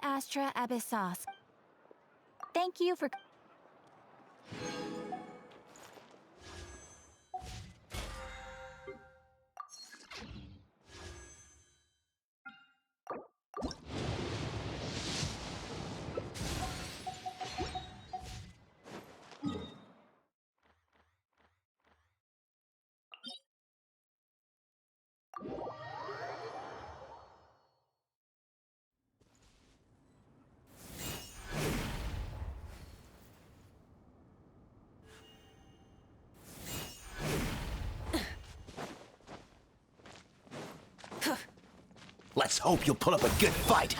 Astra Abyssos. Thank you for... Let's hope you'll put up a good fight.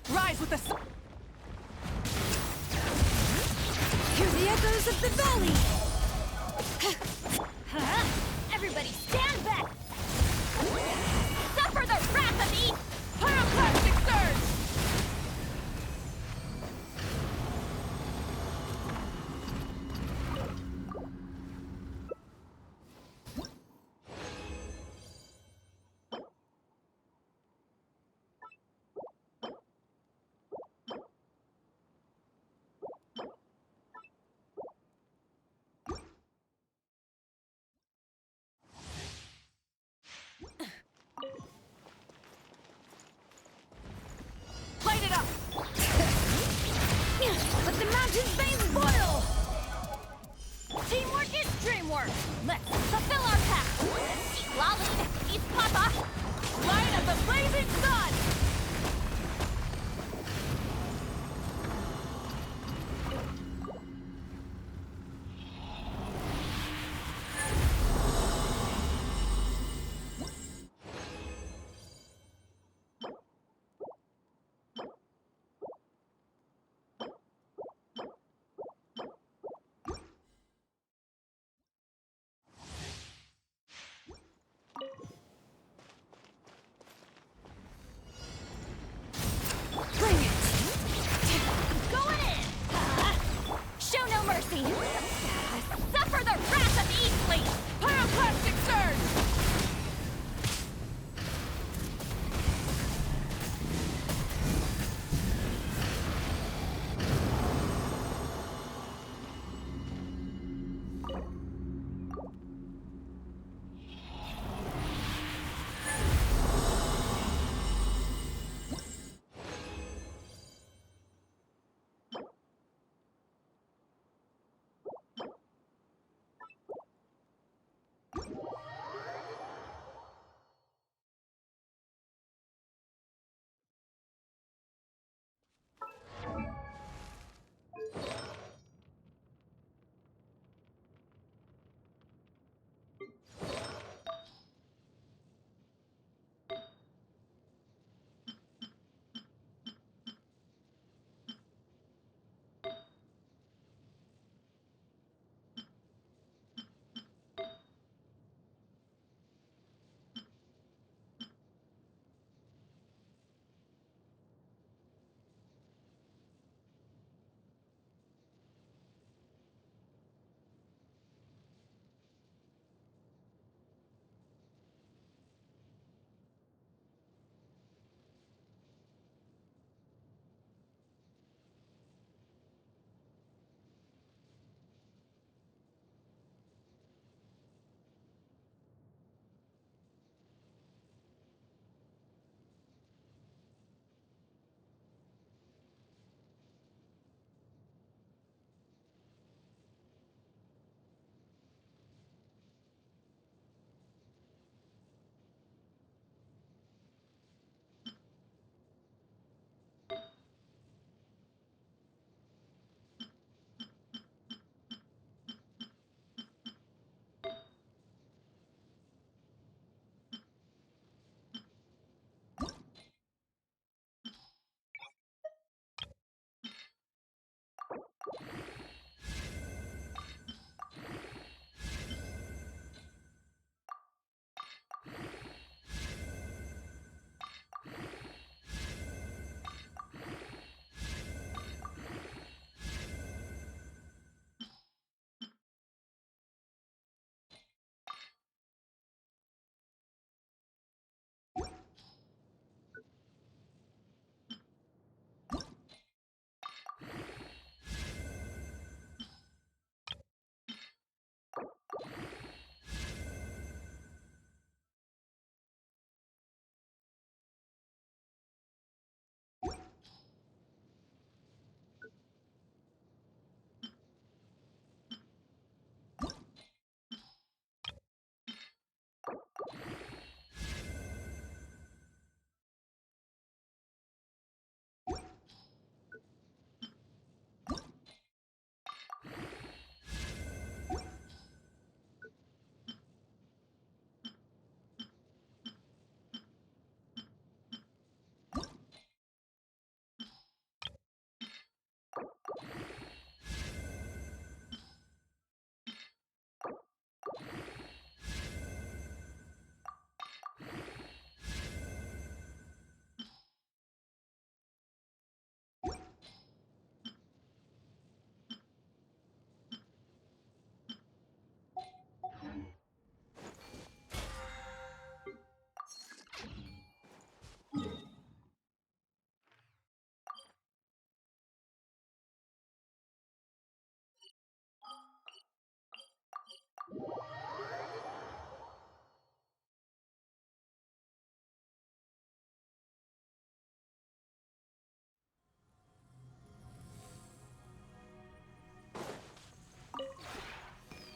Rise with the sun! Hear the echoes of the valley! Everybody stand back! Suffer the wrath of the... Pyroclastic surge!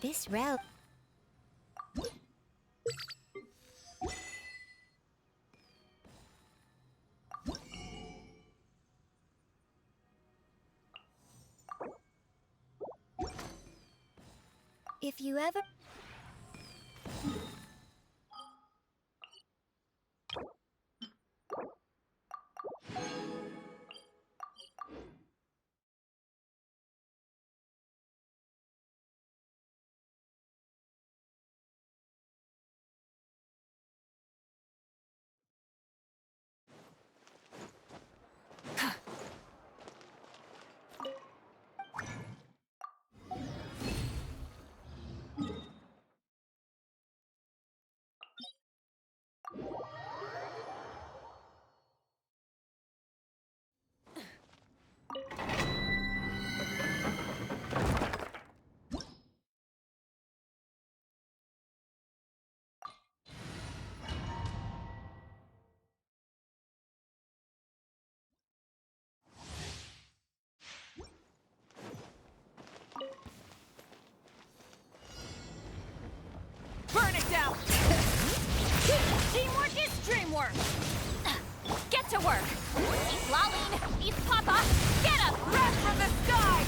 This route. If you ever... Burn it down! Teamwork is dreamwork! Get to work! Eat Laline! Eat Papa! Get up! Red from the sky!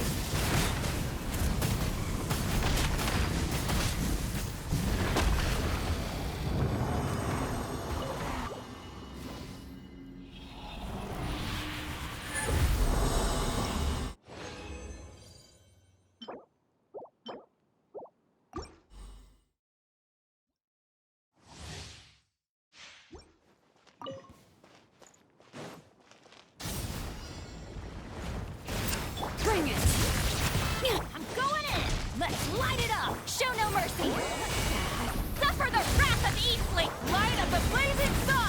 Bring it! I'm going in! Let's light it up! Show no mercy! Suffer the wrath of Eastlink! Light up the blazing sun!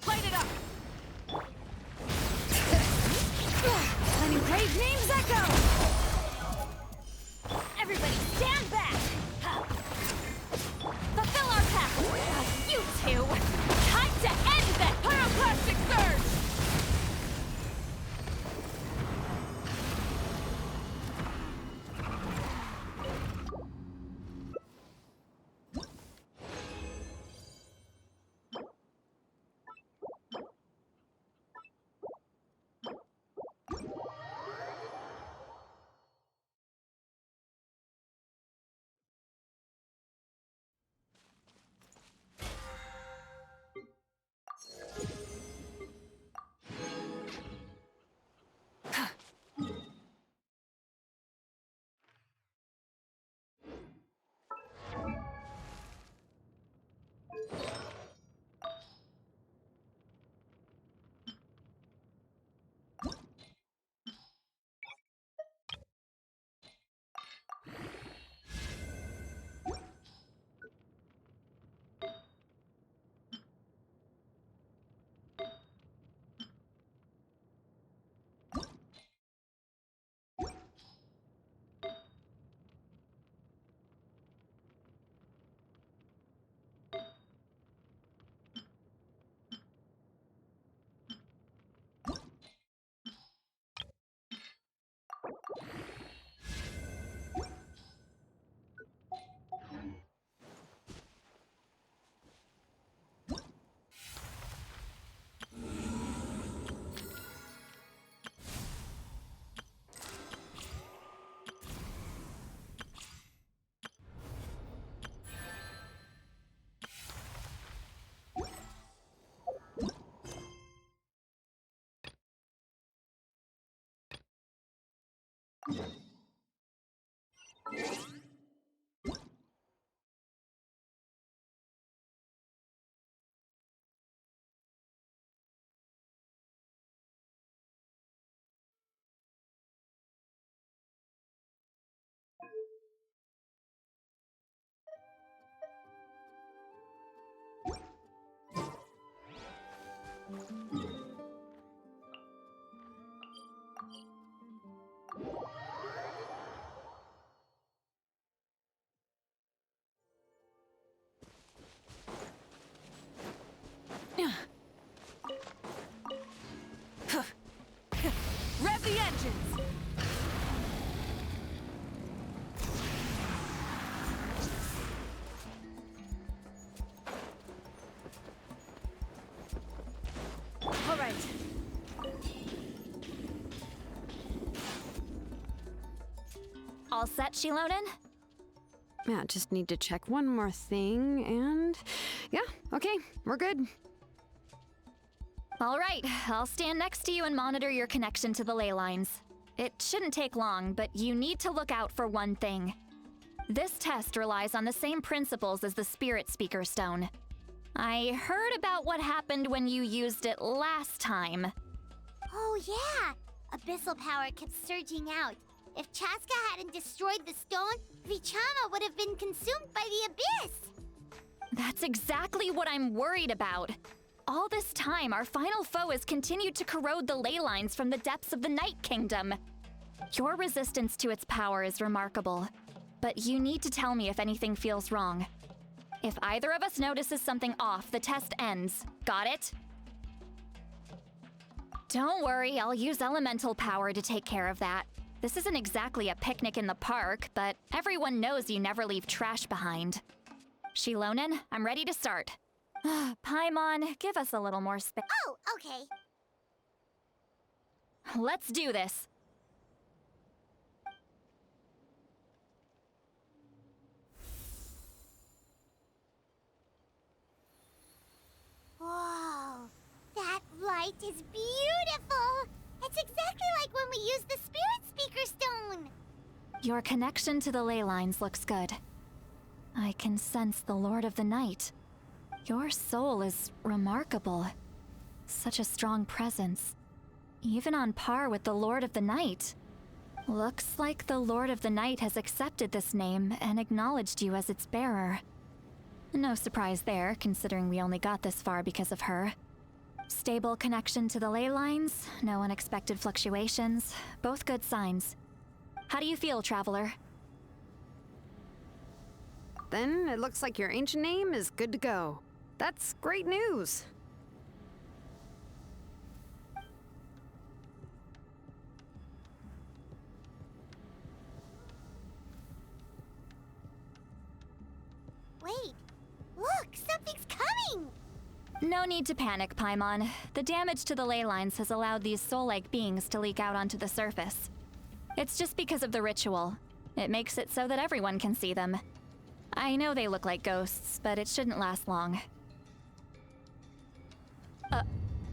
Light it up! Letting great names echo! Everybody stand back! Fulfill our path! You two! Time to end this! Pyroclastic surge! Rev the engines! All right. All set, Shilonen? Yeah, just need to check one more thing, and yeah, okay, we're good. All right, I'll stand next to you and monitor your connection to the ley lines. It shouldn't take long, but you need to look out for one thing. This test relies on the same principles as the Spirit Speaker Stone. I heard about what happened when you used it last time. Oh yeah! Abyssal power kept surging out. If Chaska hadn't destroyed the stone, Vichama would have been consumed by the abyss! That's exactly what I'm worried about. All this time, our final foe has continued to corrode the ley lines from the depths of the Night Kingdom. Your resistance to its power is remarkable, but you need to tell me if anything feels wrong. If either of us notices something off, the test ends. Got it? Don't worry, I'll use elemental power to take care of that. This isn't exactly a picnic in the park, but everyone knows you never leave trash behind. Shilonen, I'm ready to start. Paimon, give us a little more space. Oh, okay. Let's do this. Whoa, that light is beautiful! It's exactly like when we used the Spirit Speaker Stone! Your connection to the ley lines looks good. I can sense the Lord of the Night. Your soul is remarkable. Such a strong presence. Even on par with the Lord of the Night. Looks like the Lord of the Night has accepted this name and acknowledged you as its bearer. No surprise there, considering we only got this far because of her. Stable connection to the ley lines, no unexpected fluctuations, both good signs. How do you feel, Traveler? Then it looks like your ancient name is good to go. That's great news. Wait, look, something's coming! No need to panic, Paimon. The damage to the ley lines has allowed these soul-like beings to leak out onto the surface. It's just because of the ritual. It makes it so that everyone can see them. I know they look like ghosts, but it shouldn't last long.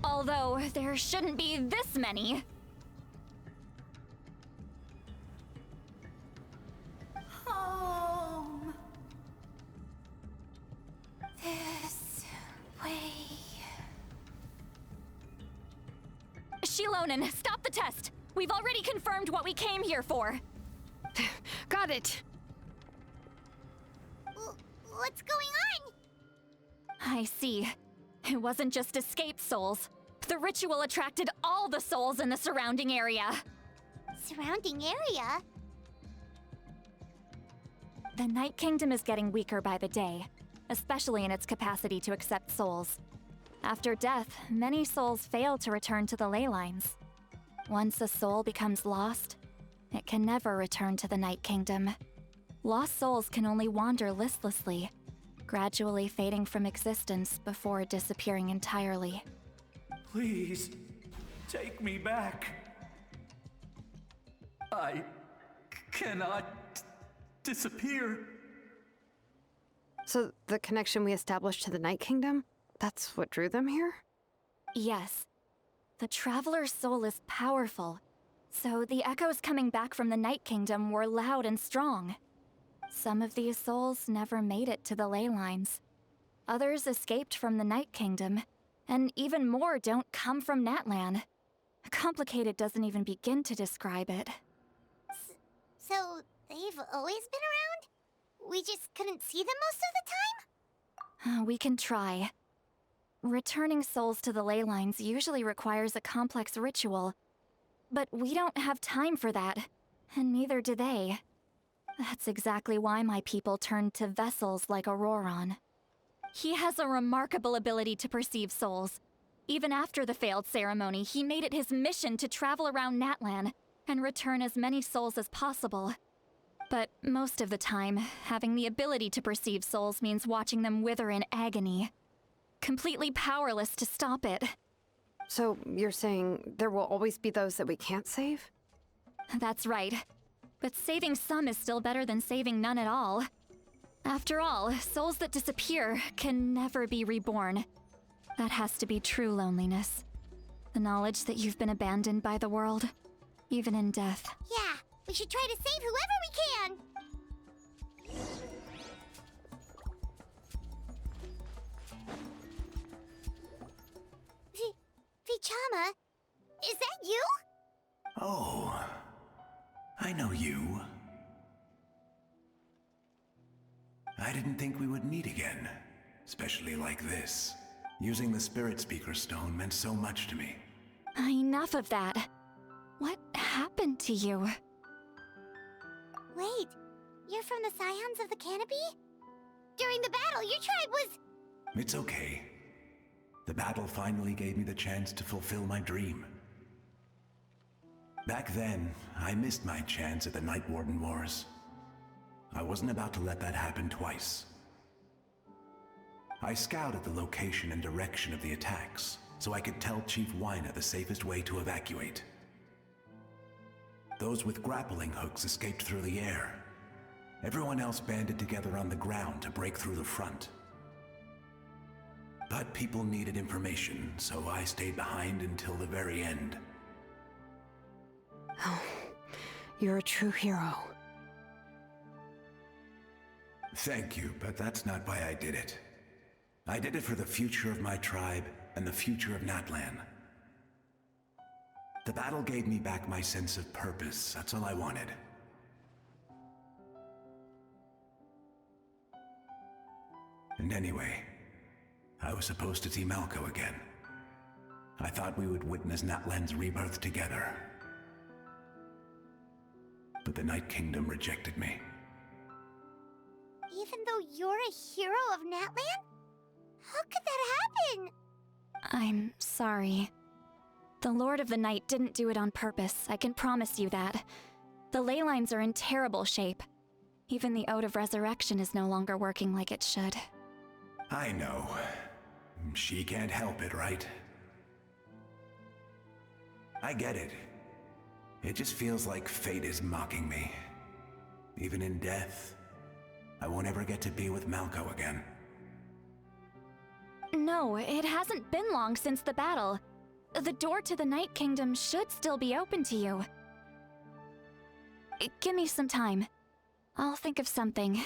Although, there shouldn't be this many. Home. This way. Shilonen, stop the test! We've already confirmed what we came here for. Got it. What's going on? I see. It wasn't just escaped souls. The ritual attracted all the souls in the surrounding area. Surrounding area? The Night Kingdom is getting weaker by the day, especially in its capacity to accept souls. After death, many souls fail to return to the ley lines. Once a soul becomes lost, it can never return to the Night Kingdom. Lost souls can only wander listlessly, gradually fading from existence before disappearing entirely. Please, take me back. I cannot disappear. So the connection we established to the Night Kingdom, that's what drew them here? Yes. The Traveler's soul is powerful, so the echoes coming back from the Night Kingdom were loud and strong. Some of these souls never made it to the ley lines. Others escaped from the Night Kingdom, and even more don't come from Natlan. Complicated doesn't even begin to describe it. So, they've always been around? We just couldn't see them most of the time? We can try. Returning souls to the ley lines usually requires a complex ritual, but we don't have time for that, and neither do they. That's exactly why my people turned to vessels like Auroron. He has a remarkable ability to perceive souls. Even after the failed ceremony, he made it his mission to travel around Natlan and return as many souls as possible. But most of the time, having the ability to perceive souls means watching them wither in agony. Completely powerless to stop it. So you're saying there will always be those that we can't save? That's right. But saving some is still better than saving none at all. After all, souls that disappear can never be reborn. That has to be true loneliness. The knowledge that you've been abandoned by the world, even in death. Yeah, we should try to save whoever we can. Vichama, is that you? Oh, I know you. I didn't think we would meet again, especially like this. Using the Spirit Speaker Stone meant so much to me. Enough of that. What happened to you? Wait, you're from the Scions of the Canopy? During the battle, your tribe was... It's okay. The battle finally gave me the chance to fulfill my dream. Back then, I missed my chance at the Night Warden Wars. I wasn't about to let that happen twice. I scouted the location and direction of the attacks, so I could tell Chief Wyna the safest way to evacuate. Those with grappling hooks escaped through the air. Everyone else banded together on the ground to break through the front. But people needed information, so I stayed behind until the very end. Oh, you're a true hero. Thank you, but that's not why I did it. I did it for the future of my tribe and the future of Natlan. The battle gave me back my sense of purpose. That's all I wanted. And anyway, I was supposed to see Malco again. I thought we would witness Natlan's rebirth together. But the Night Kingdom rejected me. Even though you're a hero of Natlan? How could that happen? I'm sorry. The Lord of the Night didn't do it on purpose, I can promise you that. The ley lines are in terrible shape. Even the Ode of Resurrection is no longer working like it should. I know. She can't help it, right? I get it. It just feels like fate is mocking me. Even in death, I won't ever get to be with Malco again. No, it hasn't been long since the battle. The door to the Night Kingdom should still be open to you. Give me some time. I'll think of something.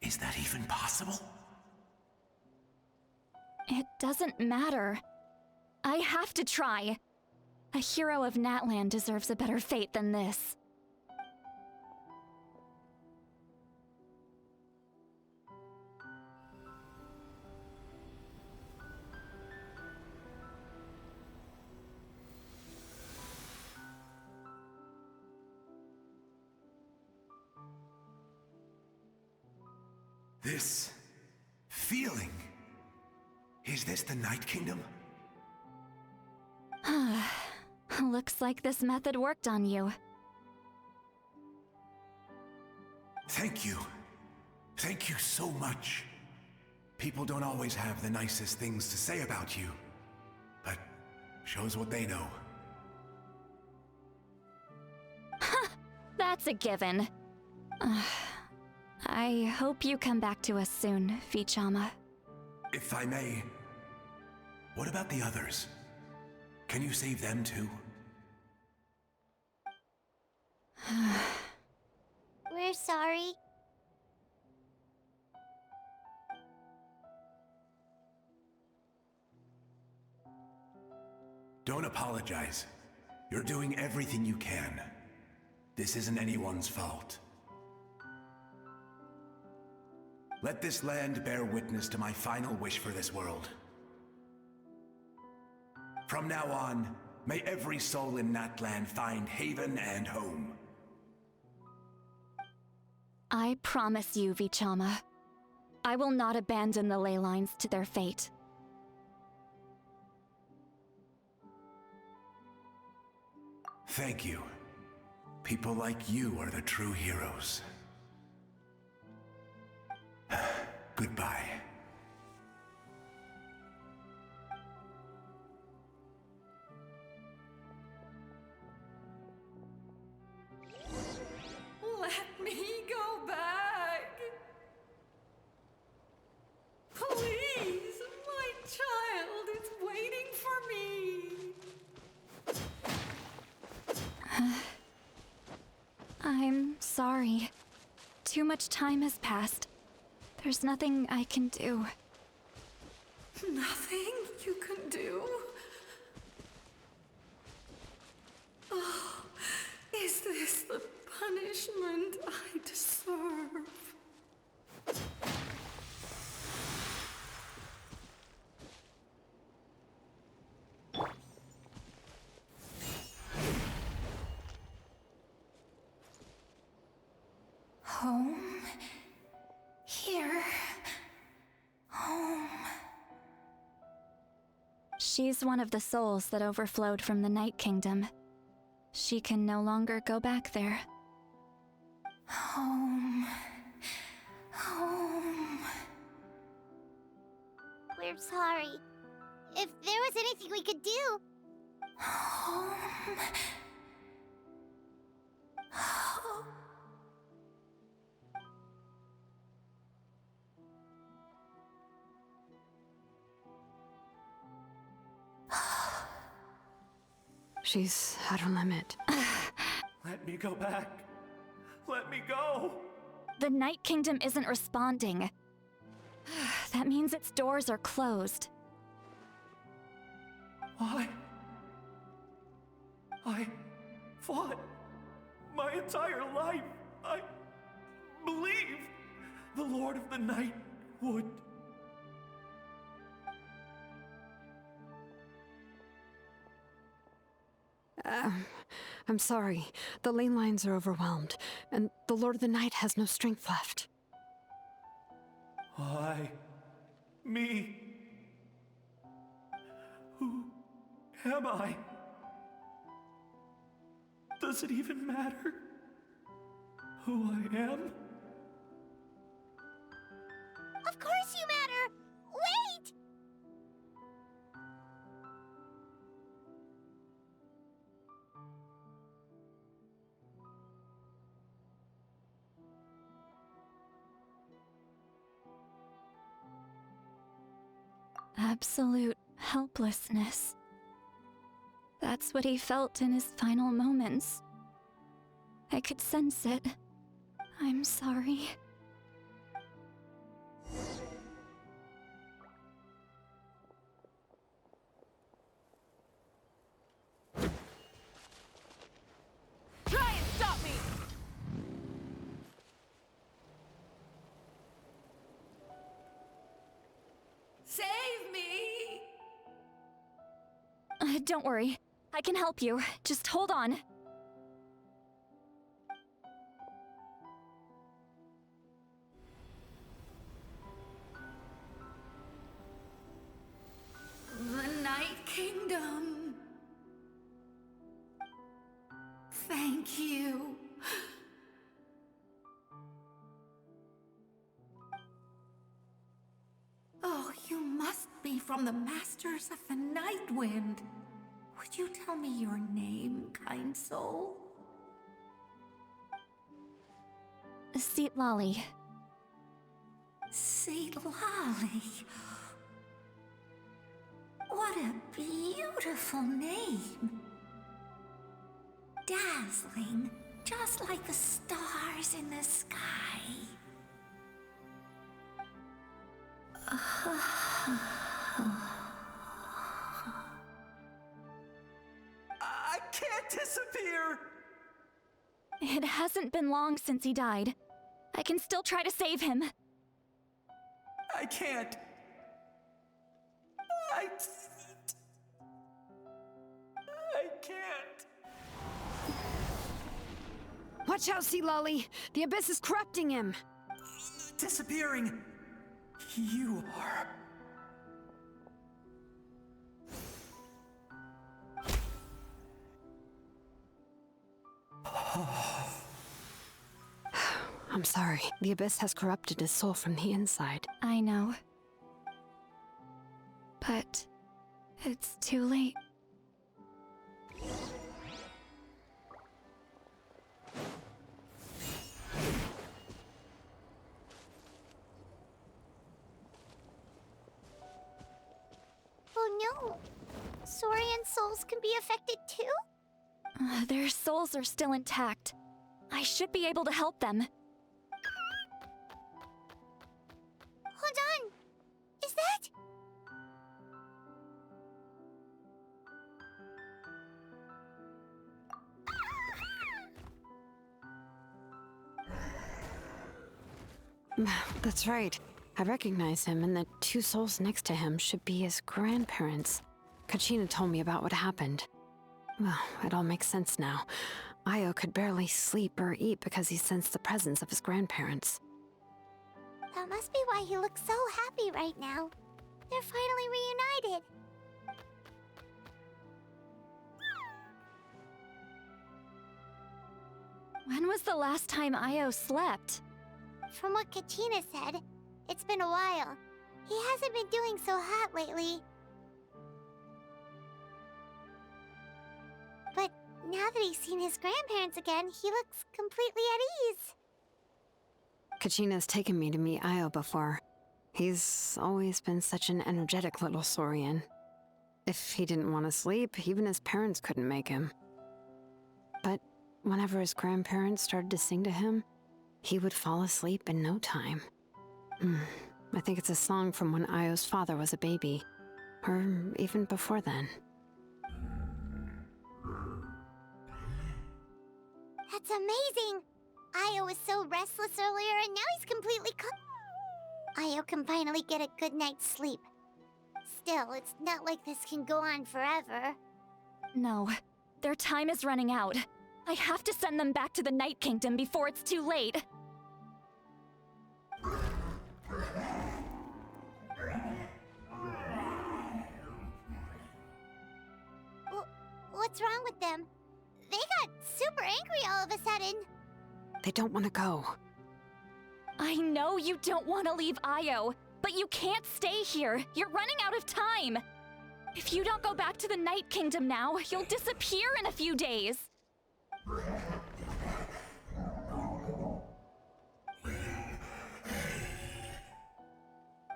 Is that even possible? It doesn't matter. I have to try. A hero of Natlan deserves a better fate than this. This feeling. Is this the Night Kingdom? Looks like this method worked on you. Thank you. Thank you so much. People don't always have the nicest things to say about you, but shows what they know. That's a given. I hope you come back to us soon, Vichama. If I may, what about the others? Can you save them too? We're sorry. Don't apologize. You're doing everything you can. This isn't anyone's fault. let this land bear witness to my final wish for this world. From now on, may every soul in Natland find haven and home. I promise you, Vichama, I will not abandon the ley lines to their fate. Thank you. People like you are the true heroes. Goodbye. Let me go back. Please, my child is waiting for me. I'm sorry. Too much time has passed. There's nothing I can do. Nothing you can do? Oh, is this the punishment I deserve? Home? Here? Home? She's one of the souls that overflowed from the Night Kingdom. She can no longer go back there. Home. Home. We're sorry. If there was anything we could do... Home. Home. She's at her limit. Let me go back. Let me go. The Night Kingdom isn't responding. That means its doors are closed. Why? I fought my entire life. I believed the Lord of the Night would. I'm sorry. The lane lines are overwhelmed, and the Lord of the Night has no strength left. Why? Me? Who am I? Does it even matter who I am? Of course you matter! Wait! Absolute helplessness. That's what he felt in his final moments. I could sense it. I'm sorry. Try and stop me! Save me! Don't worry. I can help you. Just hold on. The Night Kingdom. Thank you. Oh, you must be from the Masters of the Night Wind. Would you tell me your name, kind soul? Seat Lolly. Lolly. What a beautiful name. Dazzling, just like the stars in the sky. I can't disappear! It hasn't been long since he died. I can still try to save him. I can't. I can't. Watch out, Sea Lolly! The Abyss is corrupting him! Disappearing. You are. I'm sorry. The Abyss has corrupted his soul from the inside. I know. But it's too late. Oh no! Saurian souls can be affected too? Their souls are still intact. I should be able to help them. Hold on! Is that? That's right. I recognize him, and the two souls next to him should be his grandparents. Kachina told me about what happened. Well, it all makes sense now. Io could barely sleep or eat because he sensed the presence of his grandparents. That must be why he looks so happy right now. They're finally reunited. When was the last time Io slept? From what Kachina said, it's been a while. He hasn't been doing so hot lately. But now that he's seen his grandparents again, he looks completely at ease. Kachina's taken me to meet Io before. He's always been such an energetic little Saurian. If he didn't want to sleep, even his parents couldn't make him. But whenever his grandparents started to sing to him, he would fall asleep in no time. I think it's a song from when Io's father was a baby, or even before then. That's amazing! Io was so restless earlier and now he's completely Io can finally get a good night's sleep. Still, it's not like this can go on forever. No, their time is running out. I have to send them back to the Night Kingdom before it's too late. What's wrong with them? They got super angry all of a sudden. They don't want to go. I know you don't want to leave Io, but you can't stay here. You're running out of time. If you don't go back to the Night Kingdom now, you'll disappear in a few days.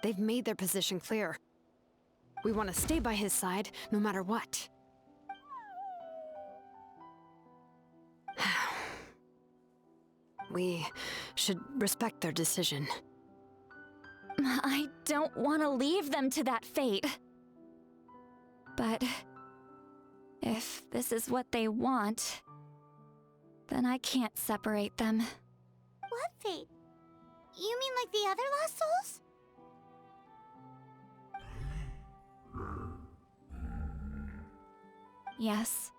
They've made their position clear. We want to stay by his side, no matter what. We should respect their decision. I don't want to leave them to that fate. But if this is what they want, then I can't separate them. What fate? You mean like the other lost souls? Yes.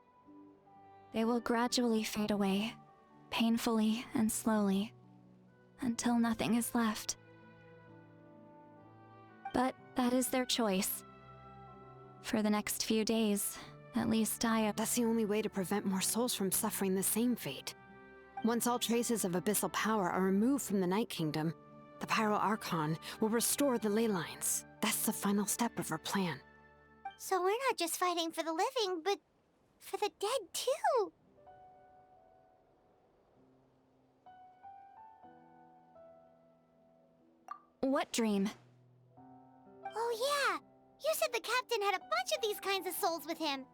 They will gradually fade away, painfully and slowly, until nothing is left. But that is their choice. For the next few days, at least That's the only way to prevent more souls from suffering the same fate. Once all traces of abyssal power are removed from the Night Kingdom, the Pyro Archon will restore the ley lines. That's the final step of our plan. So we're not just fighting for the living, but for the dead too. What dream? Oh yeah! You said the captain had a bunch of these kinds of souls with him.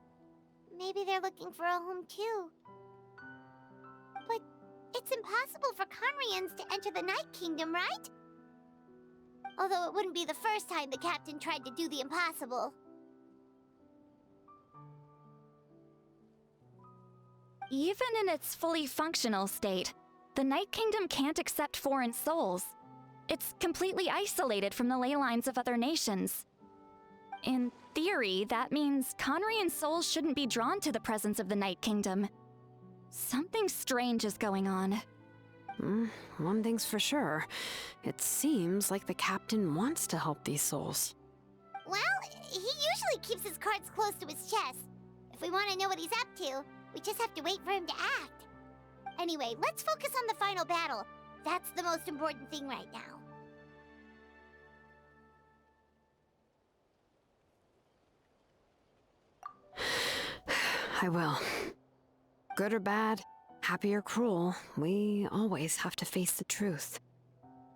Maybe they're looking for a home too. But it's impossible for Conrians to enter the Night Kingdom, right? Although it wouldn't be the first time the captain tried to do the impossible. Even in its fully functional state, the Night Kingdom can't accept foreign souls. It's completely isolated from the ley lines of other nations. In theory, that means Conrian souls shouldn't be drawn to the presence of the Night Kingdom. Something strange is going on. One thing's for sure. It seems like the captain wants to help these souls. Well, he usually keeps his cards close to his chest. If we want to know what he's up to, we just have to wait for him to act. Anyway, let's focus on the final battle. That's the most important thing right now. I will. Good or bad, happy or cruel, we always have to face the truth.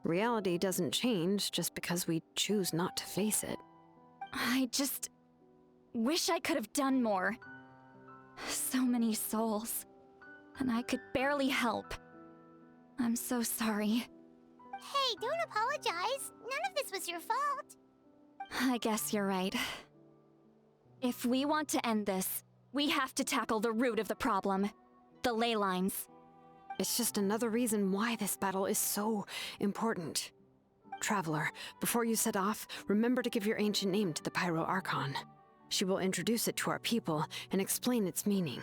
Reality doesn't change just because we choose not to face it. I just wish I could have done more. So many souls, and I could barely help. I'm so sorry. Hey, don't apologize. None of this was your fault. I guess you're right. If we want to end this, we have to tackle the root of the problem. The ley lines. It's just another reason why this battle is so important. Traveler, before you set off, remember to give your ancient name to the Pyro Archon. She will introduce it to our people and explain its meaning.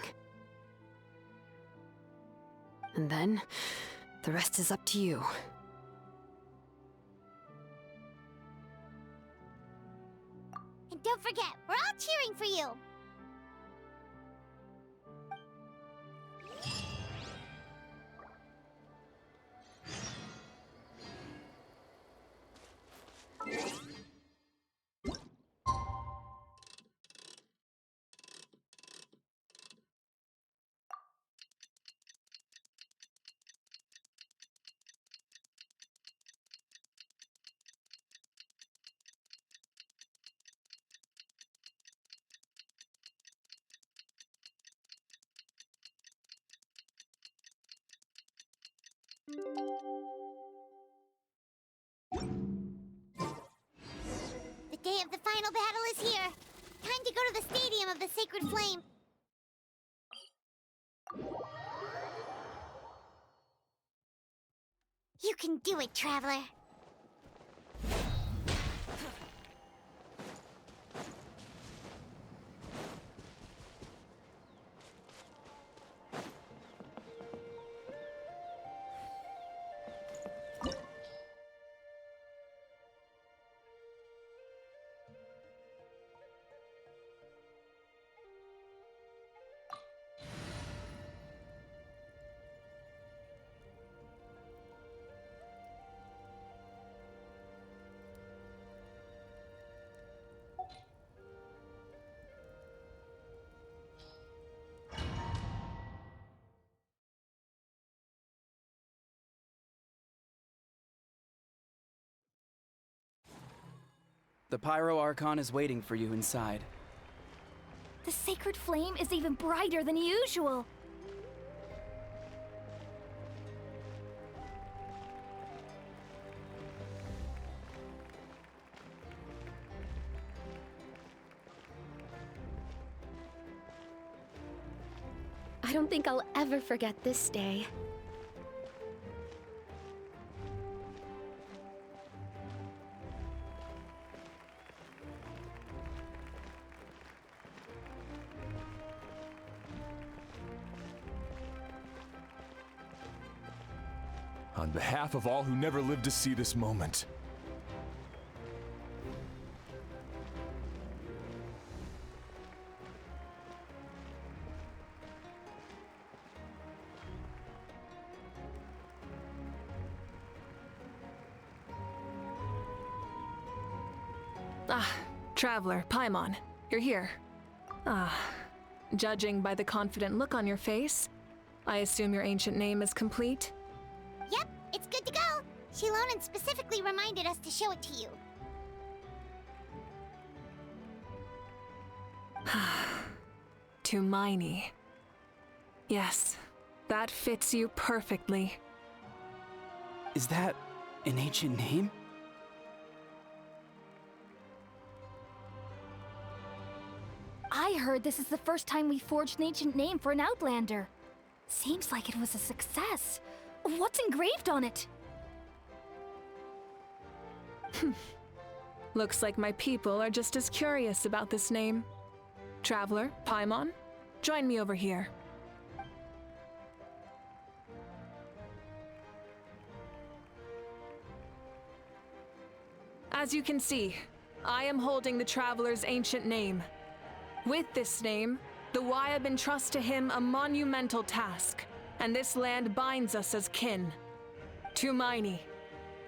And then, the rest is up to you. And don't forget, we're all cheering for you. The day of the final battle is here. Time to go to the Stadium of the Sacred Flame. You can do it, Traveler. The Pyro Archon is waiting for you inside. The sacred flame is even brighter than usual. I don't think I'll ever forget this day. On behalf of all who never lived to see this moment. Traveler, Paimon, you're here. Judging by the confident look on your face, I assume your ancient name is complete? Yep, it's good to go. Shilonan specifically reminded us to show it to you. Tumaini. Yes, that fits you perfectly. Is that an ancient name? I heard this is the first time we forged an ancient name for an Outlander. Seems like it was a success. What's engraved on it? Looks like my people are just as curious about this name. Traveler, Paimon, join me over here. As you can see, I am holding the Traveler's ancient name. With this name, the Wyab entrust to him a monumental task, and this land binds us as kin. Tumaini,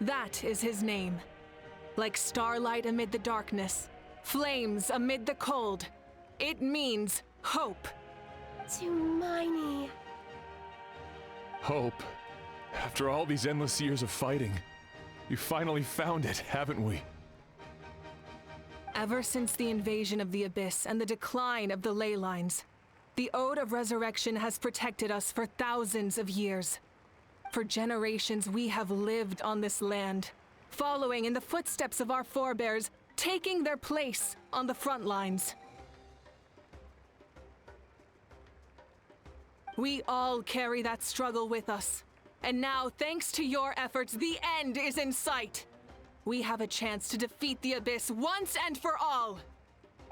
that is his name. Like starlight amid the darkness, flames amid the cold, it means hope. Tumaini. Hope. After all these endless years of fighting, you finally found it, haven't we? Ever since the invasion of the Abyss and the decline of the ley lines, the Ode of Resurrection has protected us for thousands of years. For generations we have lived on this land, following in the footsteps of our forebears, taking their place on the front lines. We all carry that struggle with us. And now, thanks to your efforts, the end is in sight. We have a chance to defeat the Abyss once and for all.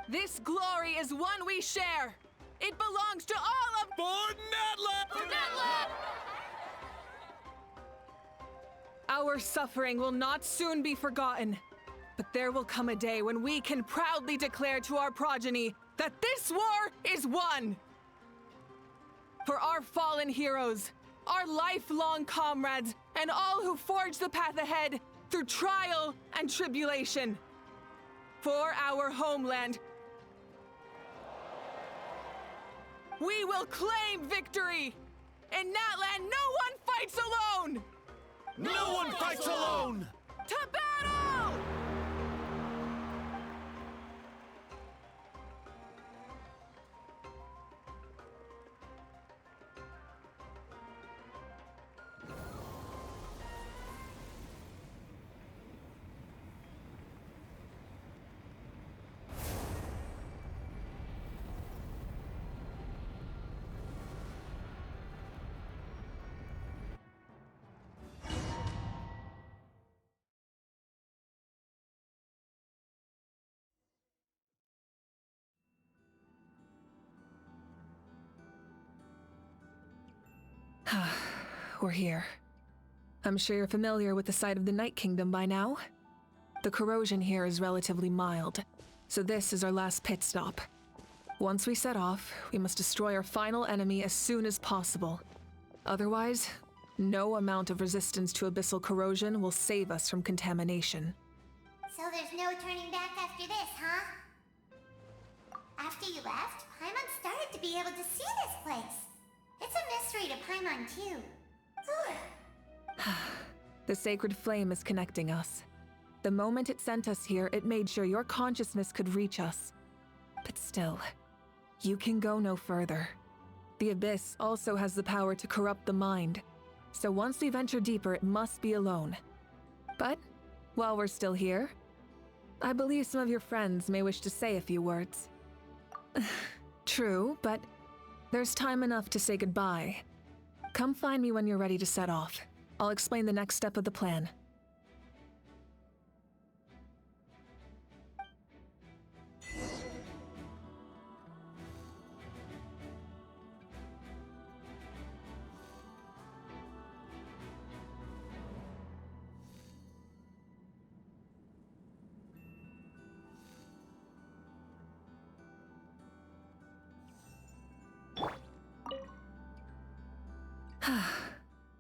This glory is one we share. It belongs to all of— For Natlan! For Natlan! Our suffering will not soon be forgotten. But there will come a day when we can proudly declare to our progeny that this war is won. For our fallen heroes, our lifelong comrades, and all who forge the path ahead through trial and tribulation. For our homeland, we will claim victory! In Natlan, no one fights alone! No one fights alone! To battle! We're here. I'm sure you're familiar with the site of the Night Kingdom by now. The corrosion here is relatively mild, so this is our last pit stop. Once we set off, we must destroy our final enemy as soon as possible. Otherwise, no amount of resistance to abyssal corrosion will save us from contamination. So there's no turning back after this, huh? After you left, Paimon started to be able to see this place. It's a mystery to Paimon, too. The sacred flame is connecting us. The moment it sent us here, it made sure your consciousness could reach us. But still, you can go no further. The Abyss also has the power to corrupt the mind, so once we venture deeper, it must be alone. But, while we're still here, I believe some of your friends may wish to say a few words. True, but there's time enough to say goodbye. Come find me when you're ready to set off. I'll explain the next step of the plan.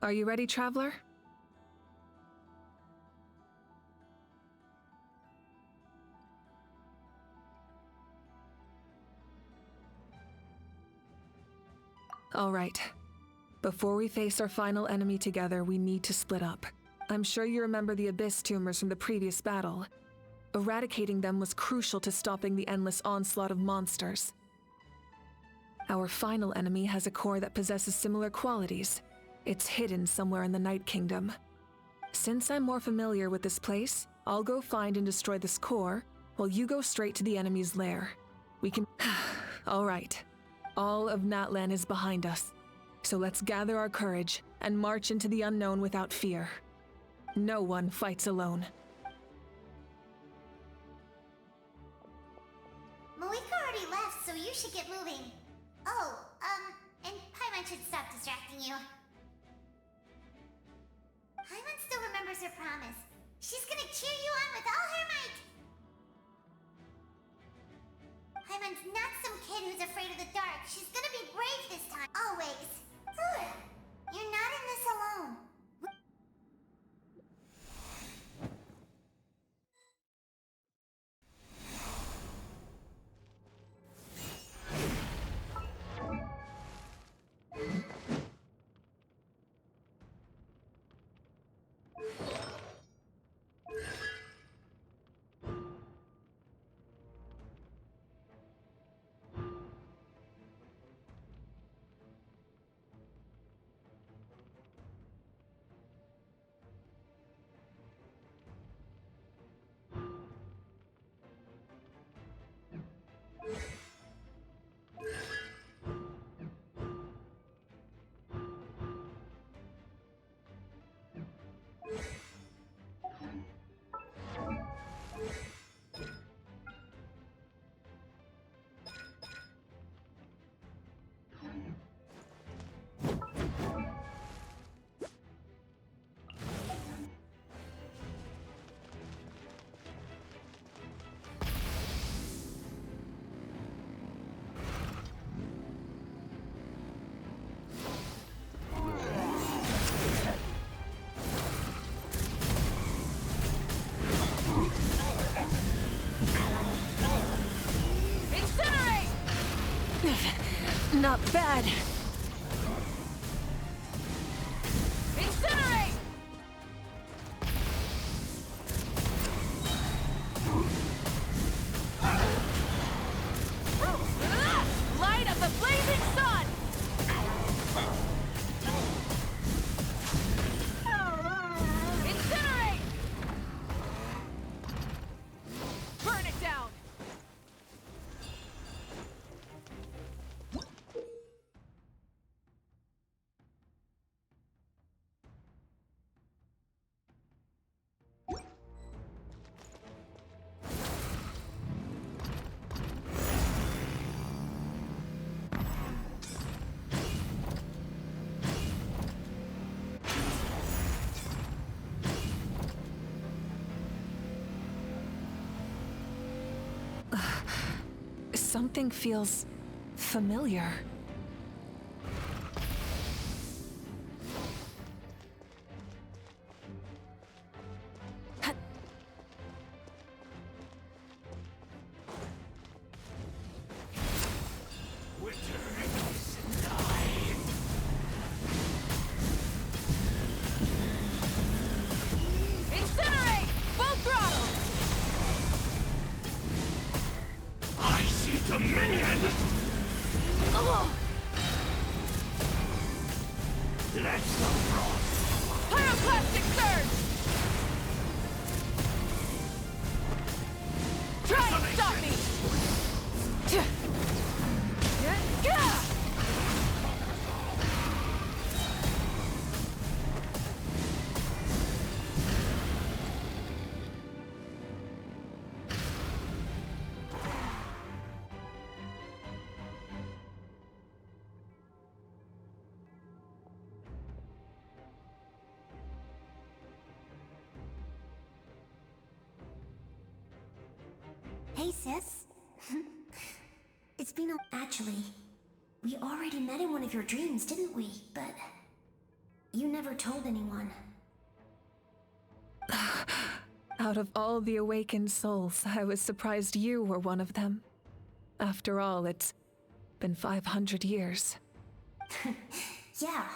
Are you ready, Traveler? All right. Before we face our final enemy together, we need to split up. I'm sure you remember the Abyss tumors from the previous battle. Eradicating them was crucial to stopping the endless onslaught of monsters. Our final enemy has a core that possesses similar qualities. It's hidden somewhere in the Night Kingdom. Since I'm more familiar with this place, I'll go find and destroy this core, while you go straight to the enemy's lair. We can— All right. All of Natlan is behind us. So let's gather our courage and march into the unknown without fear. No one fights alone. already left, so you should get moving. Oh, and Paimon should stop distracting you. Paimon still remembers her promise. She's gonna cheer you on with all her might. Paimon's not some kid who's afraid of the dark. She's gonna be brave this time. Always. You're not in this alone. Not bad. Incinerate! Light of the blazing sun! Incinerate! Burn it down! Something feels familiar. Incinerate! Full throttle! I see dominion! Let's go, frost! Pyroclastic surge! Try and stop me! Hey, sis. It's been a... Actually, we already met in one of your dreams, didn't we? But... you never told anyone. Out of all the awakened souls, I was surprised you were one of them. After all, it's been 500 years. Yeah.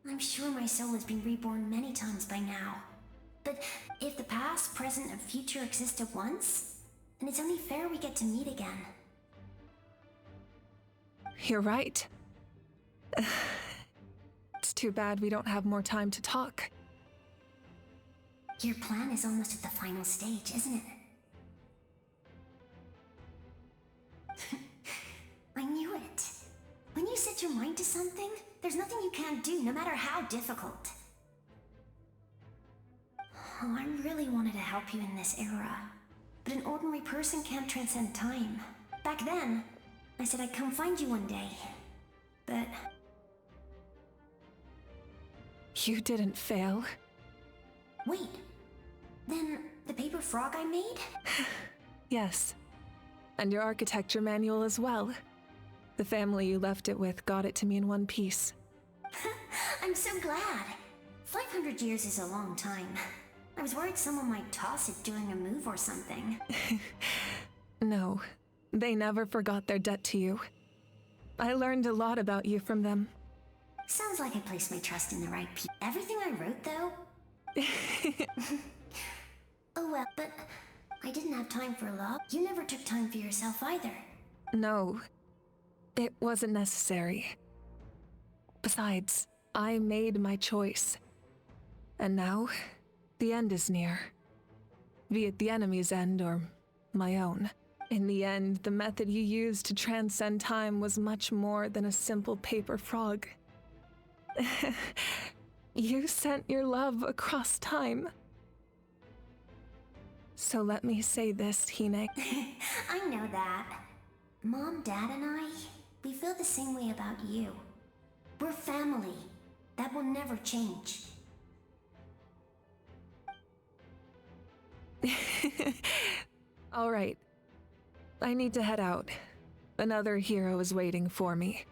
I'm sure my soul has been reborn many times by now. But if the past, present, and future exist at once, then it's only fair we get to meet again. You're right. It's too bad we don't have more time to talk. Your plan is almost at the final stage, isn't it? I knew it. When you set your mind to something, there's nothing you can't do, no matter how difficult. Oh, I really wanted to help you in this era. But an ordinary person can't transcend time. Back then, I said I'd come find you one day. But You didn't fail. wait, then the paper frog I made? Yes. And your architecture manual as well. The family you left it with got it to me in one piece. I'm so glad. 500 years is a long time. I was worried someone might toss it during a move or something. No, they never forgot their debt to you. I learned a lot about you from them. Sounds like I placed my trust in the right people. Everything I wrote, though? Oh well, but I didn't have time for love. You never took time for yourself either. No, it wasn't necessary. Besides, I made my choice. And now, the end is near. Be it the enemy's end or my own. In the end, the method you used to transcend time was much more than a simple paper frog. You sent your love across time. So let me say this, Hine. I know that. Mom, Dad, and I, we feel the same way about you. We're family. That will never change. All right. I need to head out. Another hero is waiting for me.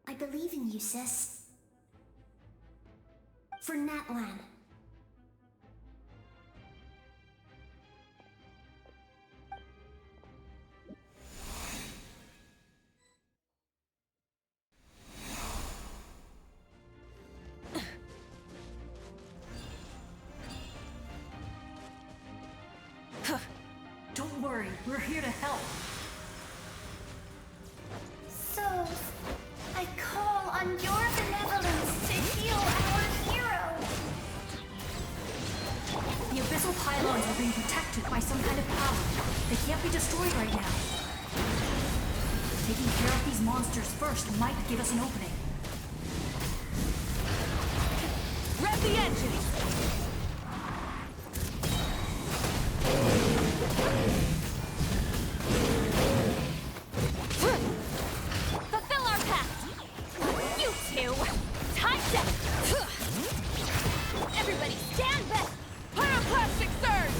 I believe in you, sis. For Natlan. Don't worry, we're here to help. So, I call on your benevolence to heal our hero. The abyssal pylons are being protected by some kind of power. They can't be destroyed right now. Taking care of these monsters first might give us an opening. Rev the engine! Fulfill our pact! You two! Time to... Everybody stand back! Pyroclastic surge!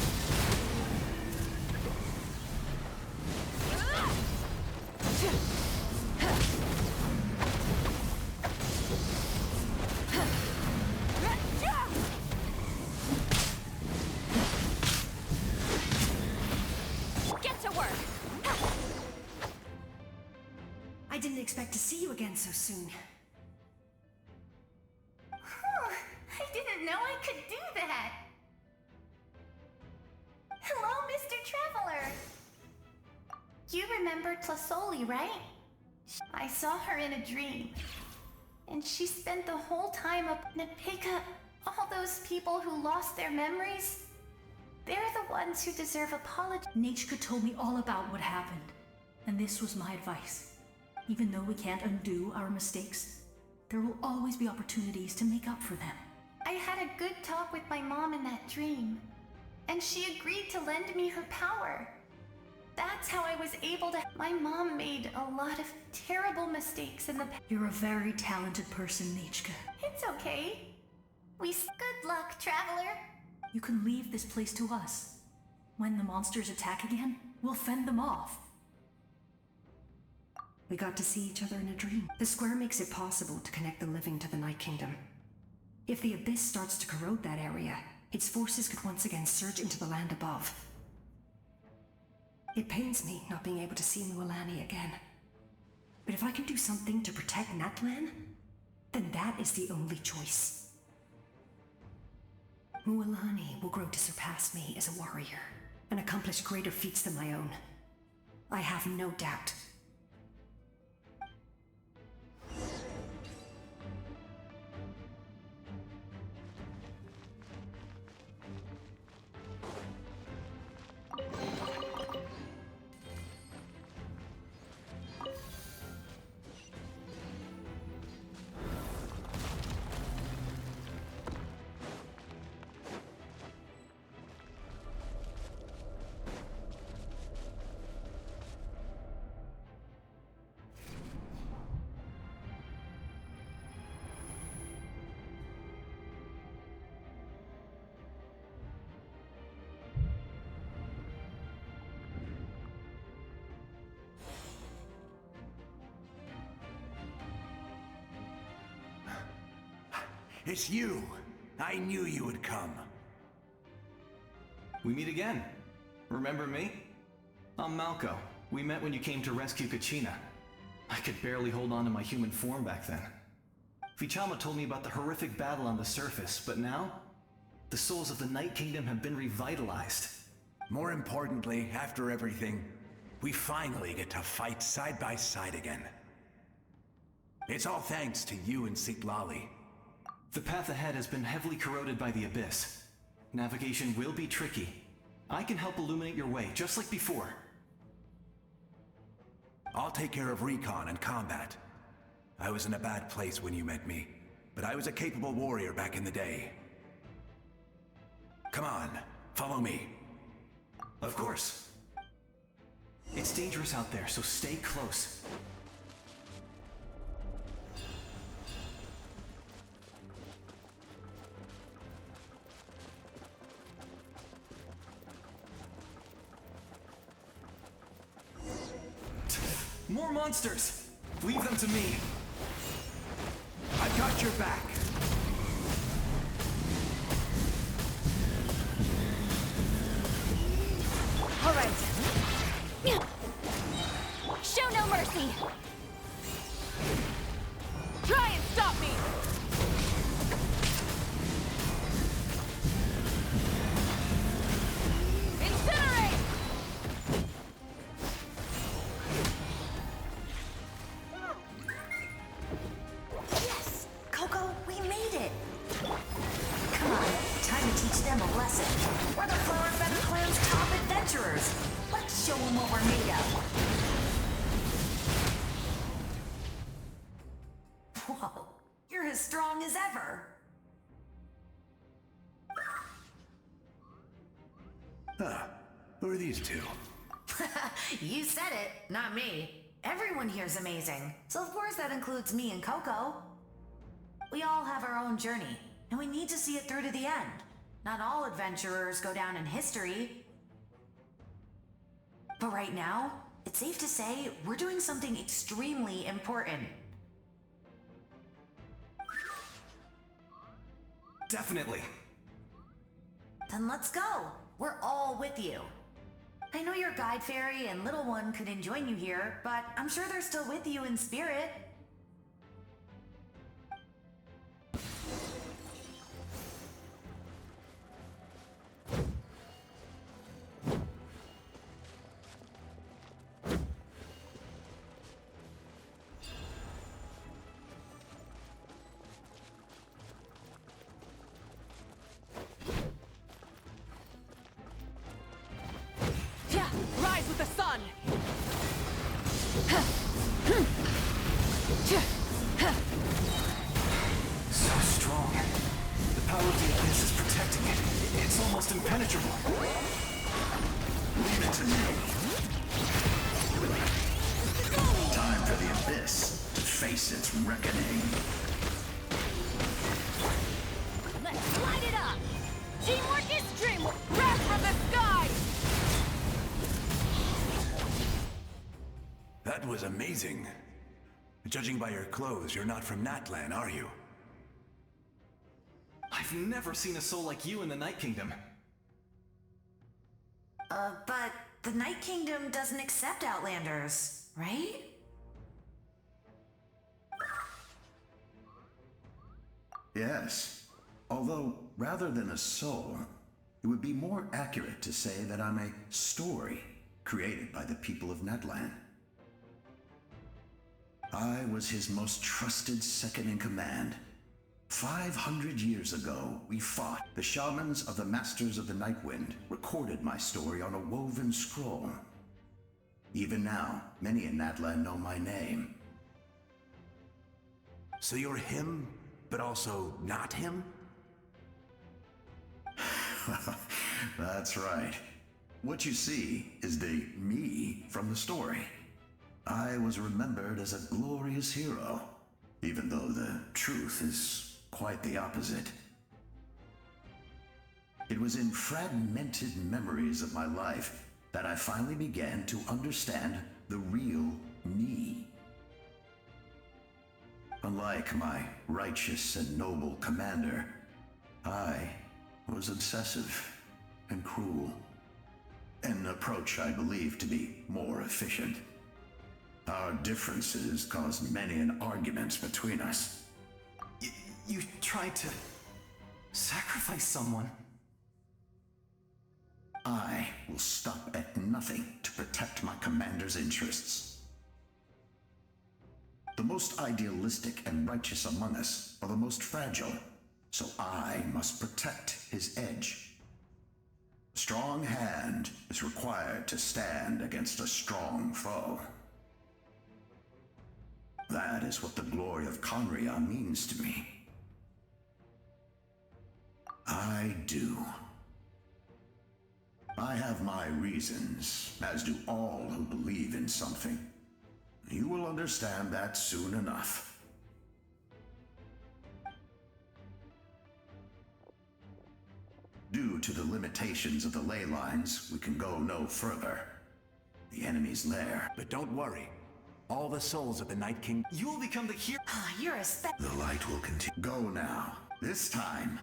Get to work! I didn't expect to see you again so soon. I didn't know I could do that. Hello, Mr. Traveler. You remember Tlasoli, right? I saw her in a dream. And she spent the whole time up in Napika. All those people who lost their memories, they're the ones who deserve apology. Nechka told me all about what happened, and this was my advice. Even though we can't undo our mistakes, there will always be opportunities to make up for them. I had a good talk with my mom in that dream, and she agreed to lend me her power. That's how I was able to... My mom made a lot of terrible mistakes in the past. You're a very talented person, Nechka. It's okay. Good luck, Traveler. You can leave this place to us. When the monsters attack again, we'll fend them off. We got to see each other in a dream. The square makes it possible to connect the living to the Night Kingdom. If the Abyss starts to corrode that area, its forces could once again surge into the land above. It pains me not being able to see Mualani again. But if I can do something to protect Natlan, then that is the only choice. Mualani will grow to surpass me as a warrior, and accomplish greater feats than my own. I have no doubt. it's you. I knew you would come. We meet again. Remember me? I'm Malco. We met when you came to rescue Kachina. I could barely hold on to my human form back then. Vichama told me about the horrific battle on the surface, but now, the souls of the Night Kingdom have been revitalized. More importantly, after everything, we finally get to fight side by side again. It's all thanks to you and Citlali. The path ahead has been heavily corroded by the Abyss. Navigation will be tricky. I can help illuminate your way, just like before. I'll take care of recon and combat. I was in a bad place when you met me, but I was a capable warrior back in the day. Come on, follow me. Of course. It's dangerous out there, so stay close. More monsters! Leave them to me. I've got your back. All right. Show no mercy. Try and stop me. Incinerate! Yes! Coco, we made it! Come on, time to teach them a lesson. We're the Flower Feather Clan's top adventurers. Let's show them what we're made of. Whoa, you're as strong as ever. Huh. Who are these two? You said it, not me. Everyone here's amazing. So of course that includes me and Coco. We all have our own journey, and we need to see it through to the end. Not all adventurers go down in history. But right now, it's safe to say we're doing something extremely important. Definitely. Then let's go. We're all with you. I know your guide fairy and little one couldn't join you here, but I'm sure they're still with you in spirit. Rise with the sun! So strong. The power of the Abyss is protecting it. It's almost impenetrable. Leave it to me. Time for the Abyss to face its reckoning. Let's light it up! Teamwork is dreamwork! Wrath from the sky! That was amazing. Judging by your clothes, you're not from Natlan, are you? I've never seen a soul like you in the Night Kingdom. But the Night Kingdom doesn't accept Outlanders, right? Yes. Although, rather than a soul, it would be more accurate to say that I'm a story created by the people of Natlan. I was his most trusted second-in-command. 500 years ago, we fought. The shamans of the Masters of the Nightwind recorded my story on a woven scroll. Even now, many in Natlan know my name. So you're him, but also not him? That's right. What you see is the me from the story. I was remembered as a glorious hero, even though the truth is quite the opposite. It was in fragmented memories of my life that I finally began to understand the real me. Unlike Unlike my righteous and noble commander, I was obsessive and cruel. An approach I believe to be more efficient. Our differences caused many an arguments between us. You tried to sacrifice someone. I will stop at nothing to protect my commander's interests. The most idealistic and righteous among us are the most fragile, so I must protect his edge. A strong hand is required to stand against a strong foe. That is what the glory of Conria means to me. I do. I have my reasons, as do all who believe in something. You will understand that soon enough. Due to the limitations of the ley lines, we can go no further. The enemy's lair. But don't worry. All the souls of the Night King... You will become the hero. You're a spe- The light will continue. Go now. This time.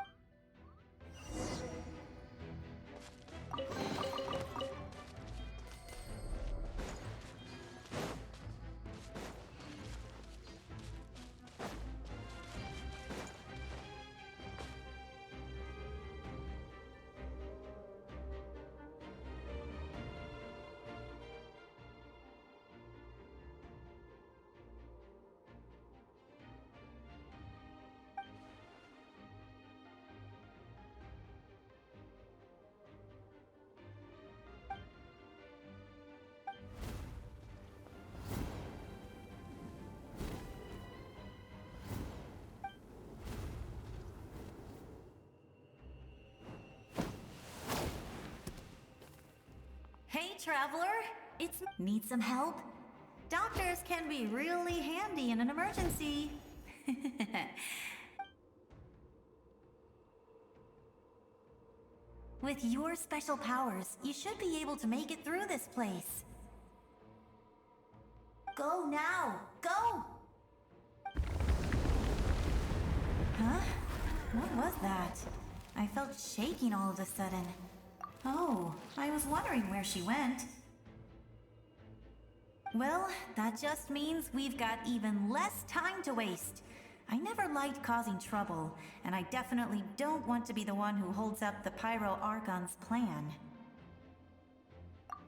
Hey, traveler! Need some help? Doctors can be really handy in an emergency. With your special powers, you should be able to make it through this place. Go now! Go! Huh? What was that? I felt shaking all of a sudden. Oh, I was wondering where she went. Well, that just means we've got even less time to waste. I never liked causing trouble, and I definitely don't want to be the one who holds up the Pyro Archon's plan.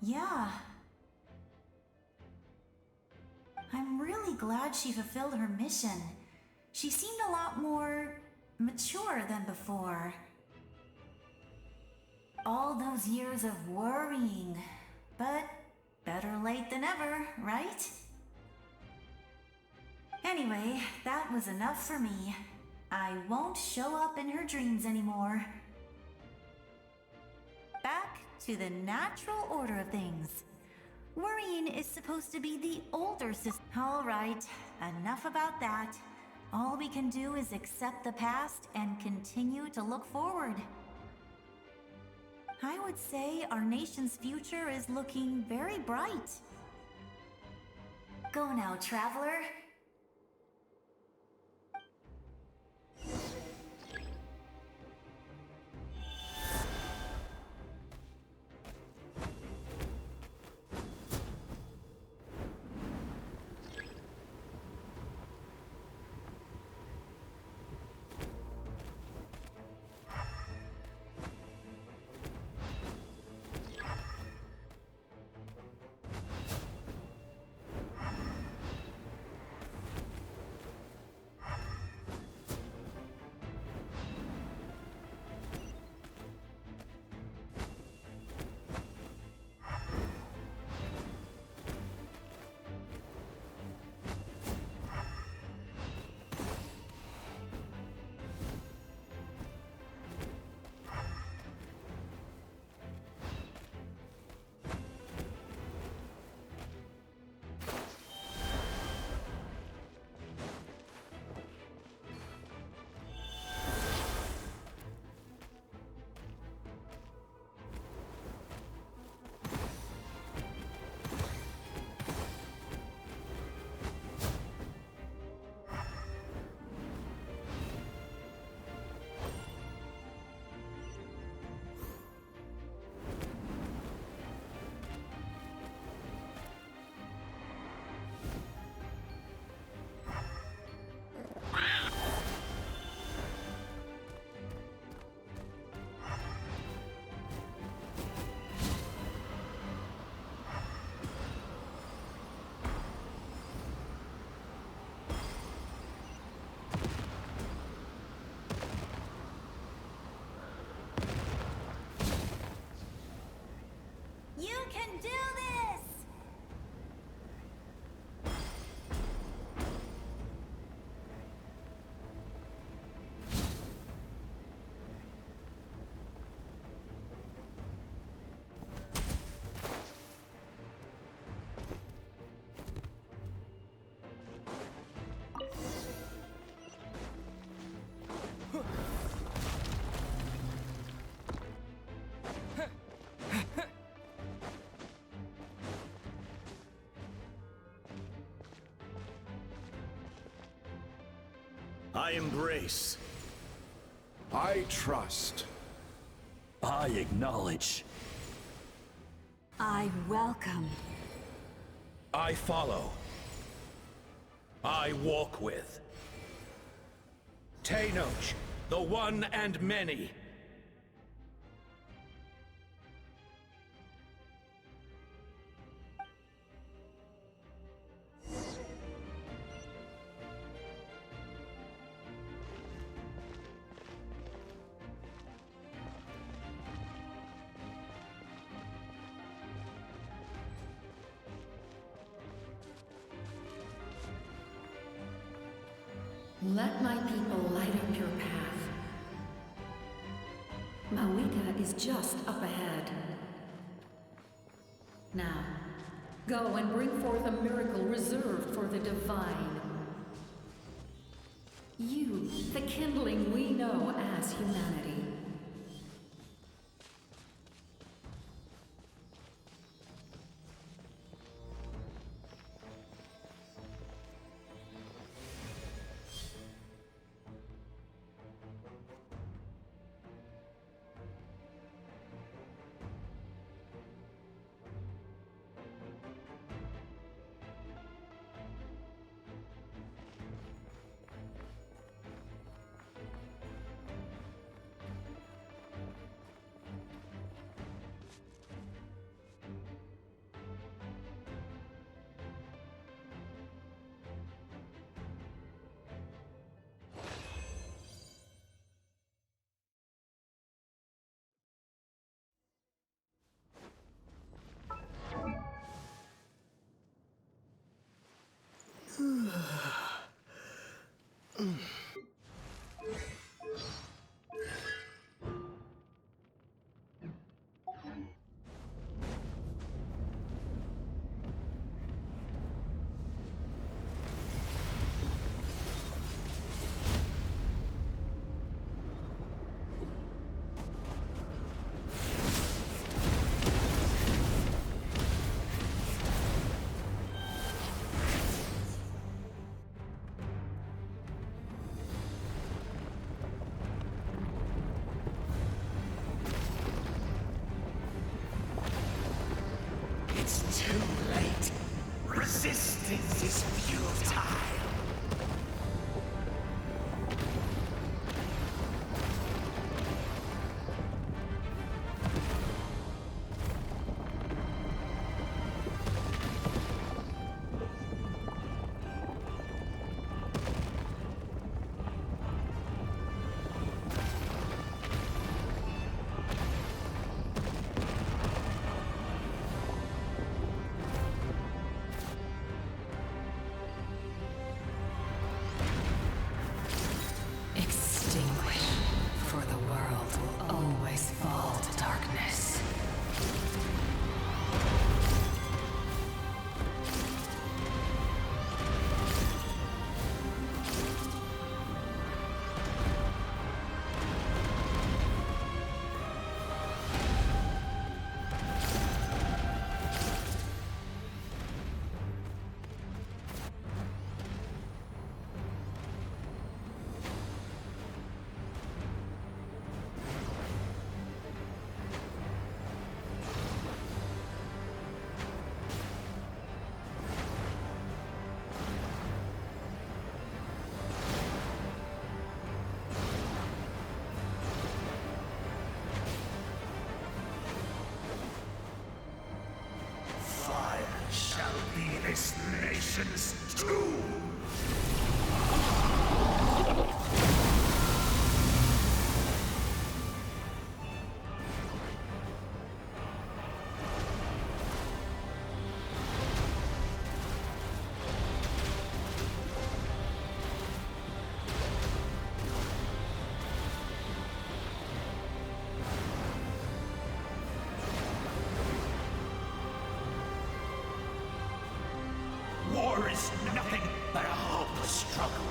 Yeah. I'm really glad she fulfilled her mission. She seemed a lot more mature than before. All those years of worrying, but better late than ever, right? Anyway, that was enough for me. I won't show up in her dreams anymore. Back to the natural order of things. Worrying is supposed to be the older system. All right, enough about that. All we can do is accept the past and continue to look forward. I would say our nation's future is looking very bright. Go now, traveler. I embrace. I trust. I acknowledge. I welcome. I follow. I walk with. Tenoch, the one and many. Let my people light up your path. Mawika is just up ahead. Now, go and bring forth a miracle reserved for the divine. You, the kindling we know as humanity. It's too late. Resistance is futile. This nation's tomb! War is nothing but a hopeless struggle.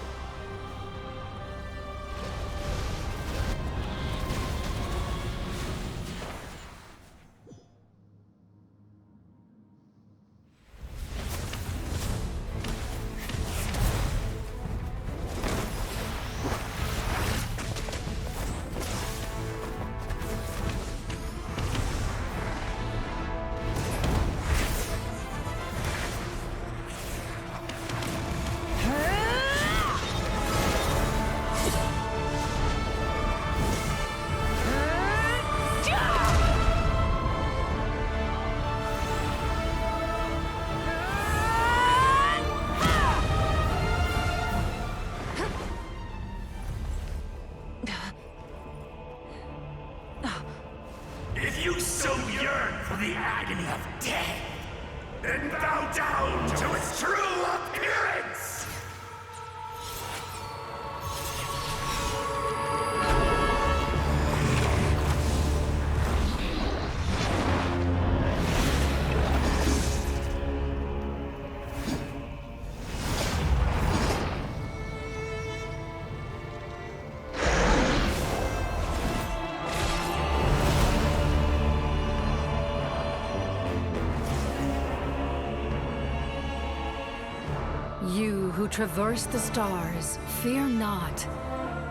You who traverse the stars, fear not.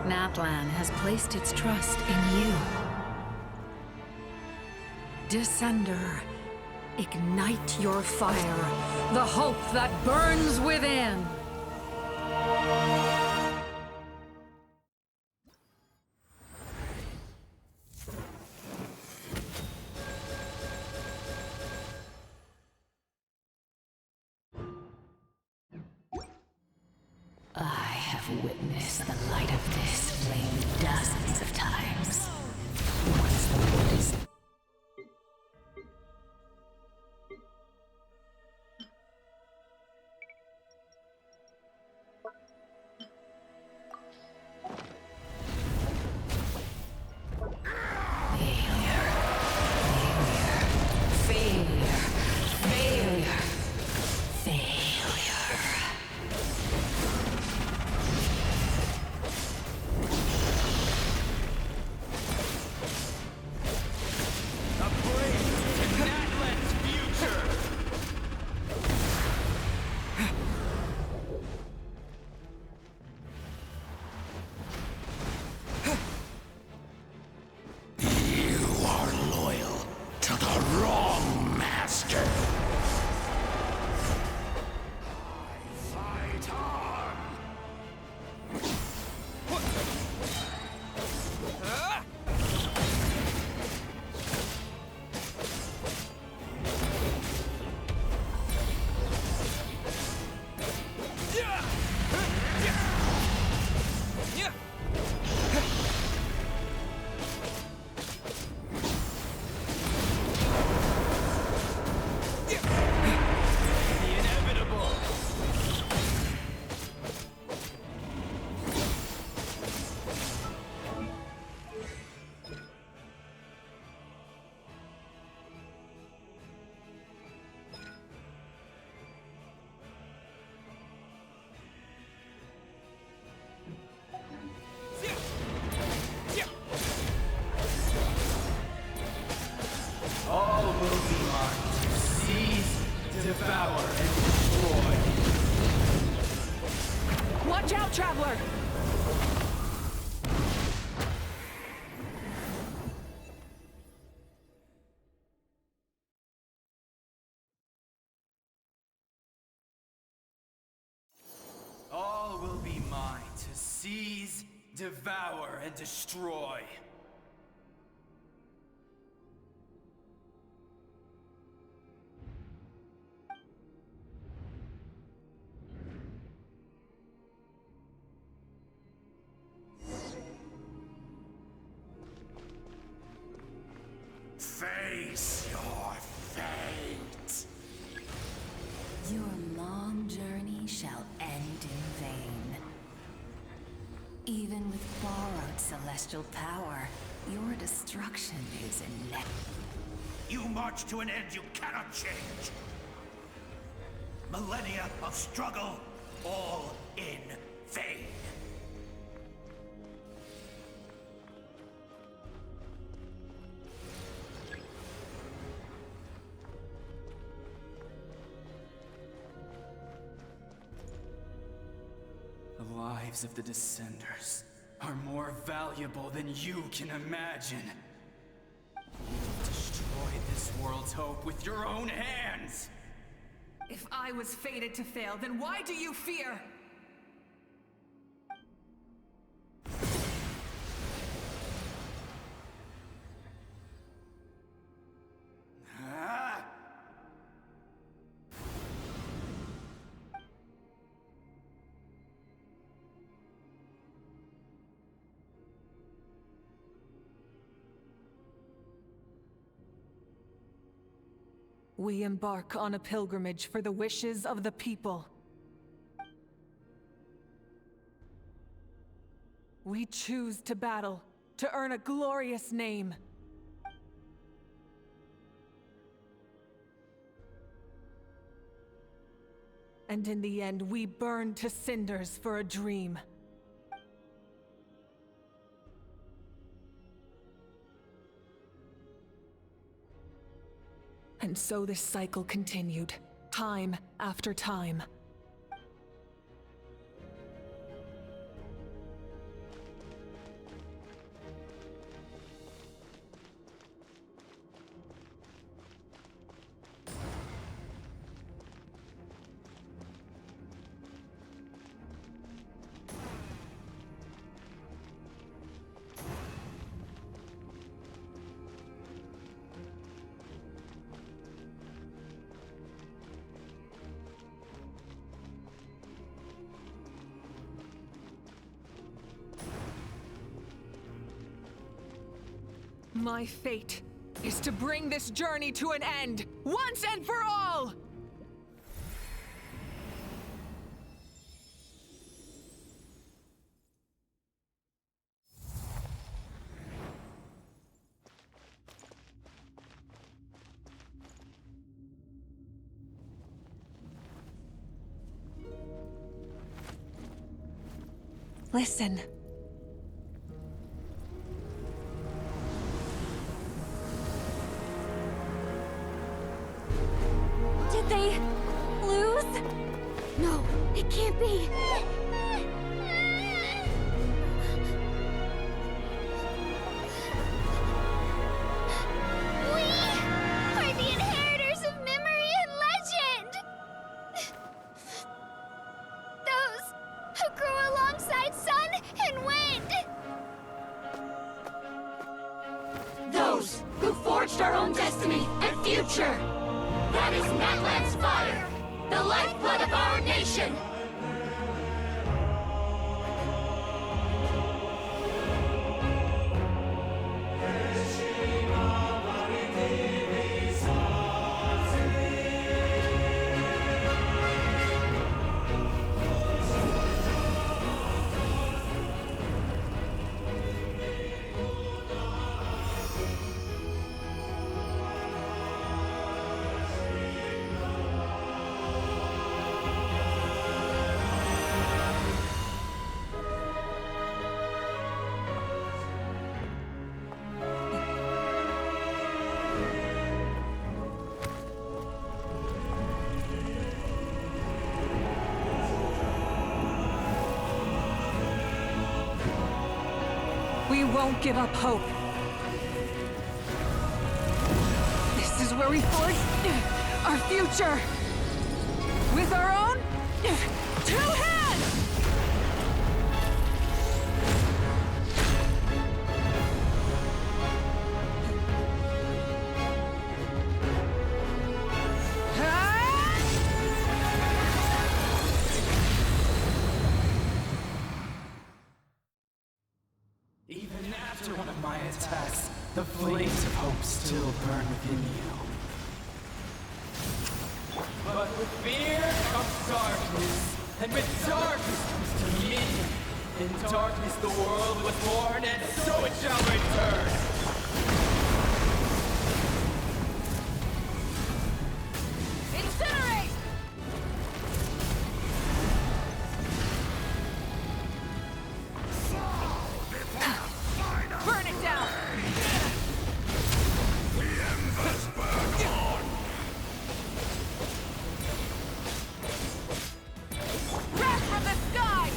Natlan has placed its trust in you. Descender, ignite your fire, the hope that burns within! I have witnessed the light of this flame dozens of times. Once the wood is Devour and destroy. Watch out, Traveler! All will be mine to seize, devour, and destroy. Face your fate. Your long journey shall end in vain. Even with borrowed celestial power, your destruction is inevitable. You march to an end you cannot change. Millennia of struggle, all in vain. The lives of the Descenders are more valuable than you can imagine. You've destroyed this world's hope with your own hands! If I was fated to fail, then why do you fear? We embark on a pilgrimage for the wishes of the people. We choose to battle, to earn a glorious name. And in the end, we burn to cinders for a dream. And so this cycle continued, time after time. My fate is to bring this journey to an end, once and for all! Listen. Did they lose? No, it can't be. We are the inheritors of memory and legend. Those who grew alongside sun and wind. Those who forged our own destiny and future. That is Natlan's fire, the lifeblood of our nation. We won't give up hope. This is where we forge our future. With our own 2 hands! Even after one of my attacks, the flames of hope still burn within you. But with fear comes darkness, and with darkness comes dominion. In darkness the world was born, and so it shall return. Incinerate! Burn it down! The embers burn on! Wrath from the sky!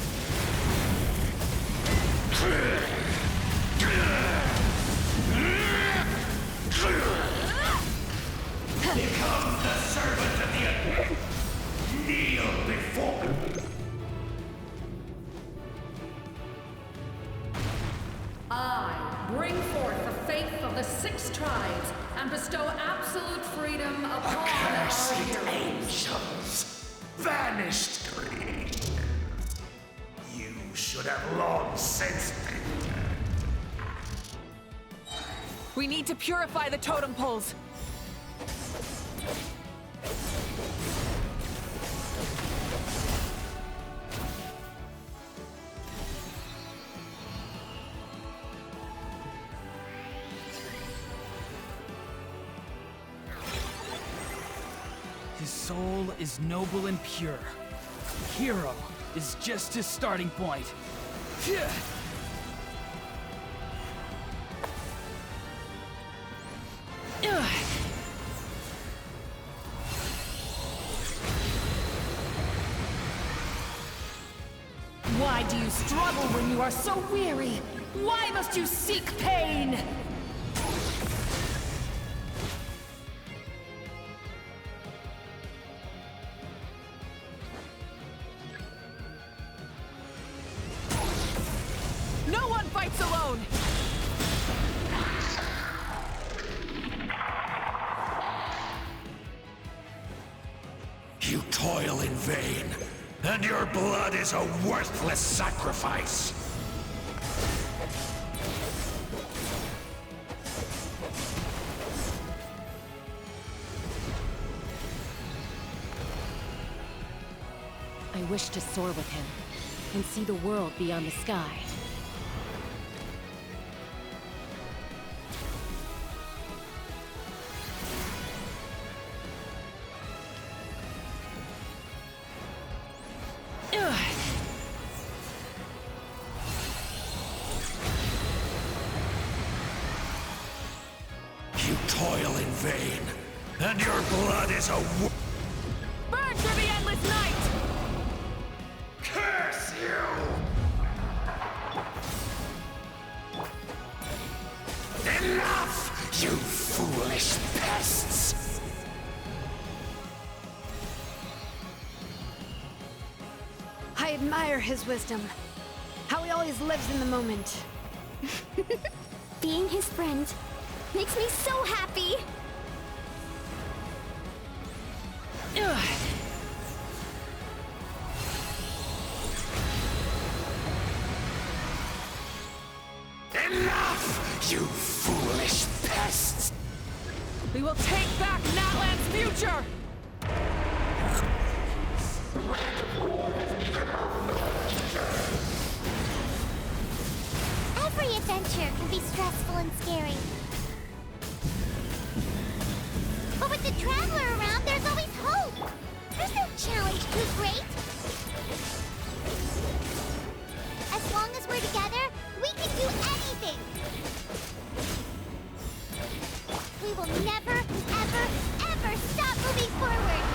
Become the servant of the earth. Kneel before I bring forth the faith of the 6 tribes and bestow absolute freedom upon our accursed heroes. angels, vanished. You should have long since been dead. We need to purify the totem poles. His soul is noble and pure. Hero is just his starting point. Why do you struggle when you are so weary? Why must you seek pain? No one fights alone! You toil in vain, and your blood is a worthless sacrifice. I wish to soar with him and see the world beyond the sky. You toil in vain, and your blood is a Burn through the endless night! curse you! Enough, you foolish pests! I admire his wisdom. How he always lives in the moment. Being his friend makes me so happy! Enough, you foolish pests! We will take back Natlan's future! Every adventure can be stressful and scary. But with the Traveler around, there's always hope! There's no challenge too great! As long as we're together, we can do anything! We will never, ever, ever stop moving forward!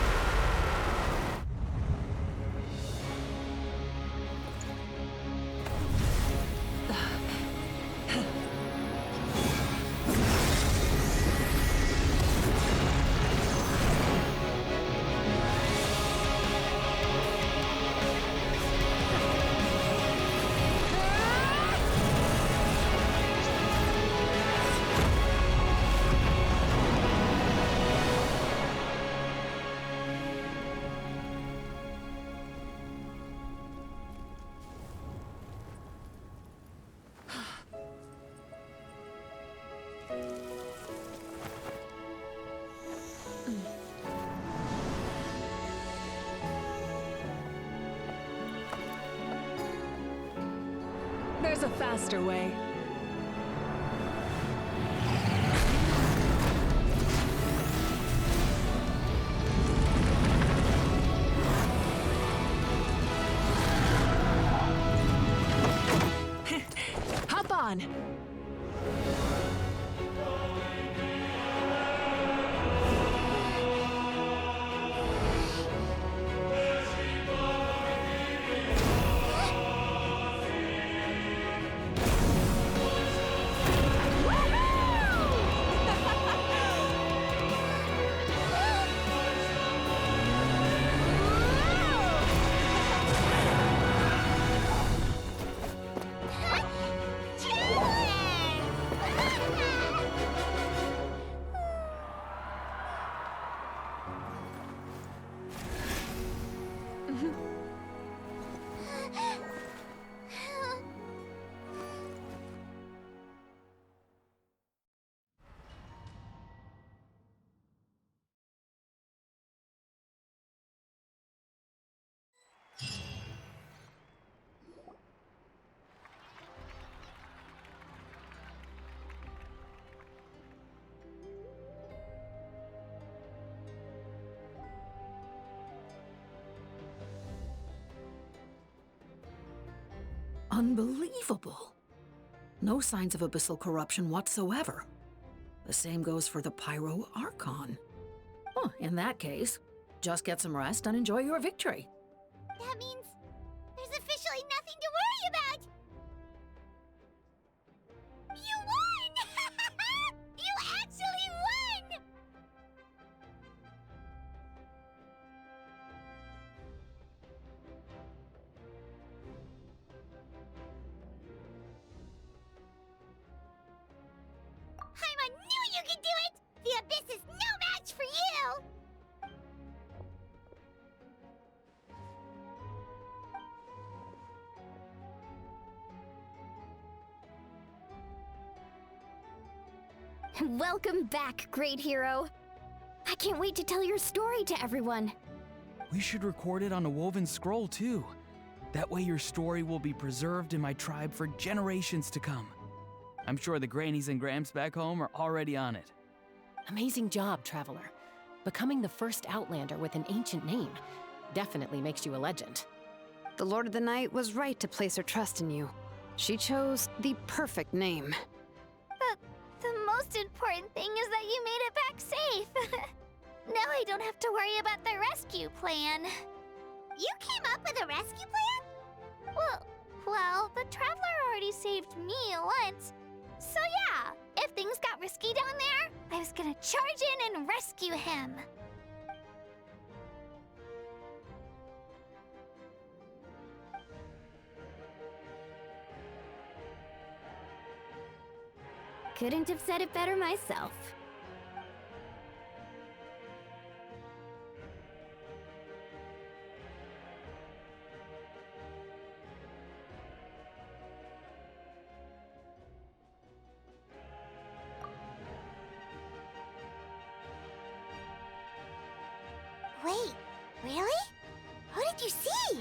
There's a faster way. Hop on! Unbelievable. No signs of abyssal corruption whatsoever. The same goes for the Pyro Archon. Huh, in that case, just get some rest and enjoy your victory. That means there's officially nothing to worry about! You won! You actually won! I knew you could do it! The Abyss is no match for you! Welcome back, great hero. I can't wait to tell your story to everyone. We should record it on a woven scroll too. That way your story will be preserved in my tribe for generations to come. I'm sure the grannies and gramps back home are already on it. Amazing job, Traveler. Becoming the first Outlander with an ancient name definitely makes you a legend. The Lord of the Night was right to place her trust in you. She chose the perfect name. The most important thing is that you made it back safe. Now I don't have to worry about the rescue plan. You came up with a rescue plan? Well, the Traveler already saved me once. So yeah, if things got risky down there, I was gonna charge in and rescue him. Couldn't have said it better myself. Wait, really? Who did you see?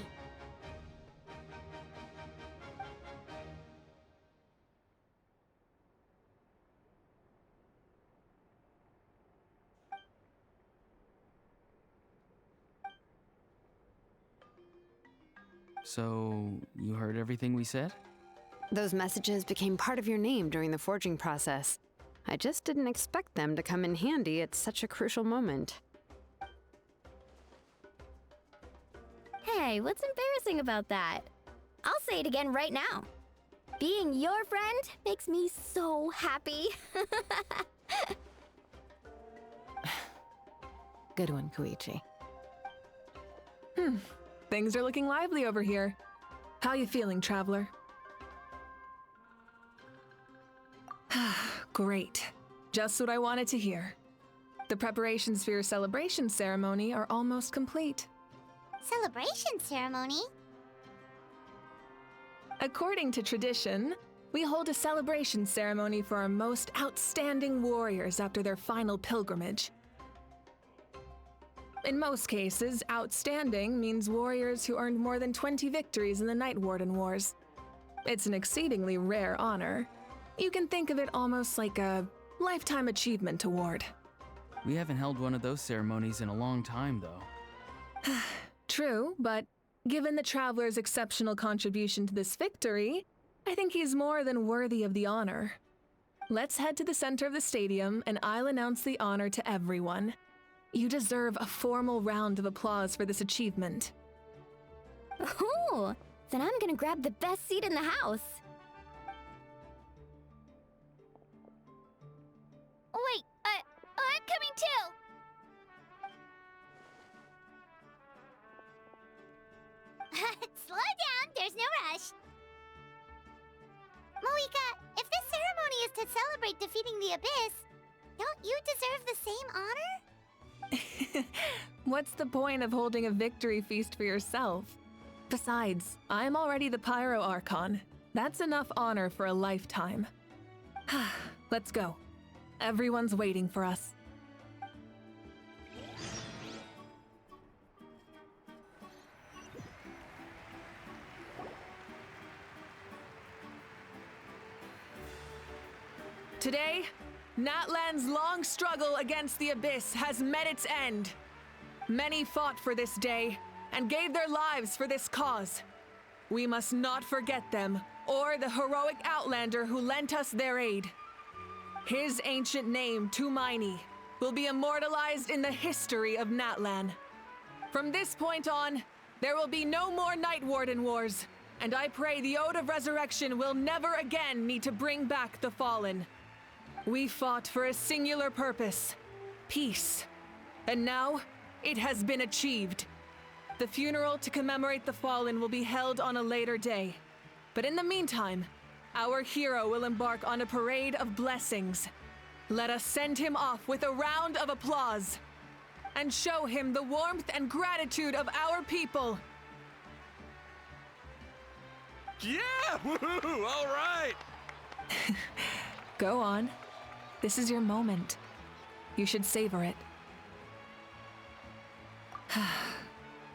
So, you heard everything we said? Those messages became part of your name during the forging process. I just didn't expect them to come in handy at such a crucial moment. Hey, what's embarrassing about that? I'll say it again right now. Being your friend makes me so happy. Good one, Koichi. Things are looking lively over here. How you feeling, Traveler? Great. Just what I wanted to hear. The preparations for your celebration ceremony are almost complete. Celebration ceremony? According to tradition, we hold a celebration ceremony for our most outstanding warriors after their final pilgrimage. In most cases, outstanding means warriors who earned more than 20 victories in the Night Warden Wars. It's an exceedingly rare honor. You can think of it almost like a lifetime achievement award. We haven't held one of those ceremonies in a long time, though. True, but given the Traveler's exceptional contribution to this victory, I think he's more than worthy of the honor. Let's head to the center of the stadium and I'll announce the honor to everyone. You deserve a formal round of applause for this achievement. Ooh, then I'm gonna grab the best seat in the house. Wait, I'm coming too! Slow down, there's no rush. Moika, if this ceremony is to celebrate defeating the Abyss, don't you deserve the same honor? What's the point of holding a victory feast for yourself? Besides, I'm already the Pyro Archon. That's enough honor for a lifetime. Let's go. Everyone's waiting for us. Today, Natlan's long struggle against the Abyss has met its end. Many fought for this day and gave their lives for this cause. We must not forget them or the heroic Outlander who lent us their aid. His ancient name, Tumaini, will be immortalized in the history of Natlan. From this point on, there will be no more Night Warden Wars, and I pray the Ode of Resurrection will never again need to bring back the Fallen. We fought for a singular purpose, peace, and now it has been achieved. The funeral to commemorate the Fallen will be held on a later day, but in the meantime, our hero will embark on a parade of blessings. Let us send him off with a round of applause and show him the warmth and gratitude of our people. Yeah! Woohoo! All right! Go on. This is your moment. You should savor it.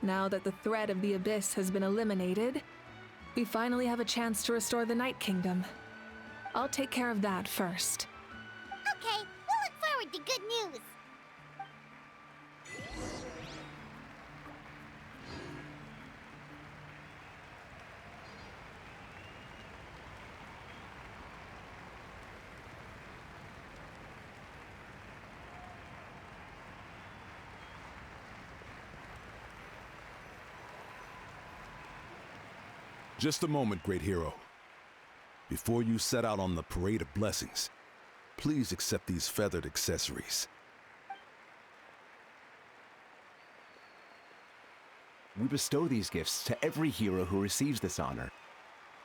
Now that the threat of the Abyss has been eliminated, we finally have a chance to restore the Night Kingdom. I'll take care of that first. Okay, we'll look forward to good news. Just a moment, great hero. Before you set out on the Parade of Blessings, please accept these feathered accessories. We bestow these gifts to every hero who receives this honor.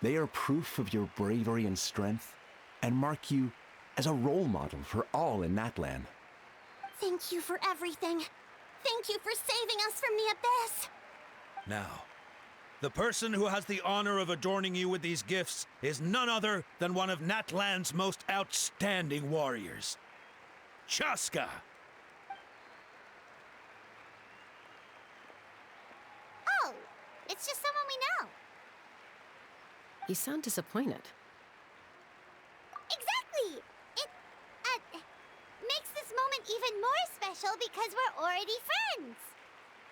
They are proof of your bravery and strength, and mark you as a role model for all in Natlan. Thank you for everything. Thank you for saving us from the Abyss. Now, the person who has the honor of adorning you with these gifts is none other than one of Natlan's most outstanding warriors, Chaska. Oh, it's just someone we know. You sound disappointed. Exactly! It, makes this moment even more special because we're already friends.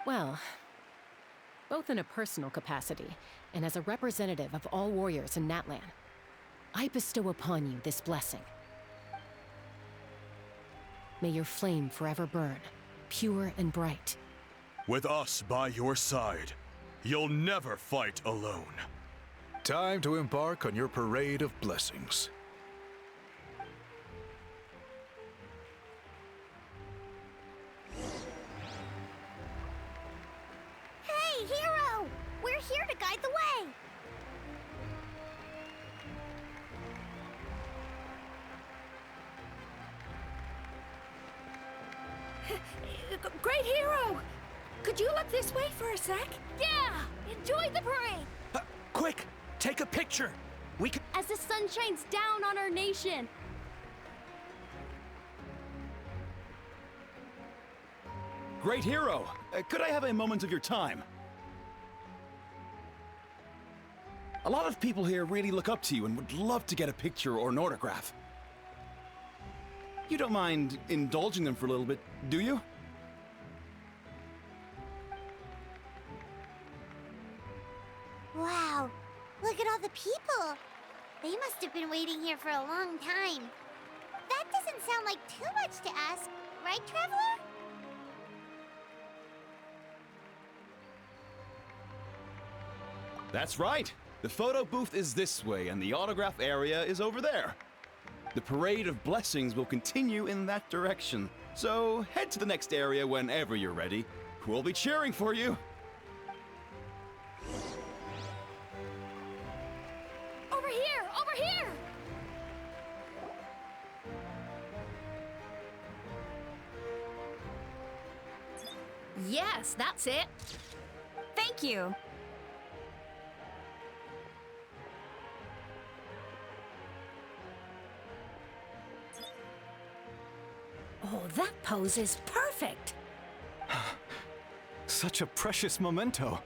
Well, both in a personal capacity and as a representative of all warriors in Natlan, I bestow upon you this blessing. May your flame forever burn, pure and bright. With us by your side, you'll never fight alone. Time to embark on your Parade of Blessings. Hey, hero! We're here to guide the way. Great hero! Could you look this way for a sec? Yeah! Enjoy the parade! Quick, take a picture. We can. As the sun shines down on our nation. Great hero! Could I have a moment of your time? A lot of people here really look up to you and would love to get a picture or an autograph. You don't mind indulging them for a little bit, do you? Wow, look at all the people. They must have been waiting here for a long time. That doesn't sound like too much to ask, right, Traveler? That's right. The photo booth is this way, and the autograph area is over there. The Parade of Blessings will continue in that direction, so head to the next area whenever you're ready. We'll be cheering for you. Over here! Over here! Yes, that's it. Thank you. Oh, that pose is perfect. Such a precious memento.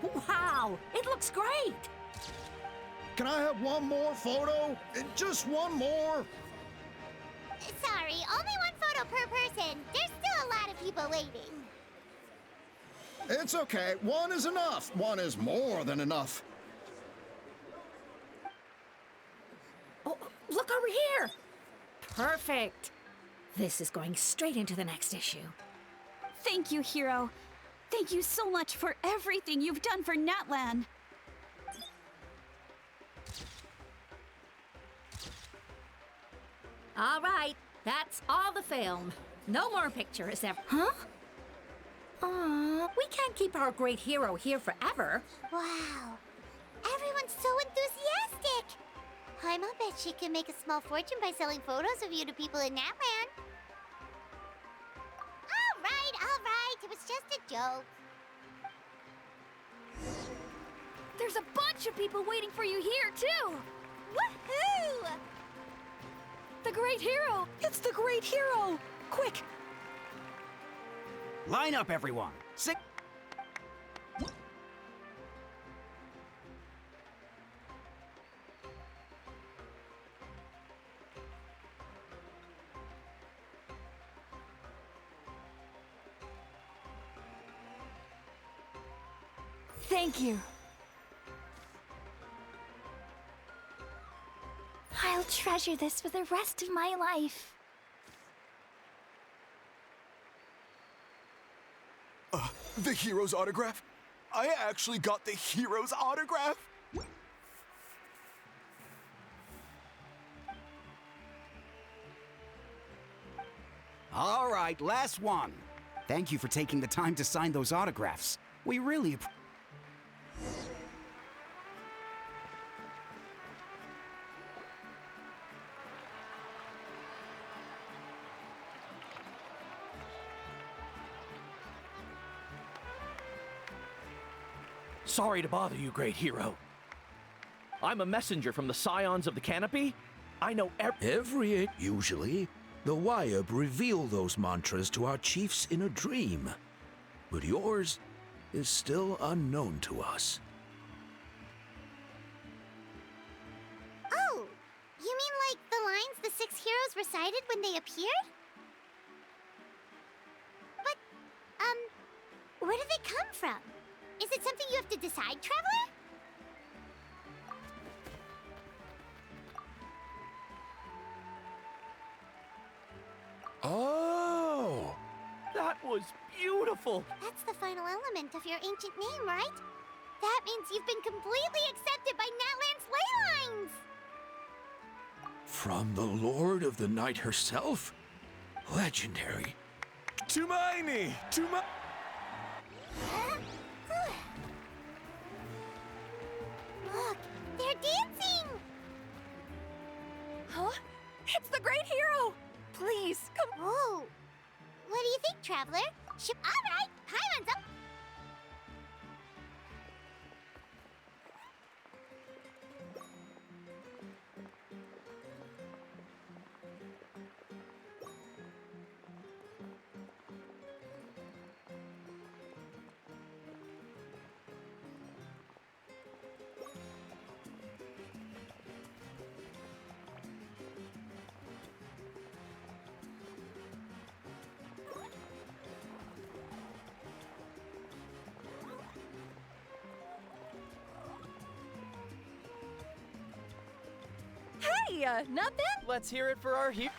Wow, it looks great. Can I have one more photo? Just one more. Sorry, only one photo per person. There's still a lot of people waiting. It's okay. One is enough. One is more than enough. Oh, look over here. Perfect. This is going straight into the next issue. Thank you, hero. Thank you so much for everything you've done for Natlan. All right, that's all the film. No more pictures ever. Huh? We can't keep our great hero here forever. Wow, everyone's so enthusiastic. I'ma bet she can make a small fortune by selling photos of you to people in Natlan. All right, it was just a joke. There's a bunch of people waiting for you here, too! Woohoo! The great hero! It's the great hero! Quick, Line up, everyone. Six. Thank you. I'll treasure this for the rest of my life. The hero's autograph? I actually got the hero's autograph? All right, last one. Thank you for taking the time to sign those autographs. We really appreciate. Sorry to bother you, great hero. I'm a messenger from the Scions of the Canopy. I know Usually, the Wyab reveal those mantras to our chiefs in a dream. But yours is still unknown to us. Oh, you mean like the lines the 6 heroes recited when they appeared? But, where do they come from? Is it something you have to decide, Traveler? Oh! That was beautiful! That's the final element of your ancient name, right? That means you've been completely accepted by Natlan's ley lines! From the Lord of the Night herself? Legendary. Tumaini! Look, they're dancing! Huh? It's the great hero! Please, come. Oh, what do you think, Traveler? All right, Paimon's up. Hey, nothing? Let's hear it for our hero.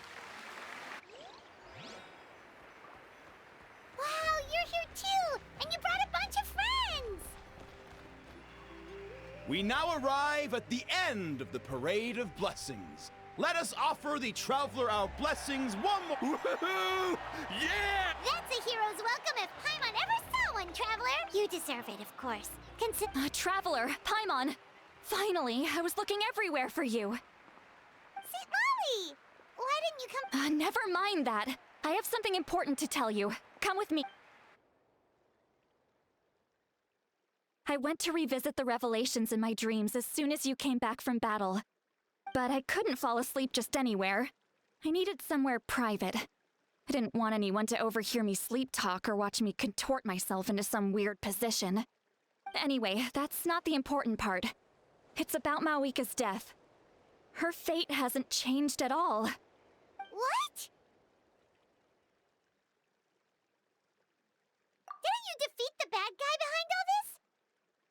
Wow, you're here too, and you brought a bunch of friends. We now arrive at the end of the Parade of Blessings. Let us offer the Traveler our blessings one more. Woohoo! Yeah! That's a hero's welcome if Paimon ever saw one, Traveler. You deserve it, of course. Traveler, Paimon. Finally, I was looking everywhere for you. Sit Molly! Why didn't you come? Never mind that. I have something important to tell you. Come with me. I went to revisit the revelations in my dreams as soon as you came back from battle. But I couldn't fall asleep just anywhere. I needed somewhere private. I didn't want anyone to overhear me sleep talk or watch me contort myself into some weird position. Anyway, that's not the important part. It's about Mawika's death. Her fate hasn't changed at all. What? Didn't you defeat the bad guy behind all this?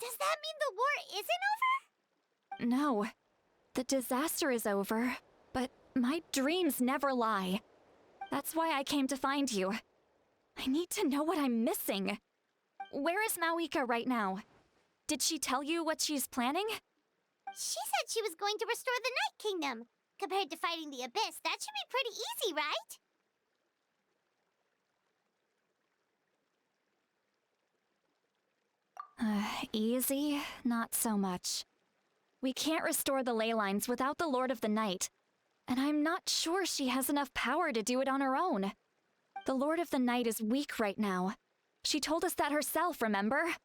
Does that mean the war isn't over? No. The disaster is over, but my dreams never lie. That's why I came to find you. I need to know what I'm missing. Where is Mawika right now? Did she tell you what she's planning? She said she was going to restore the Night Kingdom. Compared to fighting the Abyss, that should be pretty easy, right? Easy? Not so much. We can't restore the ley lines without the Lord of the Night, and I'm not sure she has enough power to do it on her own. The Lord of the Night is weak right now. She told us that herself, remember?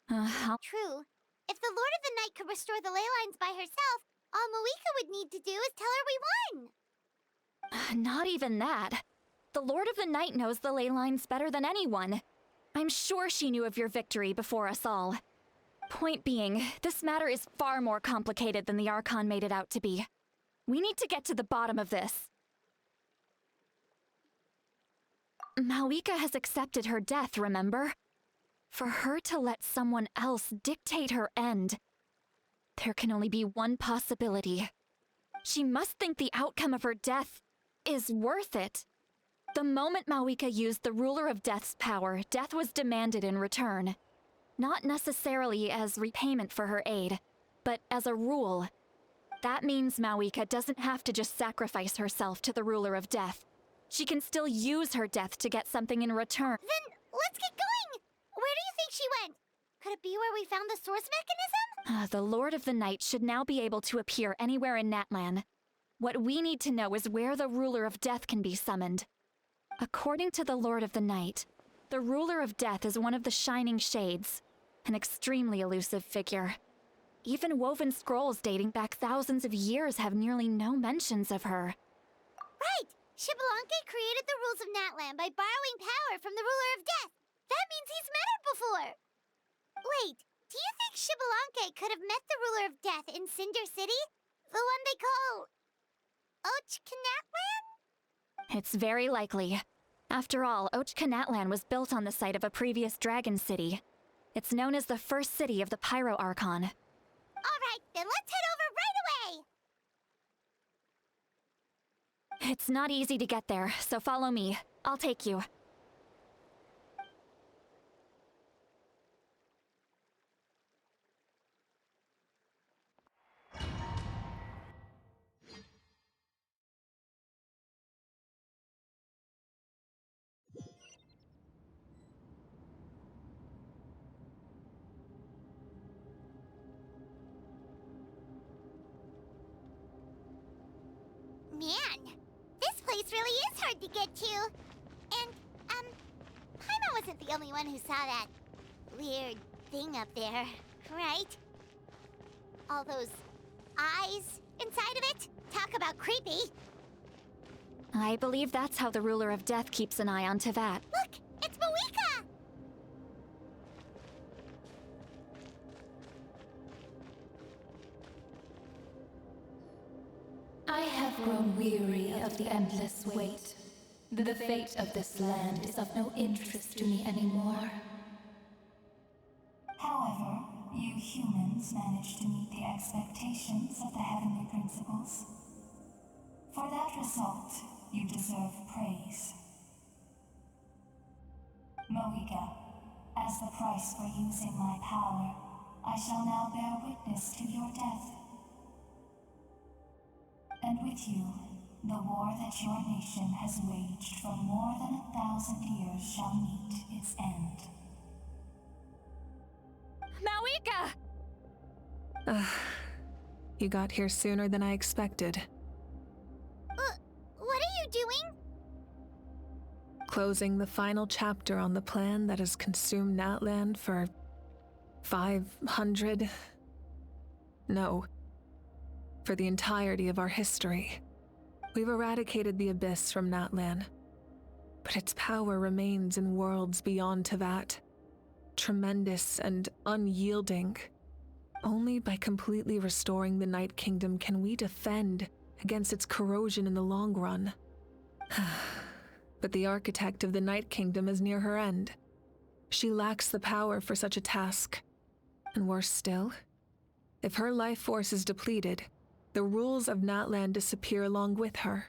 True. If the Lord of the Night could restore the ley lines by herself, all Mawika would need to do is tell her we won. Not even that. The Lord of the Night knows the ley lines better than anyone. I'm sure she knew of your victory before us all. Point being, this matter is far more complicated than the Archon made it out to be. We need to get to the bottom of this. Malika has accepted her death, remember? For her to let someone else dictate her end, there can only be one possibility. She must think the outcome of her death is worth it. The moment Malika used the Ruler of Death's power, death was demanded in return. Not necessarily as repayment for her aid, but as a rule. That means Malika doesn't have to just sacrifice herself to the Ruler of Death. She can still use her death to get something in return. Then let's get going! Where do you think she went? Could it be where we found the source mechanism? The Lord of the Night should now be able to appear anywhere in Natlan. What we need to know is where the Ruler of Death can be summoned. According to the Lord of the Night, the Ruler of Death is one of the Shining Shades, an extremely elusive figure. Even woven scrolls dating back thousands of years have nearly no mentions of her. Right! Xbalanque created the rules of Natlan by borrowing power from the Ruler of Death. That means he's met her before. Wait, do you think Xbalanque could have met the Ruler of Death in Cinder City? The one they call... Natlan? It's very likely. After all, Natlan was built on the site of a previous dragon city. It's known as the first city of the Pyro Archon. Alright, then let's head over right away! It's not easy to get there, so follow me. I'll take you. Man, this place really is hard to get to. And, Paimon wasn't the only one who saw that weird thing up there, right? All those eyes inside of it? Talk about creepy. I believe that's how the Ruler of Death keeps an eye on Teyvat. Look, it's Mawika! I have grown weary of the endless wait. The fate of this land is of no interest to me anymore. However, you humans managed to meet the expectations of the heavenly principles. For that result, you deserve praise. Mawika, as the price for using my power, I shall now bear witness to your death. And with you, the war that your nation has waged for more than 1,000 years shall meet its end. Mawika! You got here sooner than I expected. What are you doing? Closing the final chapter on the plan that has consumed Natlan for 500... No. For the entirety of our history. We've eradicated the Abyss from Natlan, but its power remains in worlds beyond Teyvat. Tremendous and unyielding. Only by completely restoring the Night Kingdom can we defend against its corrosion in the long run. But the architect of the Night Kingdom is near her end. She lacks the power for such a task. And worse still, if her life force is depleted, the rules of Natlan disappear along with her.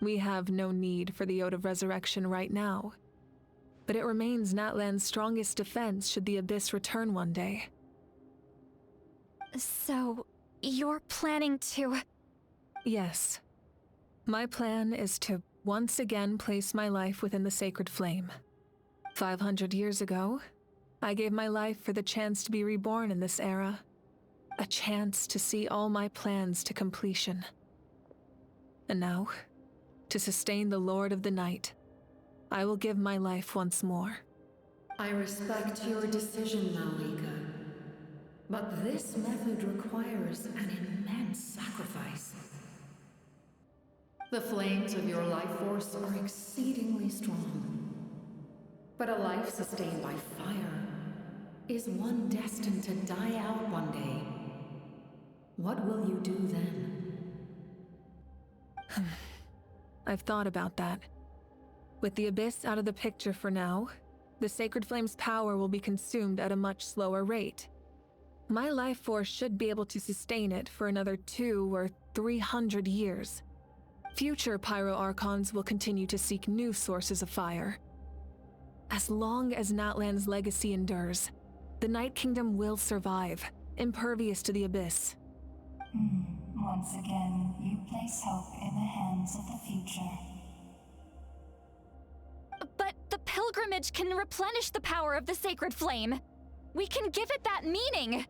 We have no need for the Ode of Resurrection right now, but it remains Natlan's strongest defense should the Abyss return one day. So, you're planning to... Yes. My plan is to once again place my life within the sacred flame. 500 years ago, I gave my life for the chance to be reborn in this era. A chance to see all my plans to completion. And now, to sustain the Lord of the Night, I will give my life once more. I respect your decision, Malika. But this method requires an immense sacrifice. The flames of your life force are exceedingly strong. But a life sustained by fire is one destined to die out one day. What will you do then? I've thought about that. With the Abyss out of the picture for now, the Sacred Flame's power will be consumed at a much slower rate. My life force should be able to sustain it for another 200 or 300 years. Future Pyro Archons will continue to seek new sources of fire. As long as Natlan's legacy endures, the Night Kingdom will survive, impervious to the Abyss. Once again, you place hope in the hands of the future. But the pilgrimage can replenish the power of the Sacred Flame. We can give it that meaning.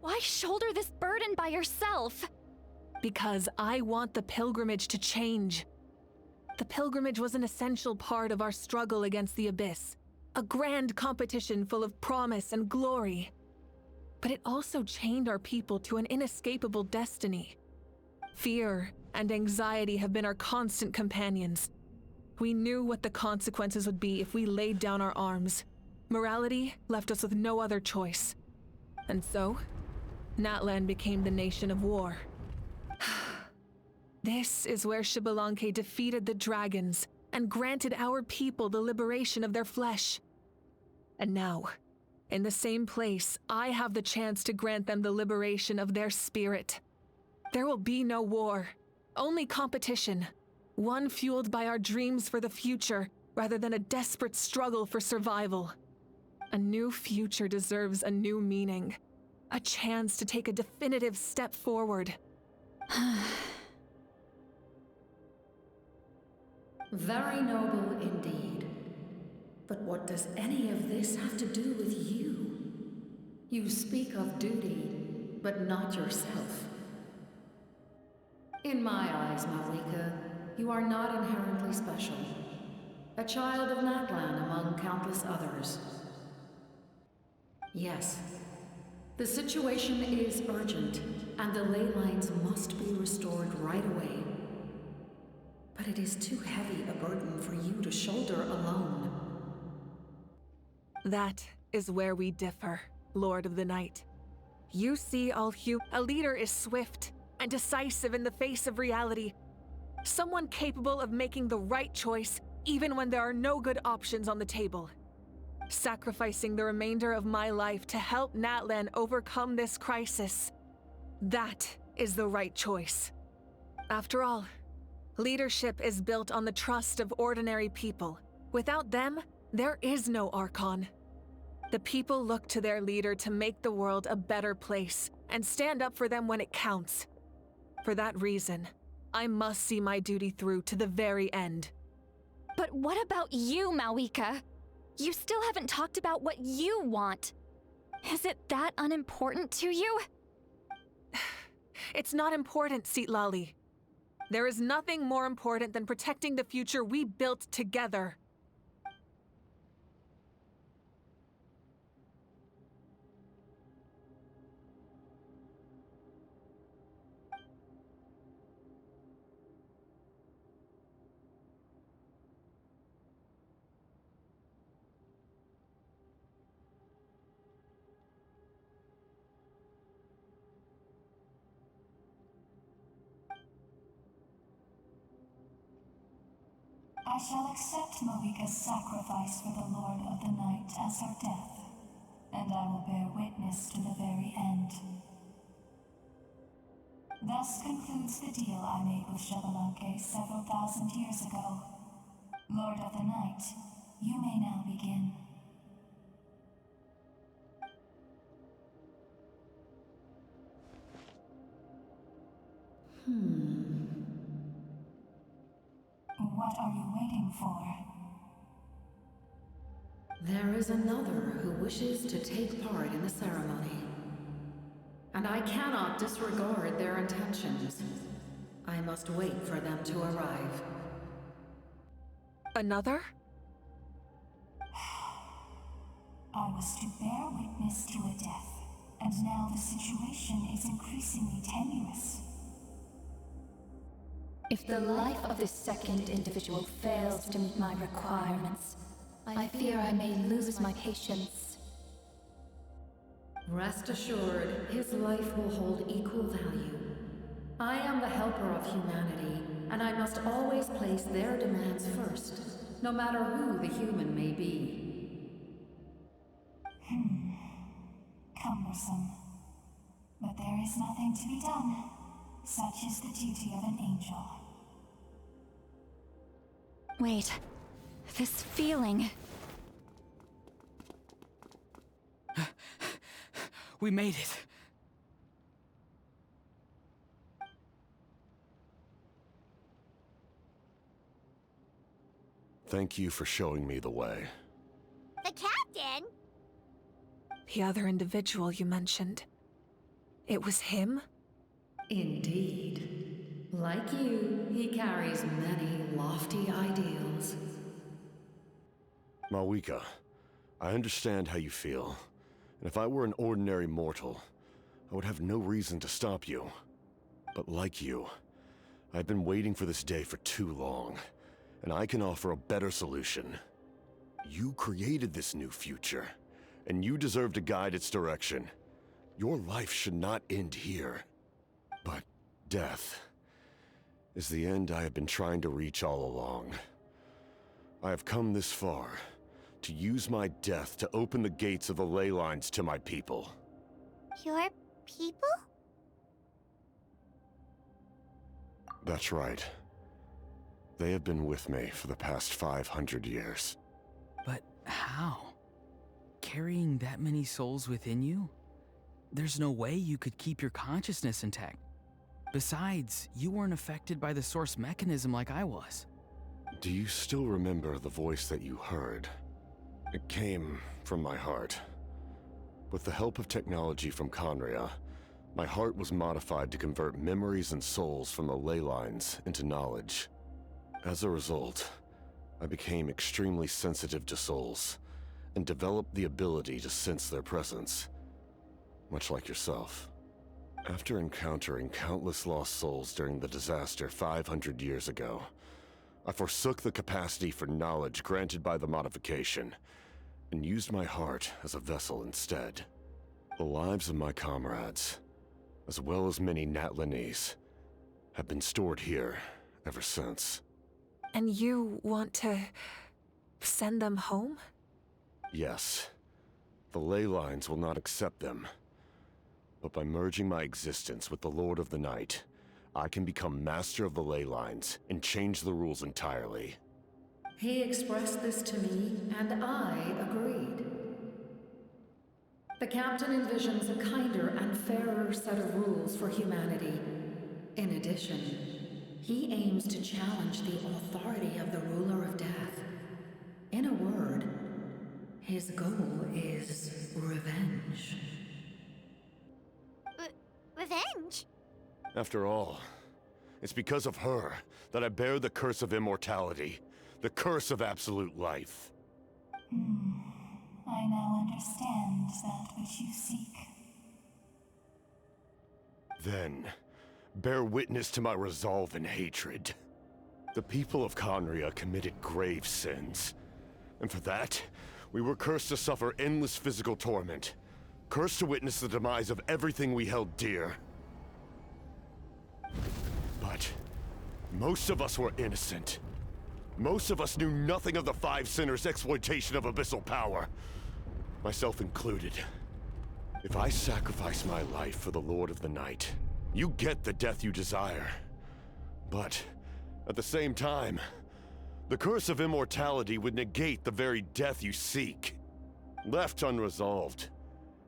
Why shoulder this burden by yourself? Because I want the pilgrimage to change. The pilgrimage was an essential part of our struggle against the Abyss, a grand competition full of promise and glory. But it also chained our people to an inescapable destiny. Fear and anxiety have been our constant companions. We knew what the consequences would be if we laid down our arms. Morality left us with no other choice. And so, Natlan became the nation of war. This is where Xbalanque defeated the dragons and granted our people the liberation of their flesh. And now, in the same place, I have the chance to grant them the liberation of their spirit. There will be no war, only competition. One fueled by our dreams for the future, rather than a desperate struggle for survival. A new future deserves a new meaning. A chance to take a definitive step forward. Very noble indeed. But what does any of this have to do with you? You speak of duty, but not yourself. In my eyes, Malika, you are not inherently special. A child of Natlan among countless others. Yes, the situation is urgent, and the ley lines must be restored right away. But it is too heavy a burden for you to shoulder alone. That is where we differ, Lord of the Night. You see a leader is swift and decisive in the face of reality. Someone capable of making the right choice even when there are no good options on the table. Sacrificing the remainder of my life to help Natlan overcome this crisis. That is the right choice. After all, leadership is built on the trust of ordinary people. Without them, there is no Archon. The people look to their leader to make the world a better place and stand up for them when it counts. For that reason, I must see my duty through to the very end. But what about you, Malika? You still haven't talked about what you want. Is it that unimportant to you? It's not important, Citlali. There is nothing more important than protecting the future we built together. I shall accept Malika's sacrifice for the Lord of the Night as her death, and I will bear witness to the very end. Thus concludes the deal I made with Xbalanque several thousand years ago. Lord of the Night, you may now begin. What are you waiting for? There is another who wishes to take part in the ceremony. And I cannot disregard their intentions. I must wait for them to arrive. Another? I was to bear witness to a death, and now the situation is increasingly tenuous. If the life of this second individual fails to meet my requirements, I fear I may lose my patience. Rest assured, his life will hold equal value. I am the helper of humanity, and I must always place their demands first, no matter who the human may be. Cumbersome. But there is nothing to be done. Such is the duty of an angel. Wait. This feeling. We made it. Thank you for showing me the way. The captain? The other individual you mentioned. It was him? Indeed. Like you, he carries many lofty ideals. Malwika, I understand how you feel. And if I were an ordinary mortal, I would have no reason to stop you. But like you, I've been waiting for this day for too long, and I can offer a better solution. You created this new future, and you deserve to guide its direction. Your life should not end here. But death is the end I have been trying to reach all along. I have come this far to use my death to open the gates of the ley lines to my people. Your people? That's right. They have been with me for the past 500 years. But how? Carrying that many souls within you? There's no way you could keep your consciousness intact. Besides, you weren't affected by the source mechanism like I was. Do you still remember the voice that you heard? It came from my heart. With the help of technology from Conria, my heart was modified to convert memories and souls from the ley lines into knowledge. As a result, I became extremely sensitive to souls, and developed the ability to sense their presence, much like yourself. After encountering countless lost souls during the disaster 500 years ago, I forsook the capacity for knowledge granted by the modification, and used my heart as a vessel instead. The lives of my comrades, as well as many Natlanese, have been stored here ever since. And you want to send them home? Yes. The ley lines will not accept them. But by merging my existence with the Lord of the Night, I can become master of the ley lines and change the rules entirely. He expressed this to me, and I agreed. The captain envisions a kinder and fairer set of rules for humanity. In addition, he aims to challenge the authority of the ruler of death. In a word, his goal is revenge. Revenge? After all, it's because of her that I bear the curse of immortality, the curse of absolute life. I now understand that which you seek. Then, bear witness to my resolve and hatred. The people of Conria committed grave sins, and for that, we were cursed to suffer endless physical torment, cursed to witness the demise of everything we held dear. But most of us were innocent. Most of us knew nothing of the Five Sinners' exploitation of abyssal power, myself included. If I sacrifice my life for the Lord of the Night, you get the death you desire. But at the same time, the curse of immortality would negate the very death you seek. Left unresolved,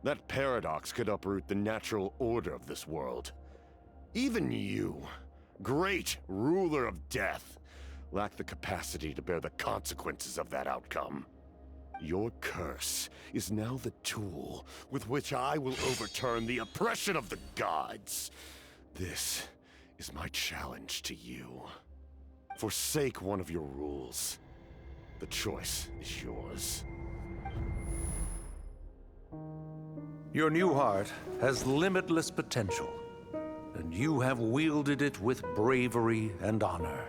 that paradox could uproot the natural order of this world. Even you, great ruler of death, lack the capacity to bear the consequences of that outcome. Your curse is now the tool with which I will overturn the oppression of the gods. This is my challenge to you. Forsake one of your rules. The choice is yours. Your new heart has limitless potential, and and you have wielded it with bravery and honor.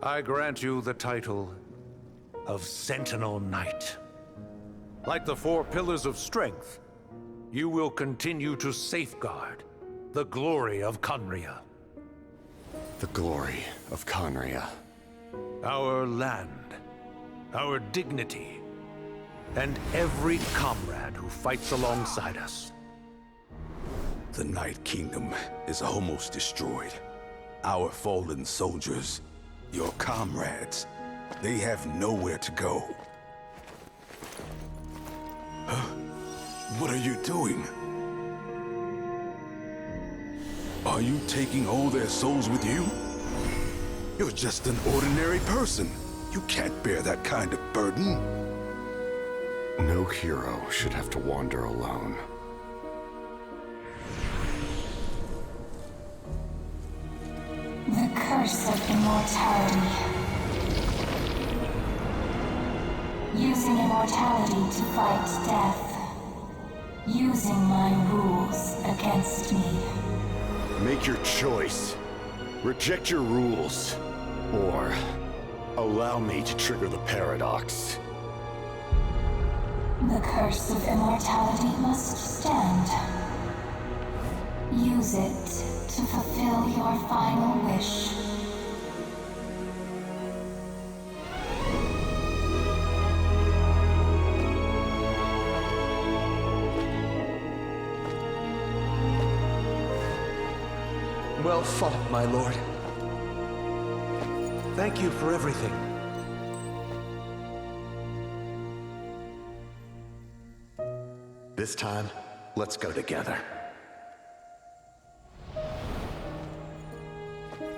I grant you the title of Sentinel Knight. Like the 4 pillars of strength, you will continue to safeguard the glory of Conria. The glory of Conria. Our land, our dignity, and every comrade who fights alongside us. The Night Kingdom is almost destroyed. Our fallen soldiers, your comrades, they have nowhere to go. Huh? What are you doing? Are you taking all their souls with you? You're just an ordinary person. You can't bear that kind of burden. No hero should have to wander alone. The curse of immortality. Using immortality to fight death. Using my rules against me. Make your choice. Reject your rules. Or allow me to trigger the paradox. The curse of immortality must stand. Use it to fulfill your final wish. Well fought, my lord. Thank you for everything. This time, let's go together.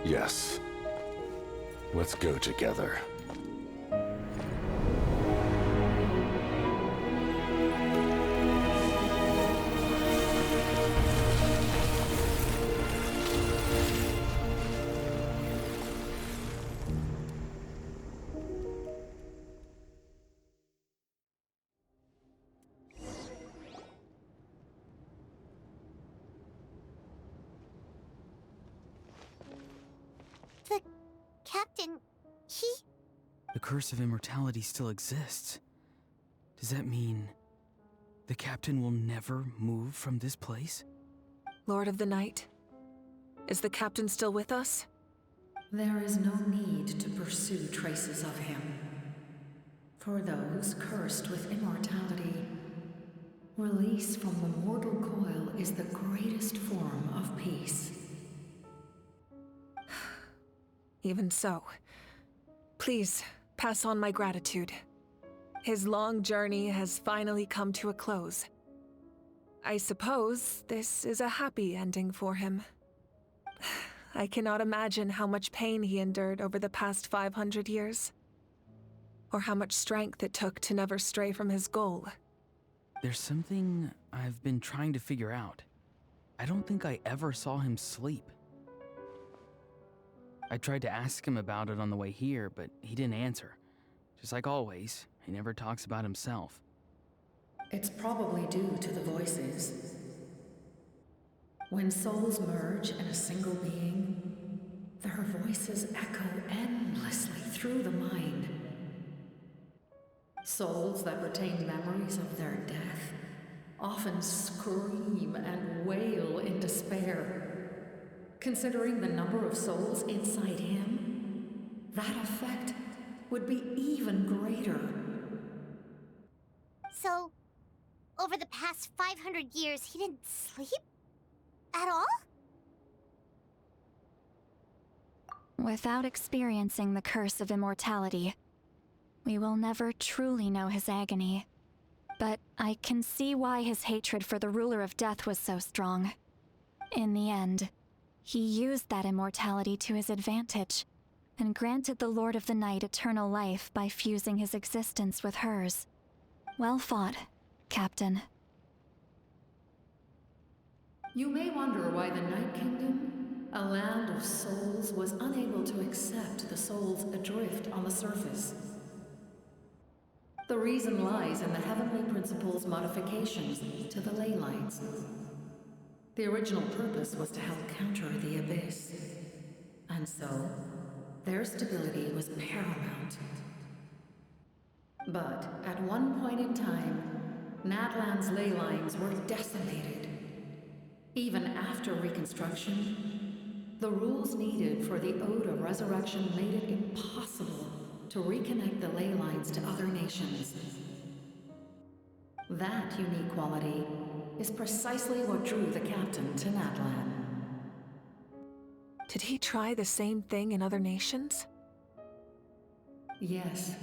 Yes. Let's go together. The captain, he... The curse of immortality still exists. Does that mean the captain will never move from this place? Lord of the Night, is the captain still with us? There is no need to pursue traces of him. For those cursed with immortality, release from the mortal coil is the greatest form of peace. Even so, please pass on my gratitude. His long journey has finally come to a close. I suppose this is a happy ending for him. I cannot imagine how much pain he endured over the past 500 years, or how much strength it took to never stray from his goal. There's something I've been trying to figure out. I don't think I ever saw him sleep. I tried to ask him about it on the way here, but he didn't answer. Just like always, he never talks about himself. It's probably due to the voices. When souls merge in a single being, their voices echo endlessly through the mind. Souls that retain memories of their death often scream and wail in despair. Considering the number of souls inside him, that effect would be even greater. So, over the past 500 years, he didn't sleep? At all? Without experiencing the curse of immortality, we will never truly know his agony. But I can see why his hatred for the ruler of death was so strong. In the end, he used that immortality to his advantage, and granted the Lord of the Night eternal life by fusing his existence with hers. Well fought, Captain. You may wonder why the Night Kingdom, a land of souls, was unable to accept the souls adrift on the surface. The reason lies in the Heavenly Principle's modifications to the ley lights. The original purpose was to help counter the Abyss. And so, their stability was paramount. But at one point in time, Natlan's ley lines were decimated. Even after reconstruction, the rules needed for the Ode of Resurrection made it impossible to reconnect the ley lines to other nations. That unique quality is precisely what drew the captain to Natlan. Did he try the same thing in other nations? Yes,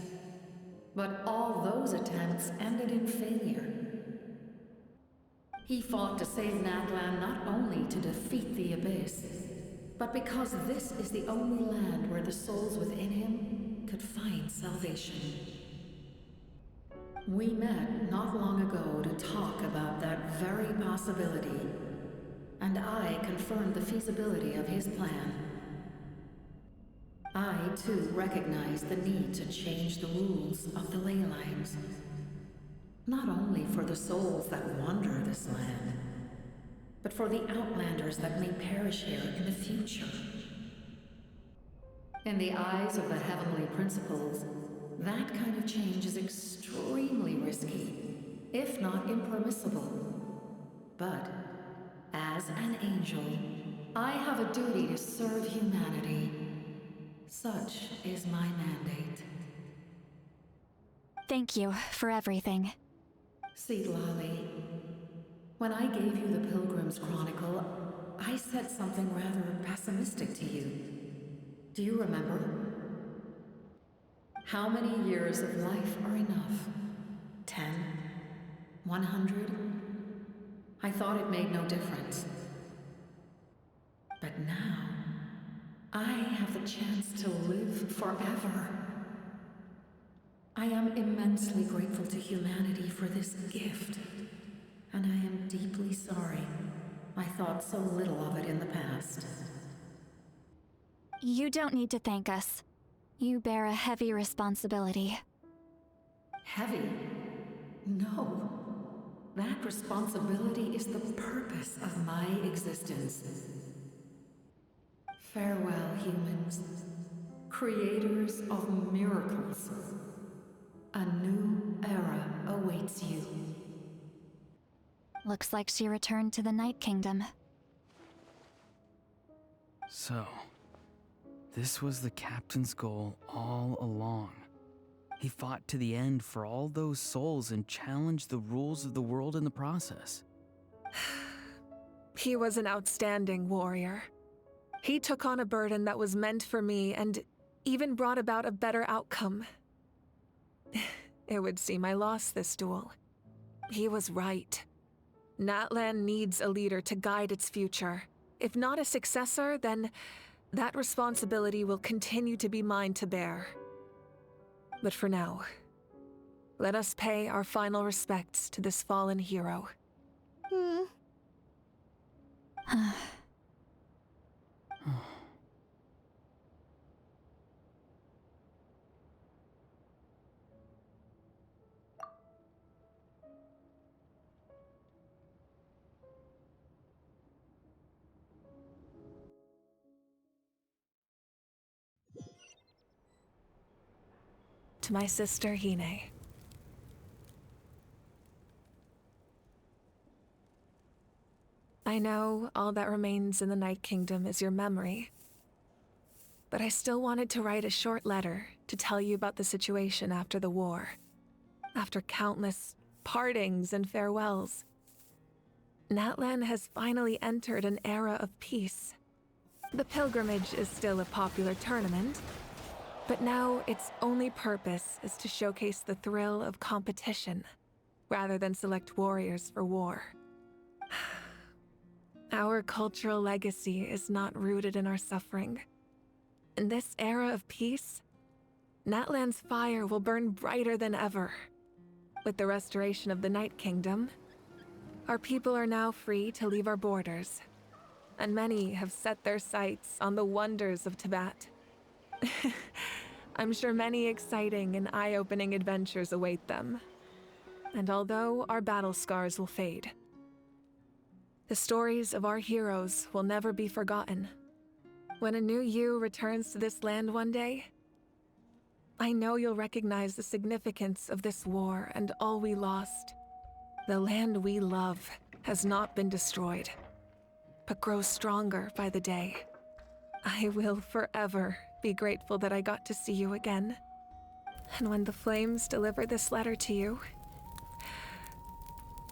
but all those attempts ended in failure. He fought to save Natlan not only to defeat the Abyss, but because this is the only land where the souls within him could find salvation. We met not long ago to talk about that very possibility, and I confirmed the feasibility of his plan. I, too, recognize the need to change the rules of the ley lines. Not only for the souls that wander this land, but for the outlanders that may perish here in the future. In the eyes of the heavenly principles, that kind of change is extremely risky, if not impermissible. But, as an angel, I have a duty to serve humanity. Such is my mandate. Thank you for everything. See, Lolly, when I gave you the Pilgrim's Chronicle, I said something rather pessimistic to you. Do you remember? How many years of life are enough? 10? 100? I thought it made no difference. But now, I have the chance to live forever. I am immensely grateful to humanity for this gift, and I am deeply sorry I thought so little of it in the past. You don't need to thank us. You bear a heavy responsibility. Heavy? No. That responsibility is the purpose of my existence. Farewell, humans. Creators of miracles. A new era awaits you. Looks like she returned to the Night Kingdom. So, this was the captain's goal all along. He fought to the end for all those souls and challenged the rules of the world in the process. He was an outstanding warrior. He took on a burden that was meant for me and even brought about a better outcome. It would seem I lost this duel. He was right. Natlan needs a leader to guide its future. If not a successor, then that responsibility will continue to be mine to bear. But for now, let us pay our final respects to this fallen hero. To my sister, Hine. I know all that remains in the Night Kingdom is your memory, but I still wanted to write a short letter to tell you about the situation after the war. After countless partings and farewells, Natlan has finally entered an era of peace. The pilgrimage is still a popular tournament, but now its only purpose is to showcase the thrill of competition, rather than select warriors for war. Our cultural legacy is not rooted in our suffering. In this era of peace, Natlan's fire will burn brighter than ever. With the restoration of the Night Kingdom, our people are now free to leave our borders, and many have set their sights on the wonders of Tibet. I'm sure many exciting and eye-opening adventures await them. And although our battle scars will fade, The stories of our heroes will never be forgotten. When a new you returns to this land one day, I know you'll recognize the significance of this war and all we lost. The land we love has not been destroyed, but grows stronger by the day. I will forever be grateful that I got to see you again. And when the flames deliver this letter to you,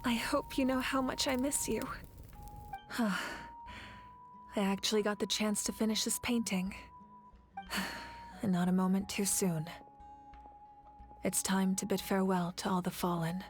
I hope you know how much I miss you. I actually got the chance to finish this painting. And not a moment too soon. It's time to bid farewell to all the fallen.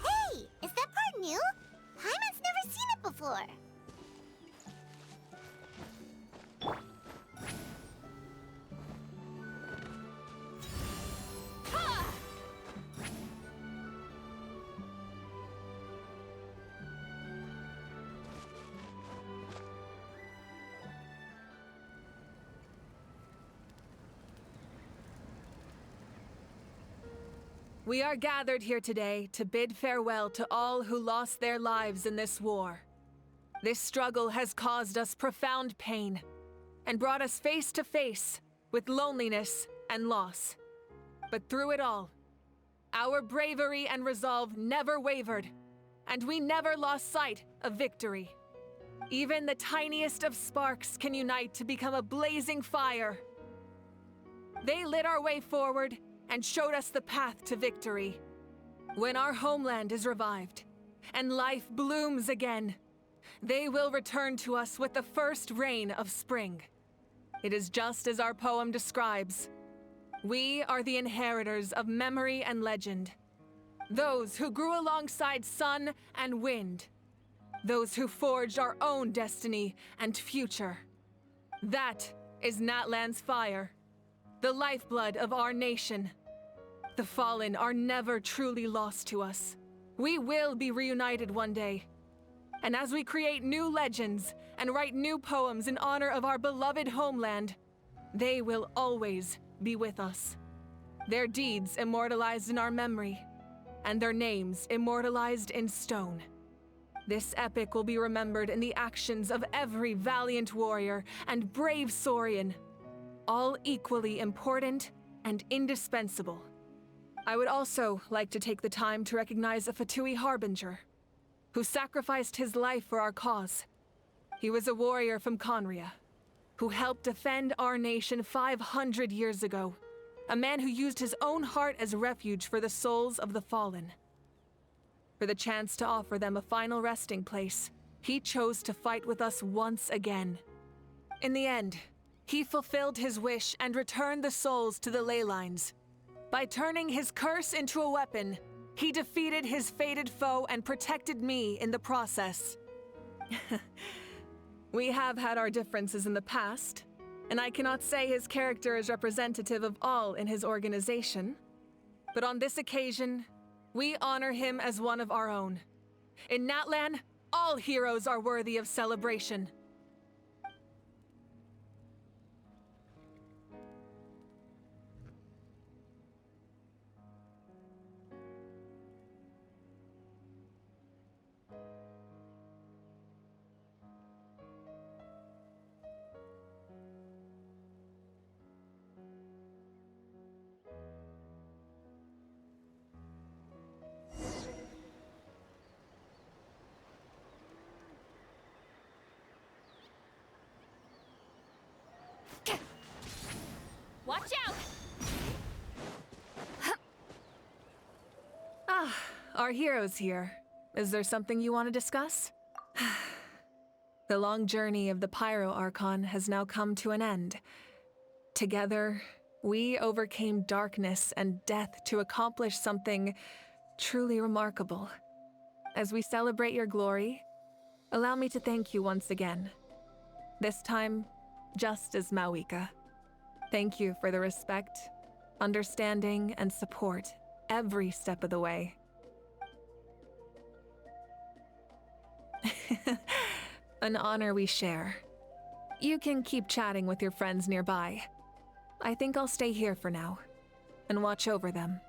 Hey! Is that part new? Paimon's never seen it before. We are gathered here today to bid farewell to all who lost their lives in this war. This struggle has caused us profound pain and brought us face to face with loneliness and loss. But through it all, our bravery and resolve never wavered, and we never lost sight of victory. Even the tiniest of sparks can unite to become a blazing fire. They lit our way forward and showed us the path to victory. When our homeland is revived and life blooms again, they will return to us with the first rain of spring. It is just as our poem describes. We are the inheritors of memory and legend. Those who grew alongside sun and wind. Those who forged our own destiny and future. That is Natlan's fire, the lifeblood of our nation. The fallen are never truly lost to us. We will be reunited one day. And as we create new legends and write new poems in honor of our beloved homeland, they will always be with us. Their deeds immortalized in our memory, and their names immortalized in stone. This epic will be remembered in the actions of every valiant warrior and brave Saurian, all equally important and indispensable. I would also like to take the time to recognize a Fatui Harbinger, who sacrificed his life for our cause. He was a warrior from Conria, who helped defend our nation 500 years ago, a man who used his own heart as refuge for the souls of the fallen. For the chance to offer them a final resting place, he chose to fight with us once again. In the end, he fulfilled his wish and returned the souls to the ley lines. By turning his curse into a weapon, he defeated his fated foe and protected me in the process. We have had our differences in the past, and I cannot say his character is representative of all in his organization. But on this occasion, we honor him as one of our own. In Natlan, all heroes are worthy of celebration. Watch out! Our heroes here. Is there something you want to discuss? The long journey of the Pyro Archon has now come to an end. Together, we overcame darkness and death to accomplish something truly remarkable. As we celebrate your glory, allow me to thank you once again. This time, just as Mawika. Thank you for the respect understanding, and support every step of the way. An honor we share. You can keep chatting with your friends nearby. I think I'll stay here for now and watch over them.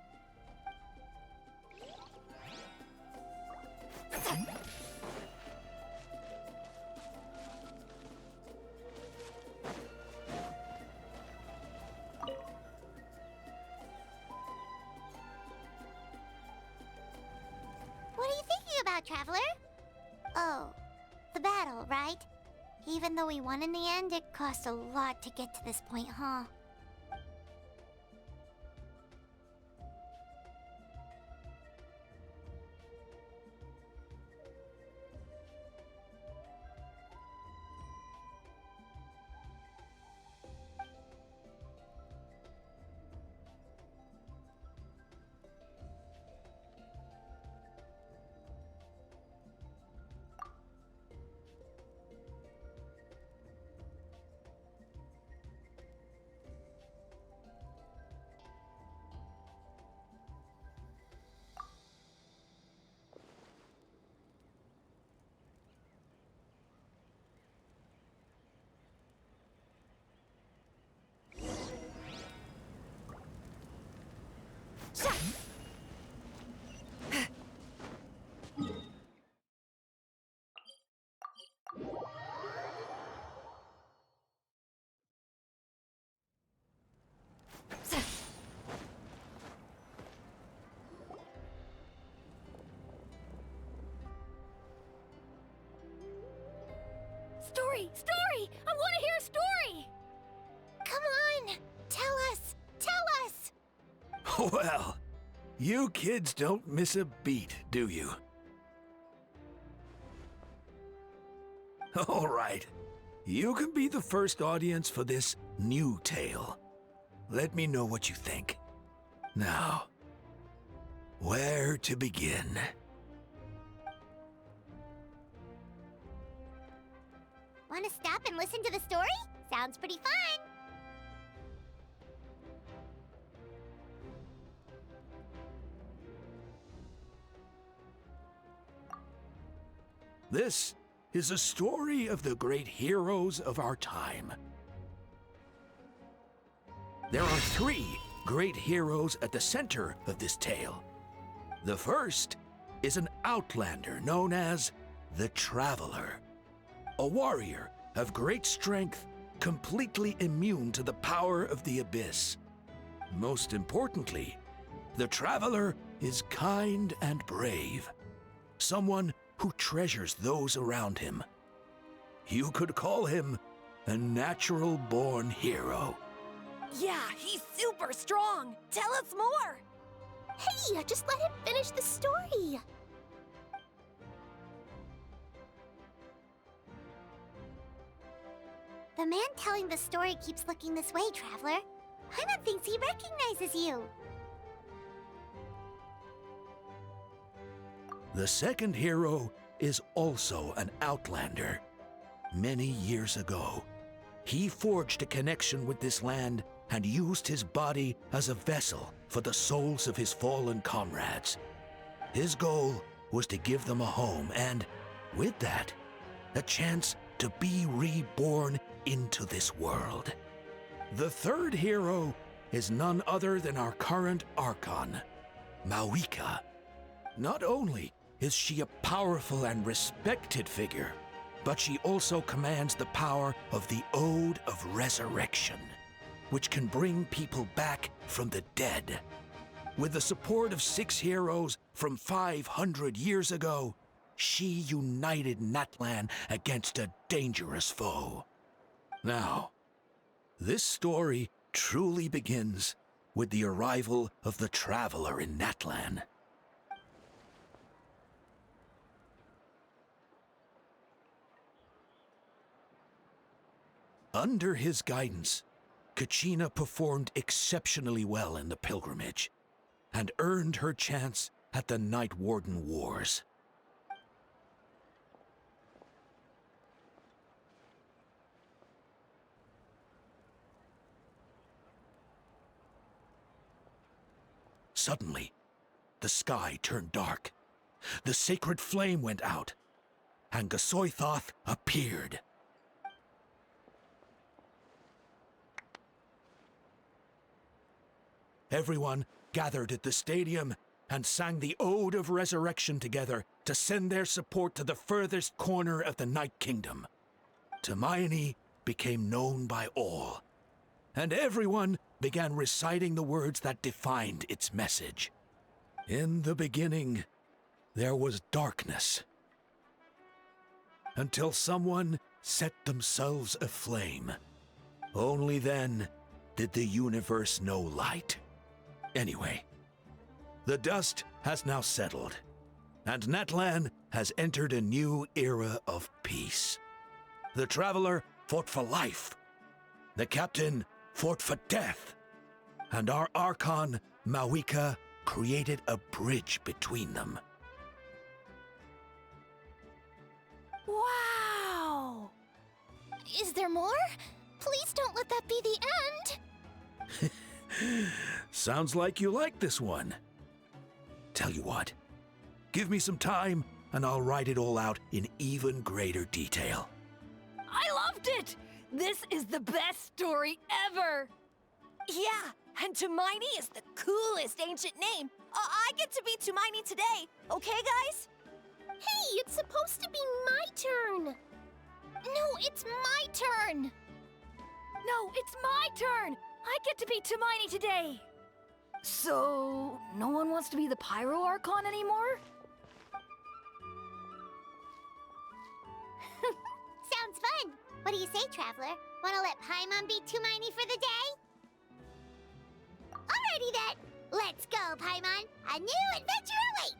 What are you thinking about, Traveler? Oh, the battle, right? Even though we won in the end, it cost a lot to get to this point, huh? Story! Story! I want to hear a story! Come on! Tell us! Tell us! Well, you kids don't miss a beat, do you? All right. You can be the first audience for this new tale. Let me know what you think. Now, where to begin? Want to stop and listen to the story? Sounds pretty fun! This is a story of the great heroes of our time. There are 3 great heroes at the center of this tale. The first is an outlander known as the Traveler, a warrior of great strength, completely immune to the power of the Abyss. Most importantly, the Traveler is kind and brave, someone who treasures those around him. You could call him a natural-born hero. Yeah, he's super strong! Tell us more! Hey, just let him finish the story! The man telling the story keeps looking this way, Traveler. Paimon thinks he recognizes you. The second hero is also an outlander. Many years ago, he forged a connection with this land and used his body as a vessel for the souls of his fallen comrades. His goal was to give them a home and, with that, a chance to be reborn into this world. The third hero is none other than our current Archon, Mawika. Not only is she a powerful and respected figure, but she also commands the power of the Ode of Resurrection, which can bring people back from the dead. With the support of 6 heroes from 500 years ago, she united Natlan against a dangerous foe. Now, this story truly begins with the arrival of the Traveler in Natlan. Under his guidance, Kachina performed exceptionally well in the pilgrimage and earned her chance at the Night Warden Wars. Suddenly, the sky turned dark. The sacred flame went out, and Gasoithoth appeared. Everyone gathered at the stadium and sang the Ode of Resurrection together to send their support to the furthest corner of the Night Kingdom. Hermione became known by all, and everyone began reciting the words that defined its message. In the beginning, there was darkness, until someone set themselves aflame. Only then did the universe know light. Anyway, the dust has now settled, and Natlan has entered a new era of peace. The Traveler fought for life, the Captain fought for death, and our Archon, Mawika, created a bridge between them. Wow! Is there more? Please don't let that be the end! Sounds like you like this one. Tell you what, give me some time and I'll write it all out in even greater detail. I loved it! This is the best story ever! Yeah, and Hermione is the coolest ancient name. I get to be Hermione today, okay, guys? Hey, it's supposed to be my turn! No, it's my turn! No, it's my turn! I get to be Hermione today! So, no one wants to be the Pyro Archon anymore? Sounds fun! What do you say, Traveler? Wanna let Paimon be Hermione for the day? Alrighty then! Let's go, Paimon! A new adventure awaits!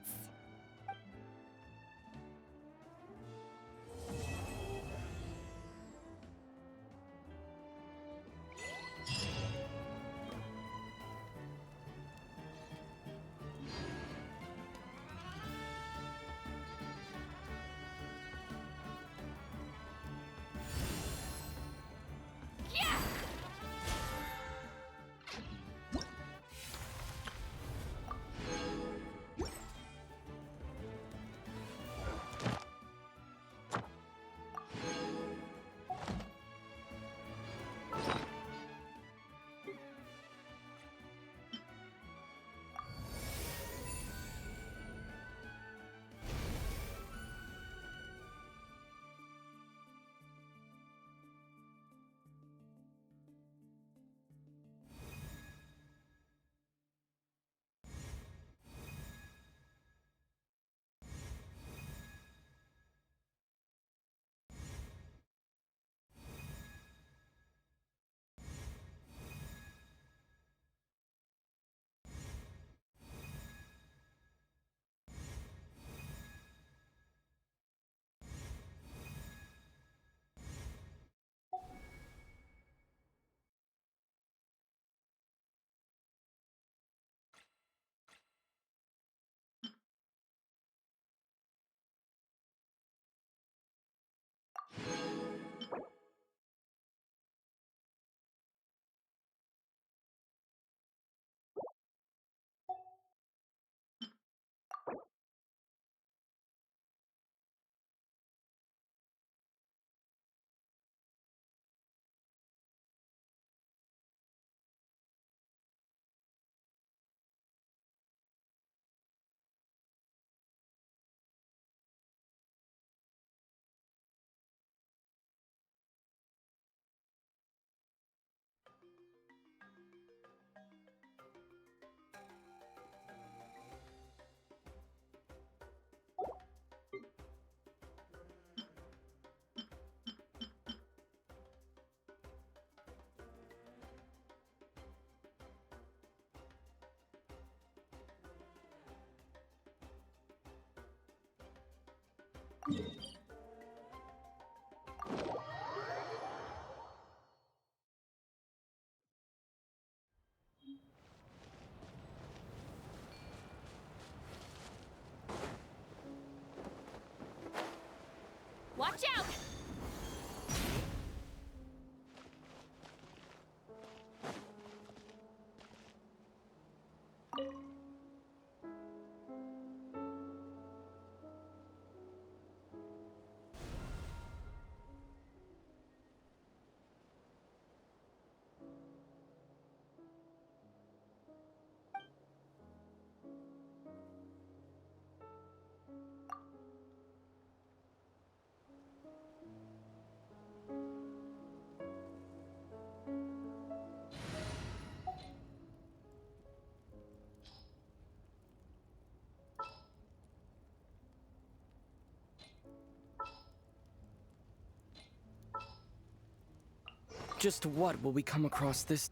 Just what will we come across this?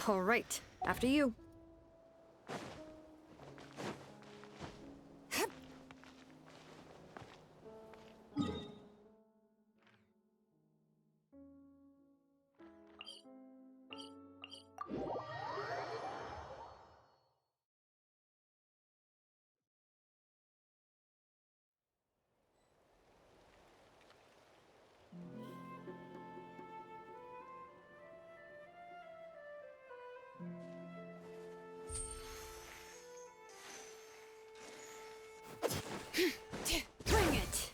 All right, after you. Bring it!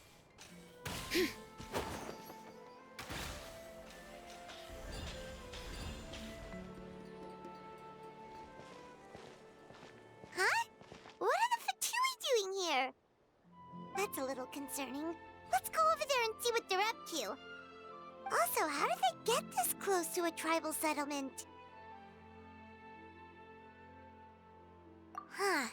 Huh? What are the Fatui doing here? That's a little concerning. Let's go over there and see what they're up to. Also, how did they get this close to a tribal settlement? Huh.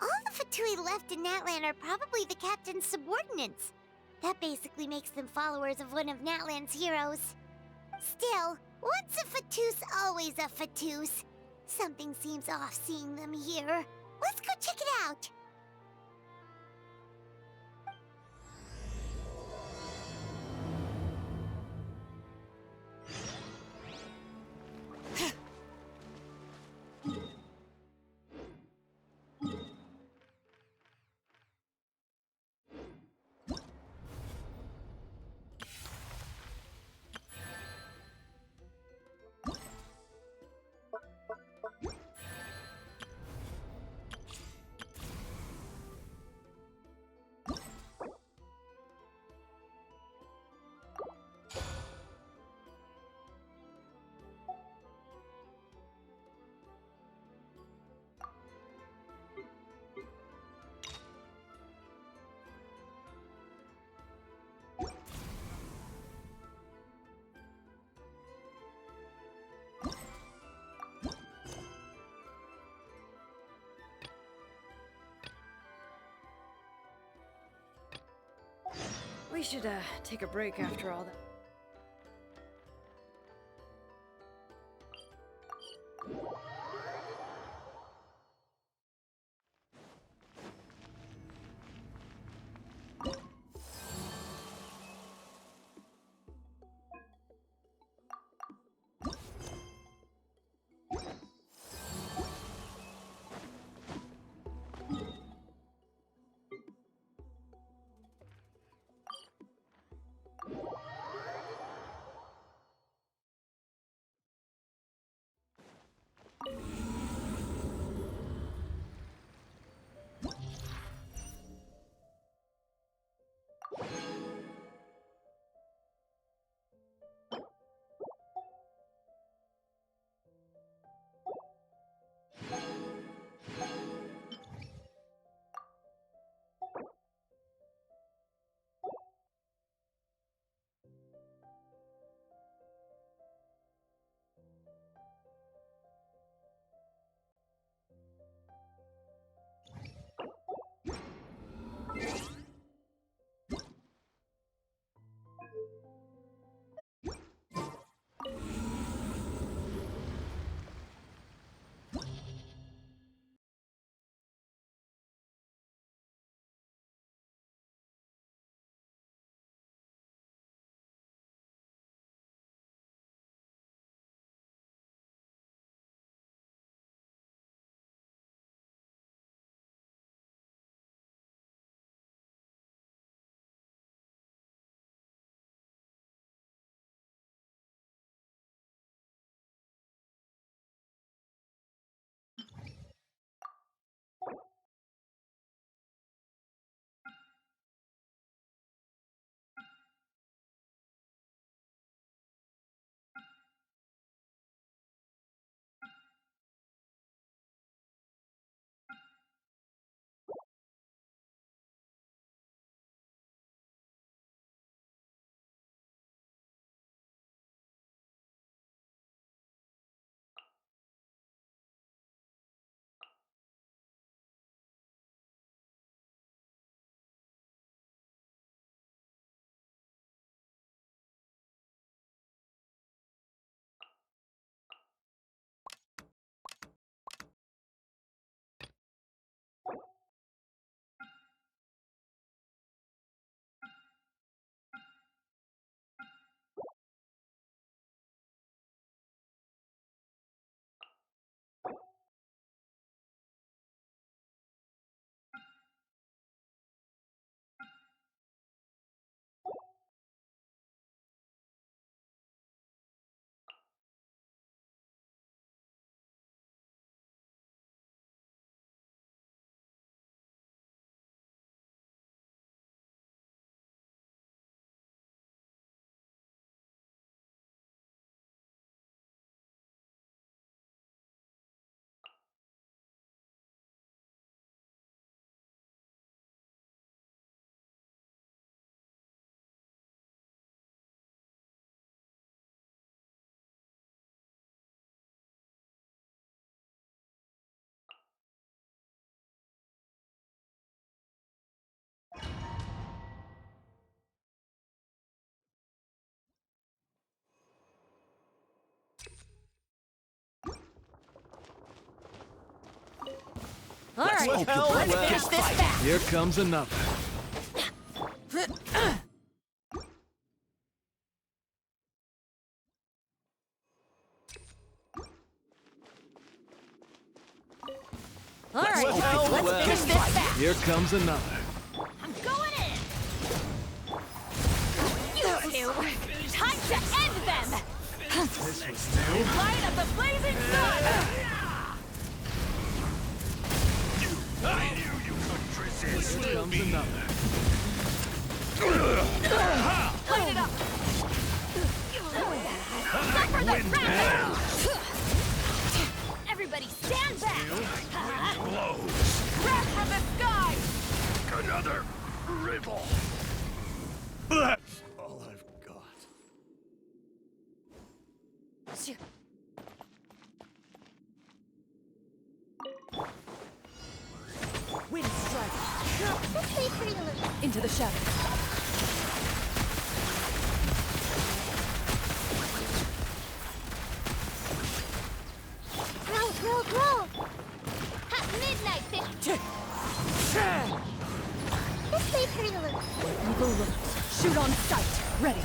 All the Fatui left in Natlan are probably the captain's subordinates. That basically makes them followers of one of Natlan's heroes. Still, once a Fatus, always a Fatus. Something seems off seeing them here. Let's go check it out. We should, take a break after all that. Alright, let's finish this fast. Here comes another. Alright, let's finish this fast. Here comes another. I'm going in. You two, time to end them. Light up the blazing sun. I knew you couldn't resist. Here comes another. Light it up. Suffer the wrath. Everybody stand back. Wrath from the sky. Another riddle. That's all I've got. Wind strike. This way, pretty little. Into the shadows. Grow. At midnight, fish. This way, pretty little. Evil looks. Shoot on sight. Ready.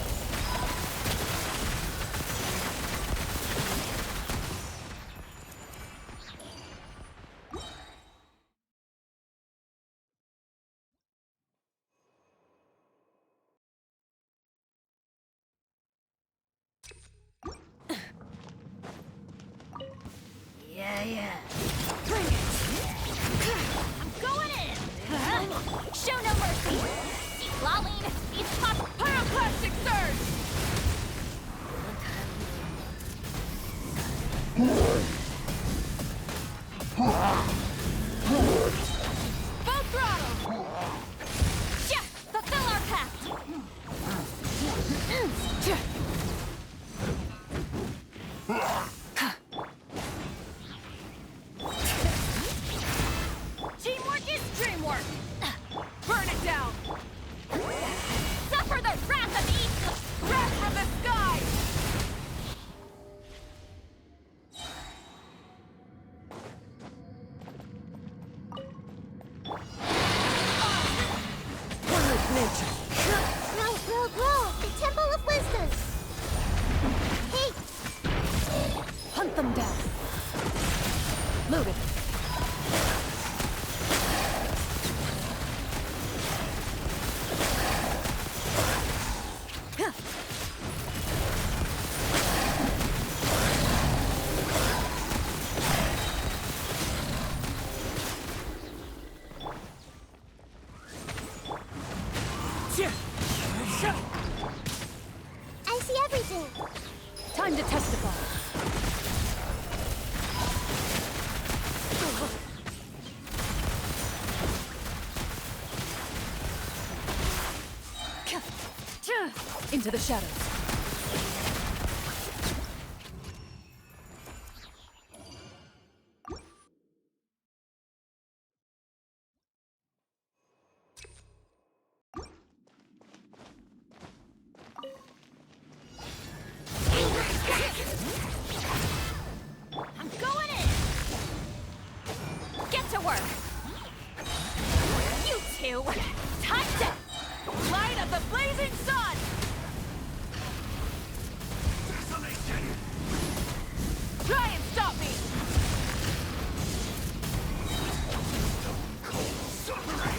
Yeah. Bring it! I'm going in! Show no mercy! Lolling! These pop pyroclastic surge! Full throttle! Yeah! Fulfill our pact! Teamwork is dreamwork! Burn it down! Suffer the wrath of East! Wrath from the sky! One with nature. Grow! The Temple of Wisdom! Hey! Hunt them down! Loaded! I see everything! Time to testify! Into the shadows. I'm going in! Get to work! You two! Time to light up the blazing sun! Try and stop me!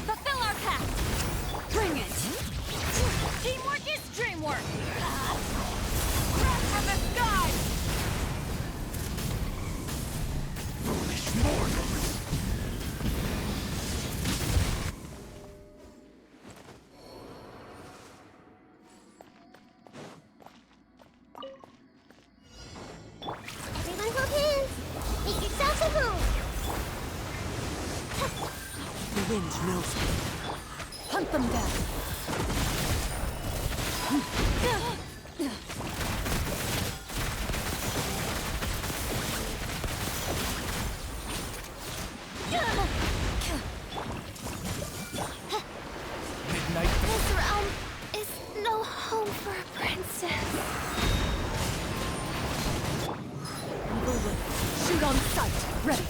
Fulfill our pact! Bring it! Teamwork is dreamwork! Wrath from the sky! Foolish mortals! Everyone hold hands! Make yourselves at home! The wind knows me. Hunt them down. Midnight. This realm is no home for a princess. Evil will shoot on sight. Ready.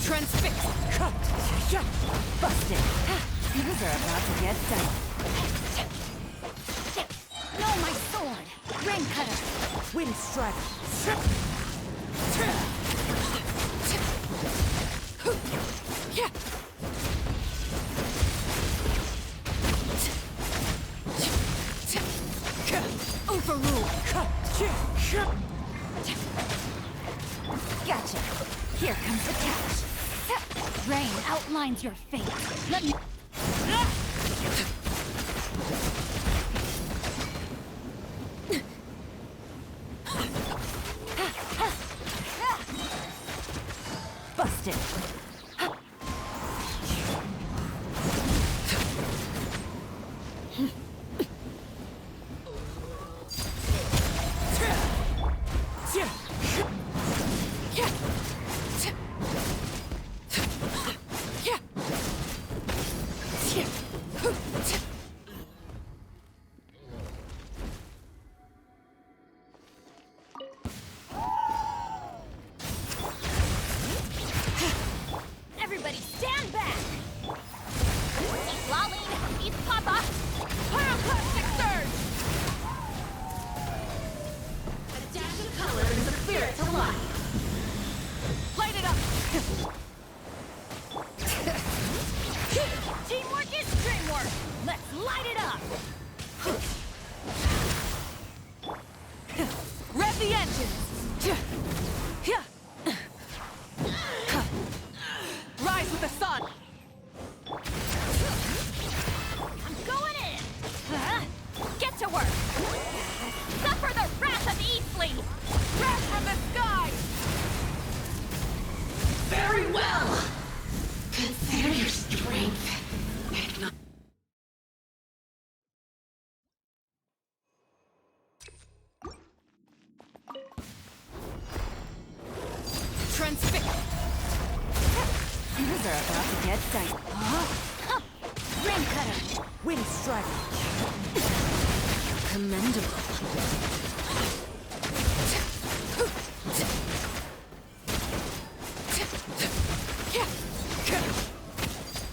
Transfix! Busted! Things are about to get done. No, my sword! Rain cutter! Wind strike! Overrule! Gotcha! Here comes the catch! Rain outlines your fate. Let me... Busted! Everybody stand back! Eat Lolly! Eat Papa! Pyroclastic surge! A dash of color brings the spirit to life! Light it up! Teamwork is dreamwork! Let's light it up! Rev the engines! Rise with the sun! I'm going in! Get to work! Suffer the wrath of Eastly! Wrath from the sky! Very well! Consider your strength. Transfix! Things are about to get dicey. Rain cutter! Wind strike! Commendable.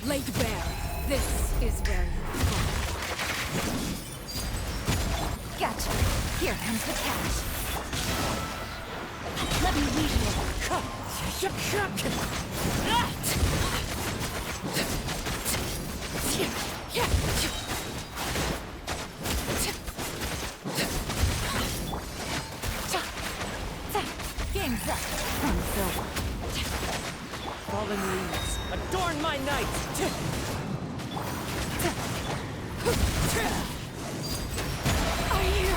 Laid bare. This is where you fall. Gotcha. Here comes the catch. Let me lead you. Game's up. Runs over. Fallen leaves, adorn my night! I hear!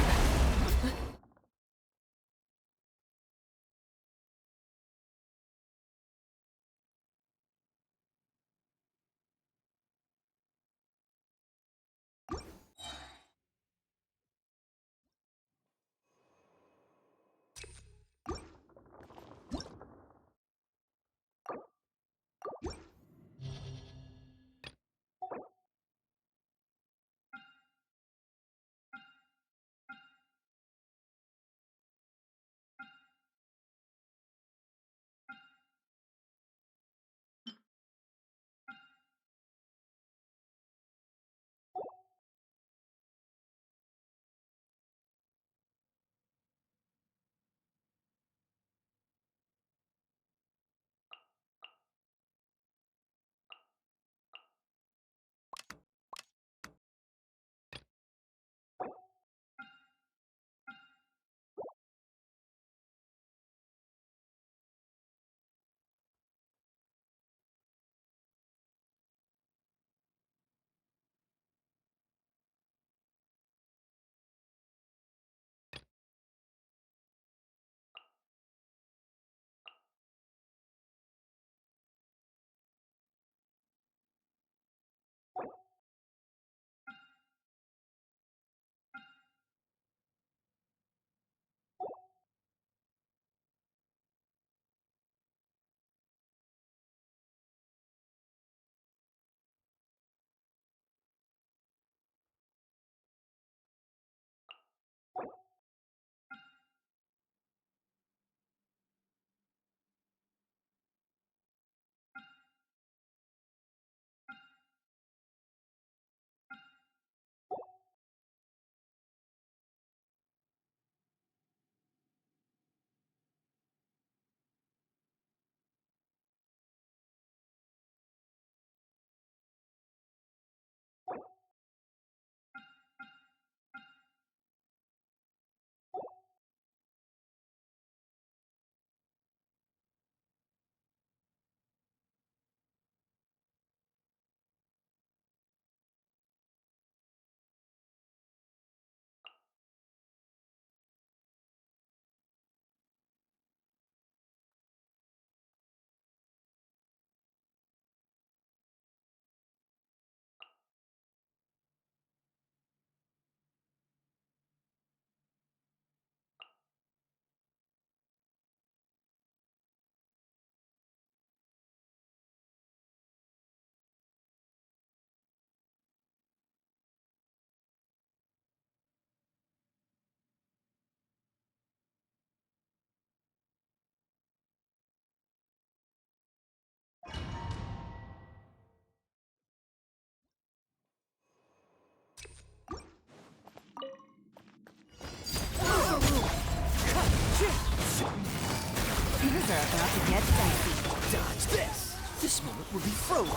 Things are about to get dicey. Dodge this! This moment will be frozen.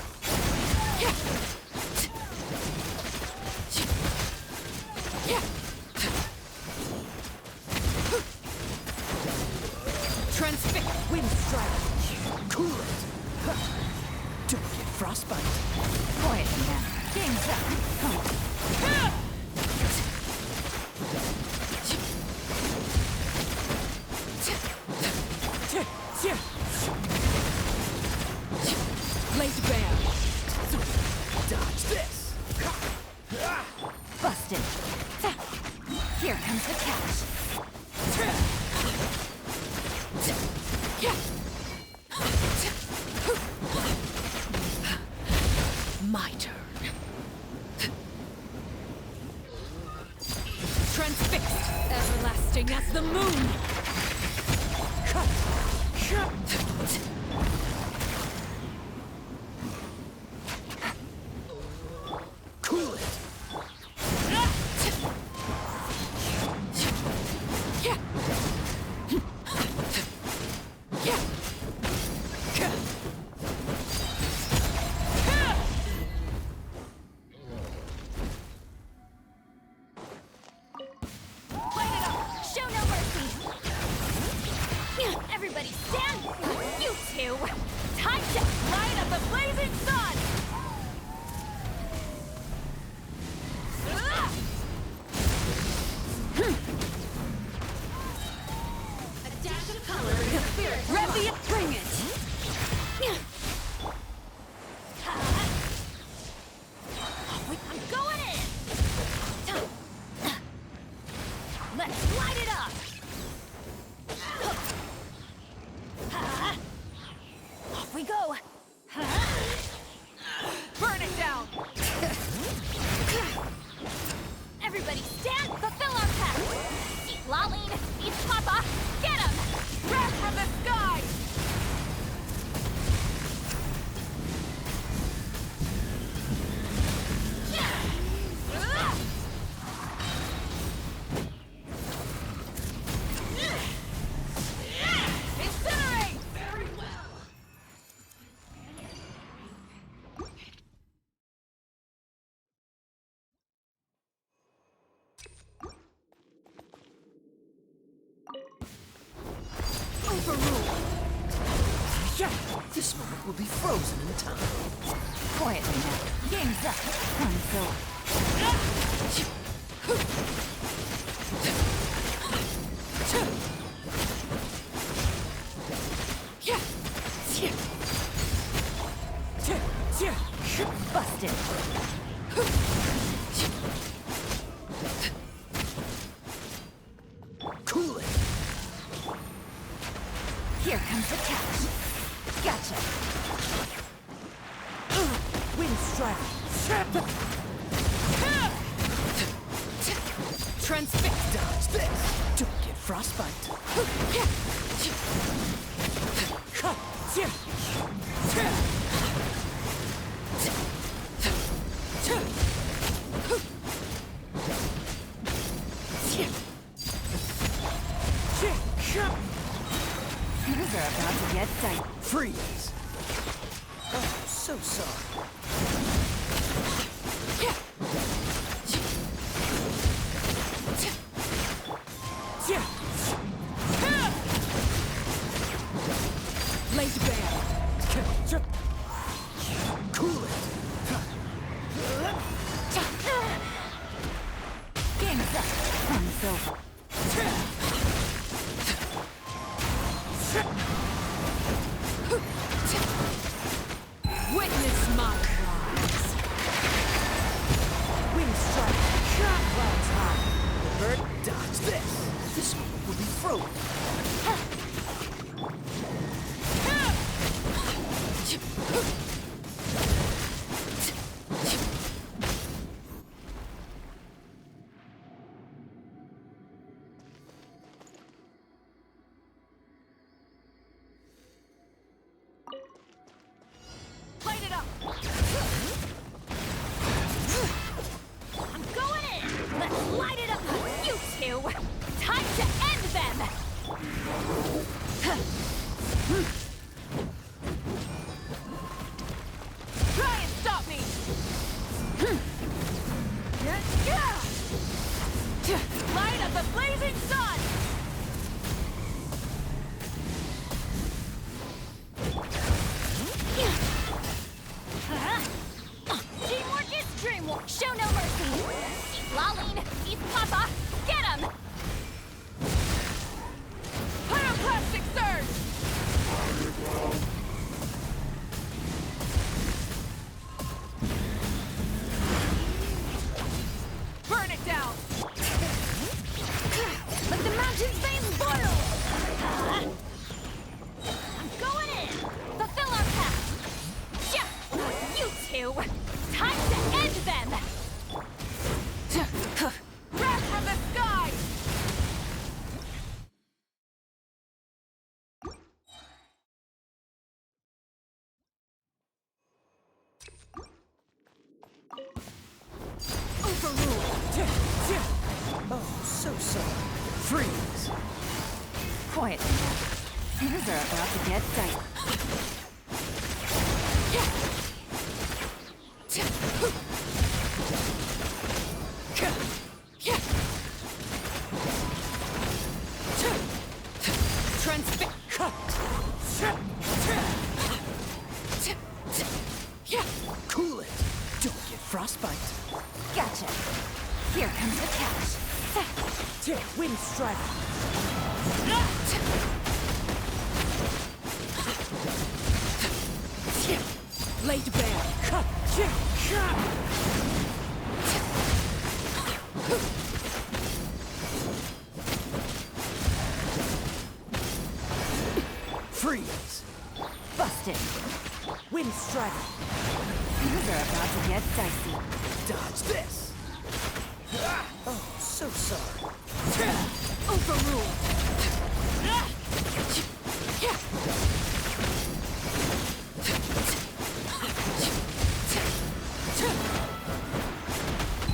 Transfix wind strike. Cool it! Don't get frostbite. Quietly now. Game's up. Laser bam! Dodge this! Busted. Here comes the catch. My turn. Transfixed, everlasting as the moon. Cool it! Light it up! Show no mercy! Everybody stand! You two! Time to light up the blazing sun! A dash of color in the spirit! Ready, bring it! I'm going in! Let's light it up! Off we go! Burn it down! Everybody stand! Fulfill our pact! Eat Laline! Eat Papa! Get him! Wrath from the sky! Incinerate! Very well. Overrule! Yeah! This moment will be frozen in time. Quietly now. Game's up. Time to go. Busted. Cool it! Here comes the catch. Gotcha. Wind strike. Transfix. Dodge this! Don't get frostbite. Things are about to get tight. Freeze! Oh, so sorry. Laser bam! Cool it! Light of the blazing sun! Teamwork is dreamwork. Show no mercy. He's Laline. He's Papa. Get him! Pyroclastic surge! Burn it down! Let the mountain's veins boil! I'm going in! Fulfill our path! Yeah! You two! Time to end them! Wrath from the sky! Overruled! Oh, so sorry. Freeze! Quiet. Things are about to get dicey. Cool it. Don't get frostbite. Gotcha. Here comes the catch. Wind strike. Laid bare. Freeze. Busted. Wind strike. Things are about to get dicey. Dodge this. Oh, so sorry. Overruled.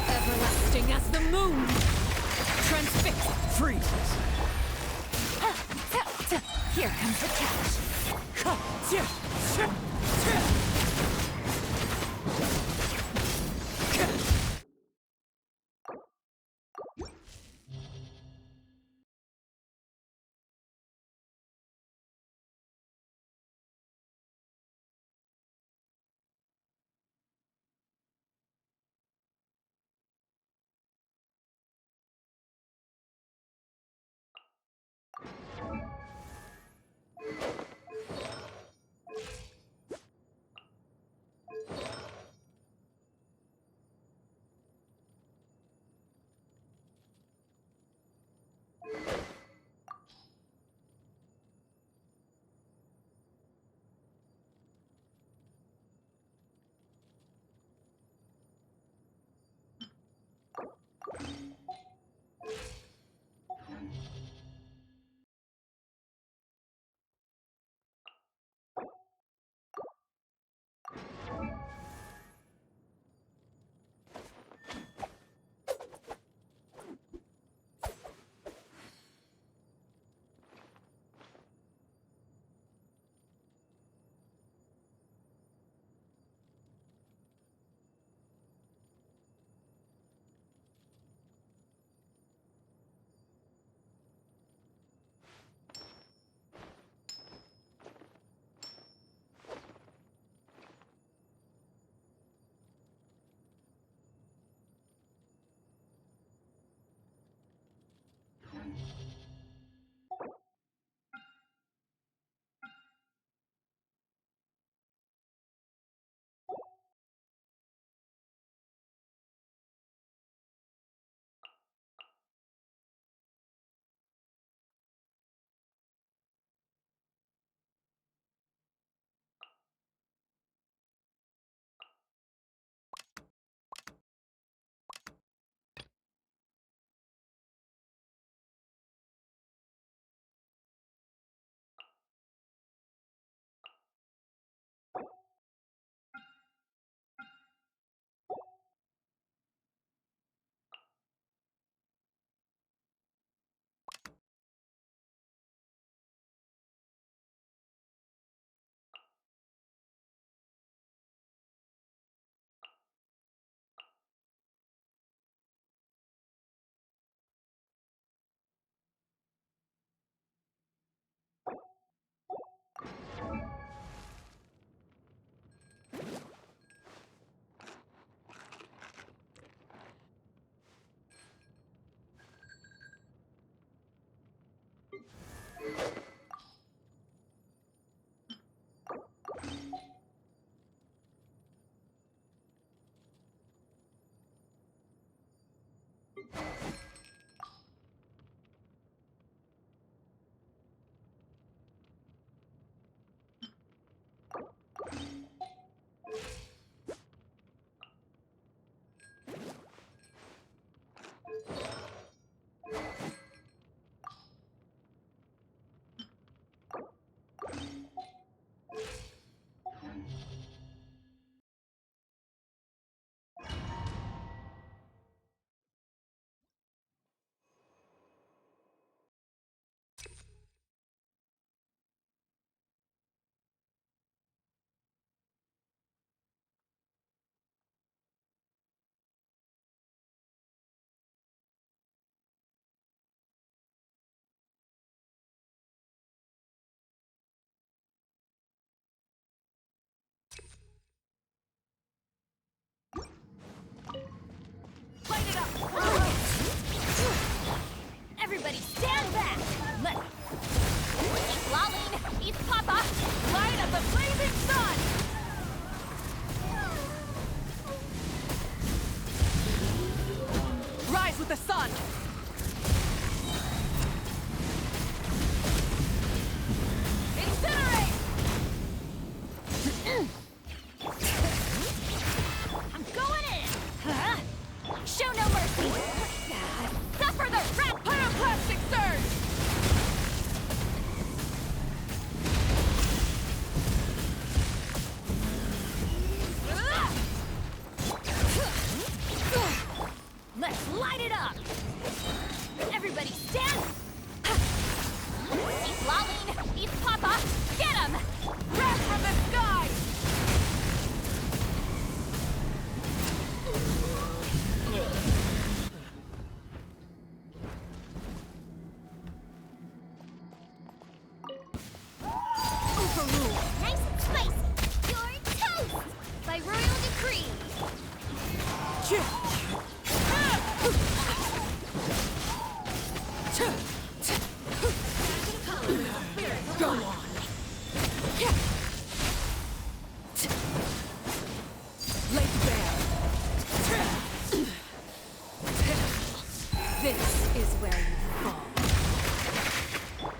Everlasting as the moon. Transfix. Freeze. Here comes the catch. with the sun! Incinerate! I'm going in! Huh? Show no mercy! Suffer the wrath! Pyroclastic surge! Let's light it up! Everybody stand! He's Laline! He's Papa! Get him! Wrath from the sky! Overruled. Nice and spicy. You're toast! By royal decree. Go on. Lay bare. This is where you fall.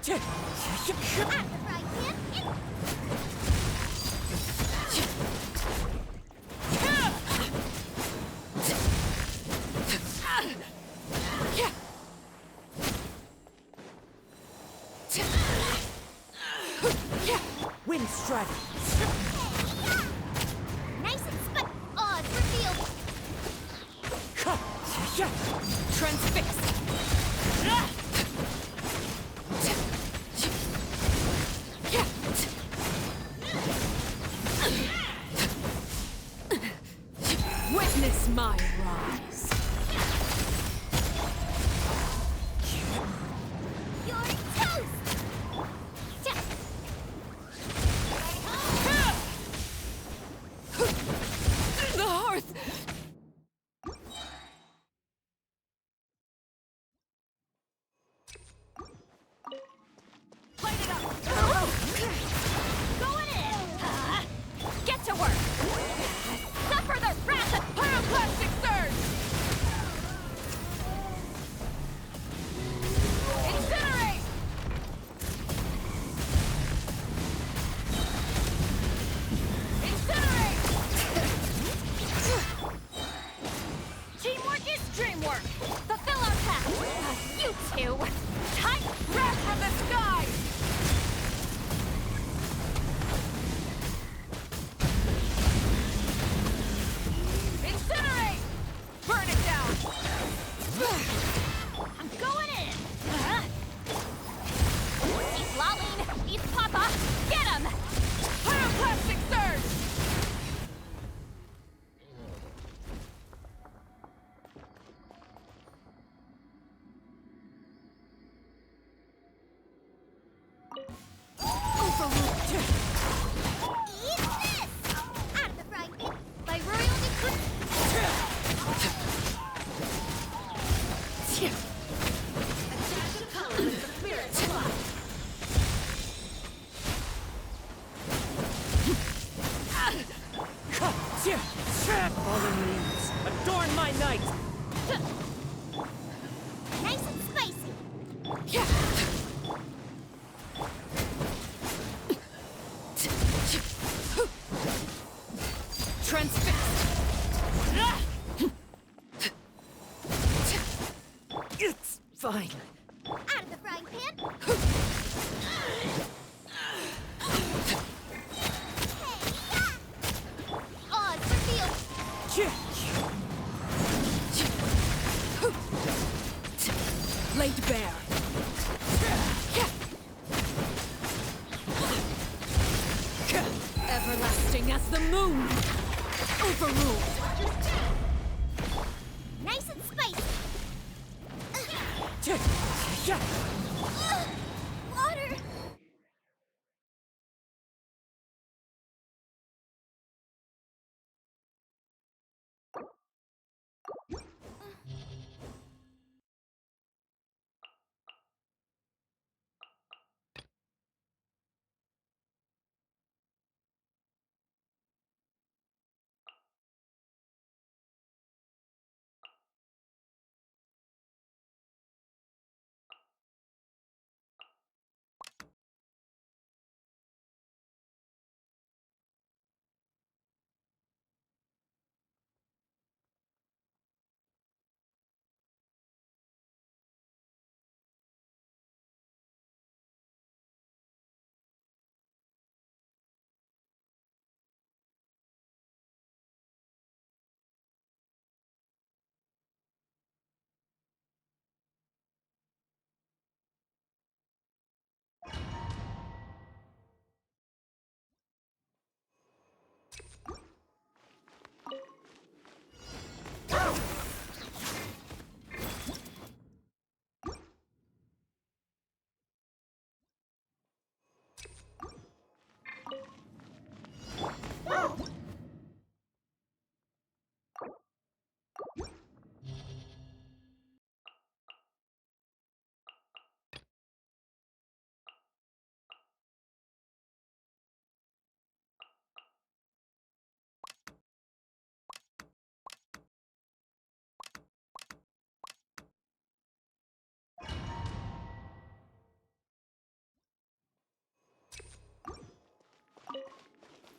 At the right hand. Wind strike. Nice and spicy. Odds revealed. Transfixed. Witness my rise. You're toast! The hearth! Light it up! Going in! Get to work! Suffer the wrath of Pyroclastic surge! Incinerate! Incinerate! teamwork is dreamwork! Fulfill our task! You two! Tight! Wrath from the sky! Incinerate! Burn it down! I'm going in! He's Laline! He's Papa! Get him! Pyroclastic surge! Eat this! Out of the frying pan. By royal decree. Fallen leaves, adorn my night! Nice and spicy. Transfixed! It's fine. Out of the frying pan. Odds revealed. Laid bare. Everlasting as the moon. Overruled. Nice and spicy. Water.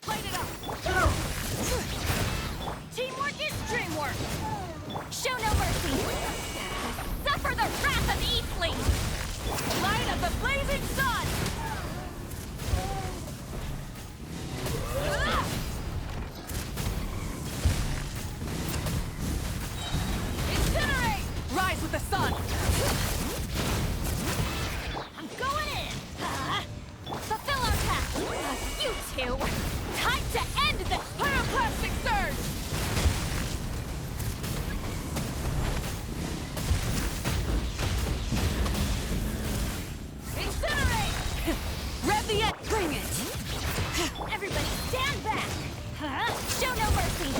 Light it up! Teamwork is dreamwork! Show no mercy! Suffer the wrath of Eastling! Light of the blazing sun! Incinerate! Rise with the sun! I'm going in! Fulfill our task! You two! Time to end this Pyroclastic surge! Incinerate! Rev the end! Bring it! Everybody stand back! Show no mercy!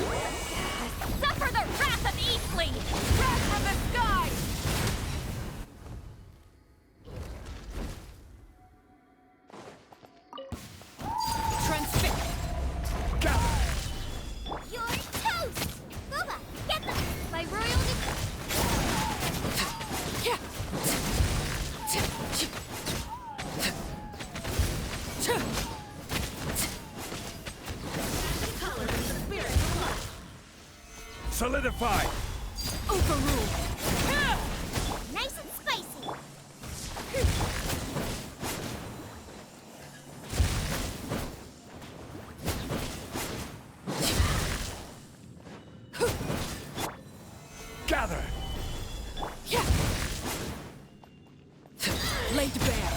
Suffer the wrath of Eastling! Wrath from the sky! Transfix! You're toast! Booba, get them! By royal Solidify! Overruled! nice and spicy! Gather! Laid bare!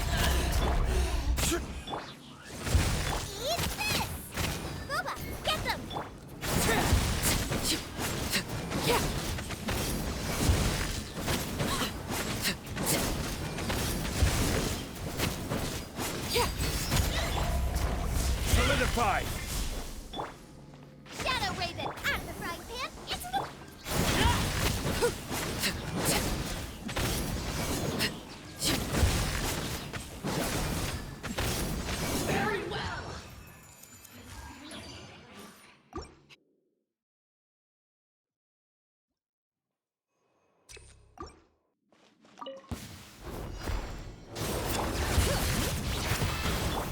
Eat this! Booba, get them! Solidify! Shadow Raven, out of the frying pan, into the... Very well!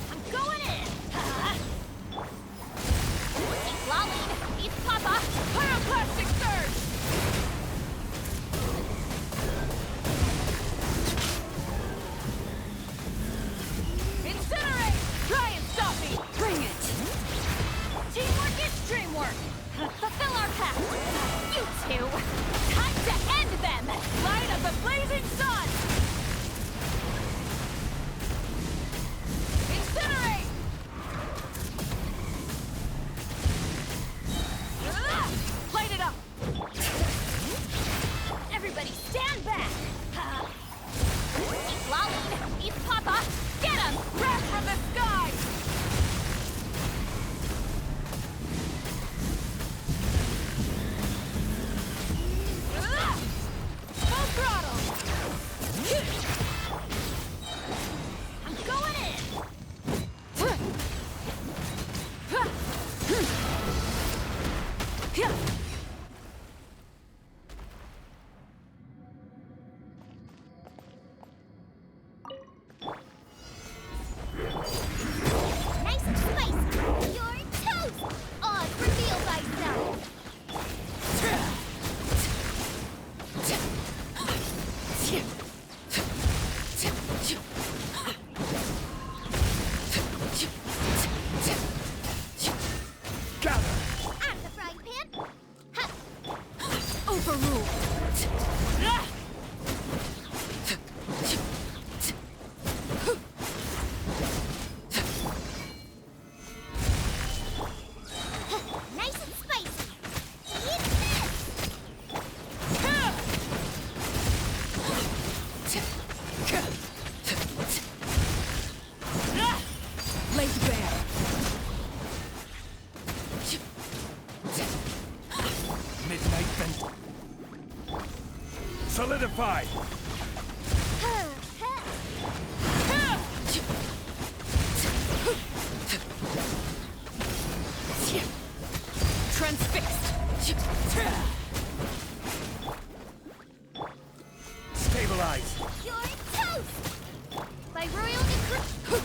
I'm going in! Keep lolling! Eat Papa! Pyroclastic surge! Incinerate! Try and stop me! Bring it! Teamwork is dreamwork! Fulfill our pact! You two! Time to end them! Light of the blazing sun! Incinerate! Light it up! Everybody stand back! Keep lolling! Eat Papa! Get him! Wrath from the sky! Full throttle! I'm going in! Nice and spicy! You're toast! On, reveal thyself! Gather! Out of the frying pan! Ha! Overruled! Nice and spicy! Eat this! Laid bare! Midnight vent. Solidify! Transfixed! Stabilize! You're toast! By royal decree.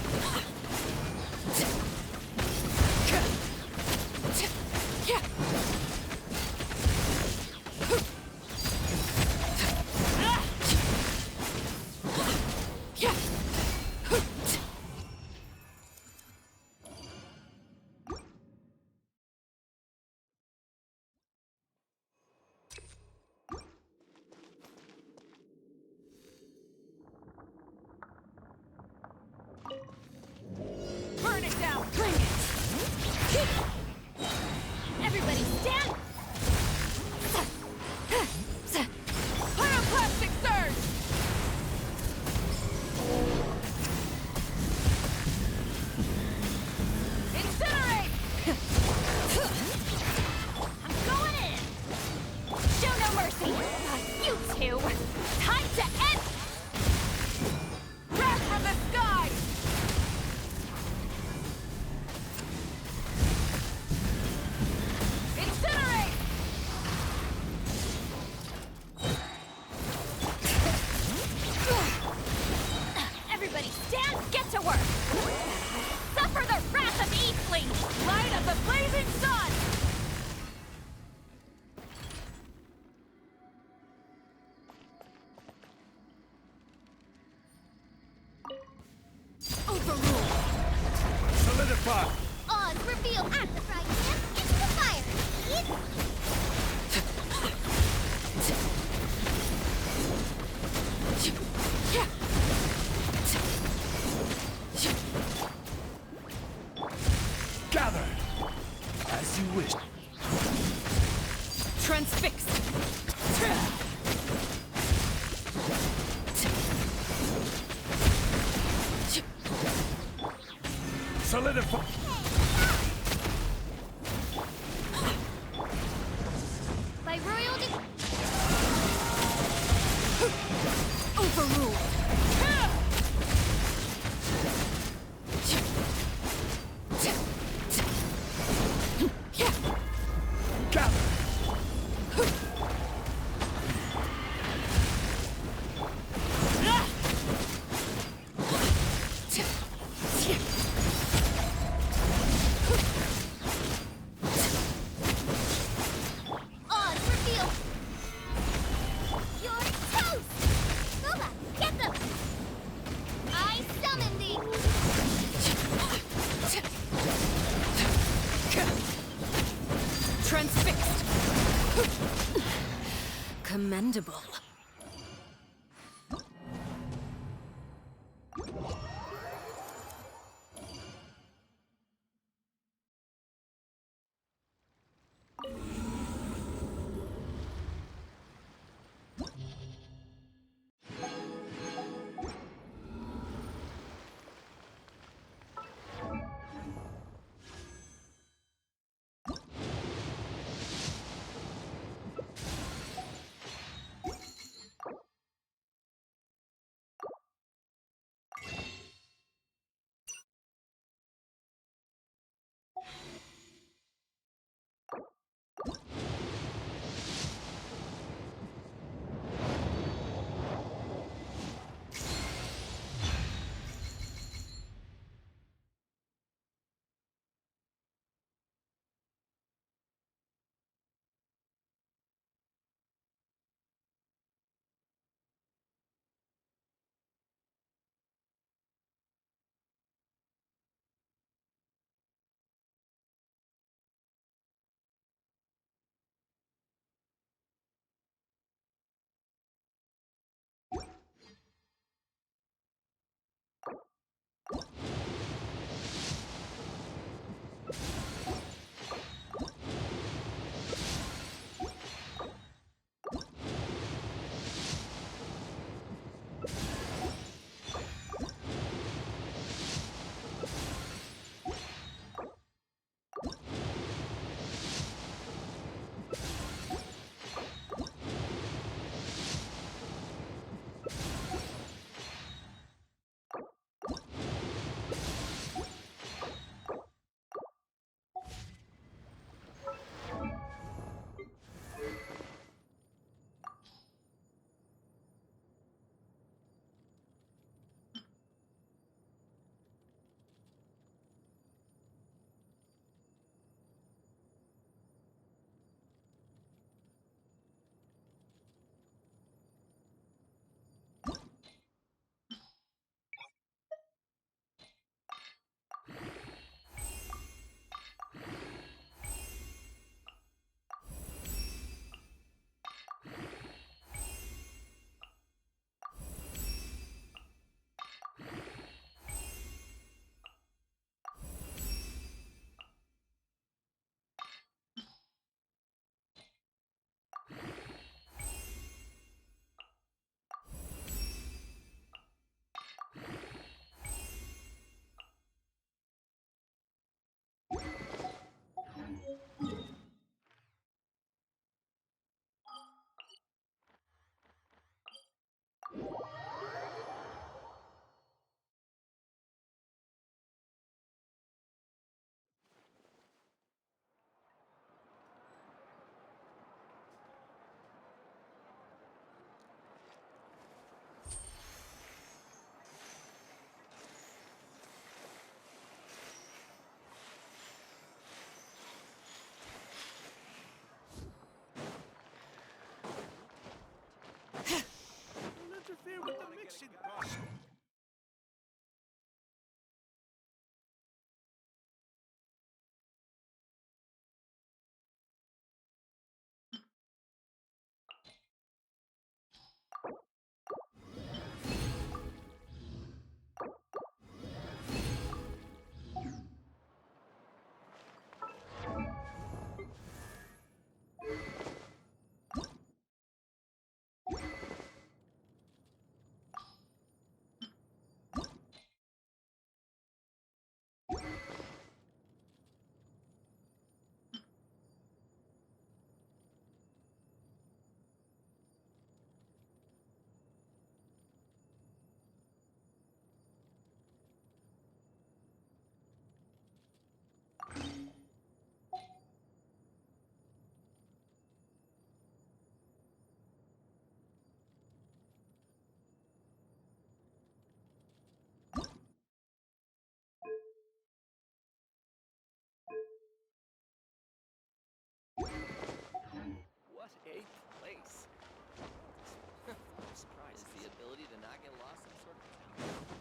Burn it down! Bring it! Everybody stand! Pyroclastic surge! Incinerate! I'm going in! Show no mercy! You two! Time to end! Wrath from the sky! Incinerate! Everybody stand, get to work! Suffer the wrath of Eastling! Light of the blazing sun! Overruled! Solidify! Oz reveal at the frying pan into the fire! Gather! As you wish. Transfixed! Solidify! By royal Overruled! Gather! Oz reveal! You're toast! Nova, get them! I summon thee! Transfixed! Commendable. interfere with the mixing process. What a place. I'm surprised. Is the ability to not get lost some sort of talent?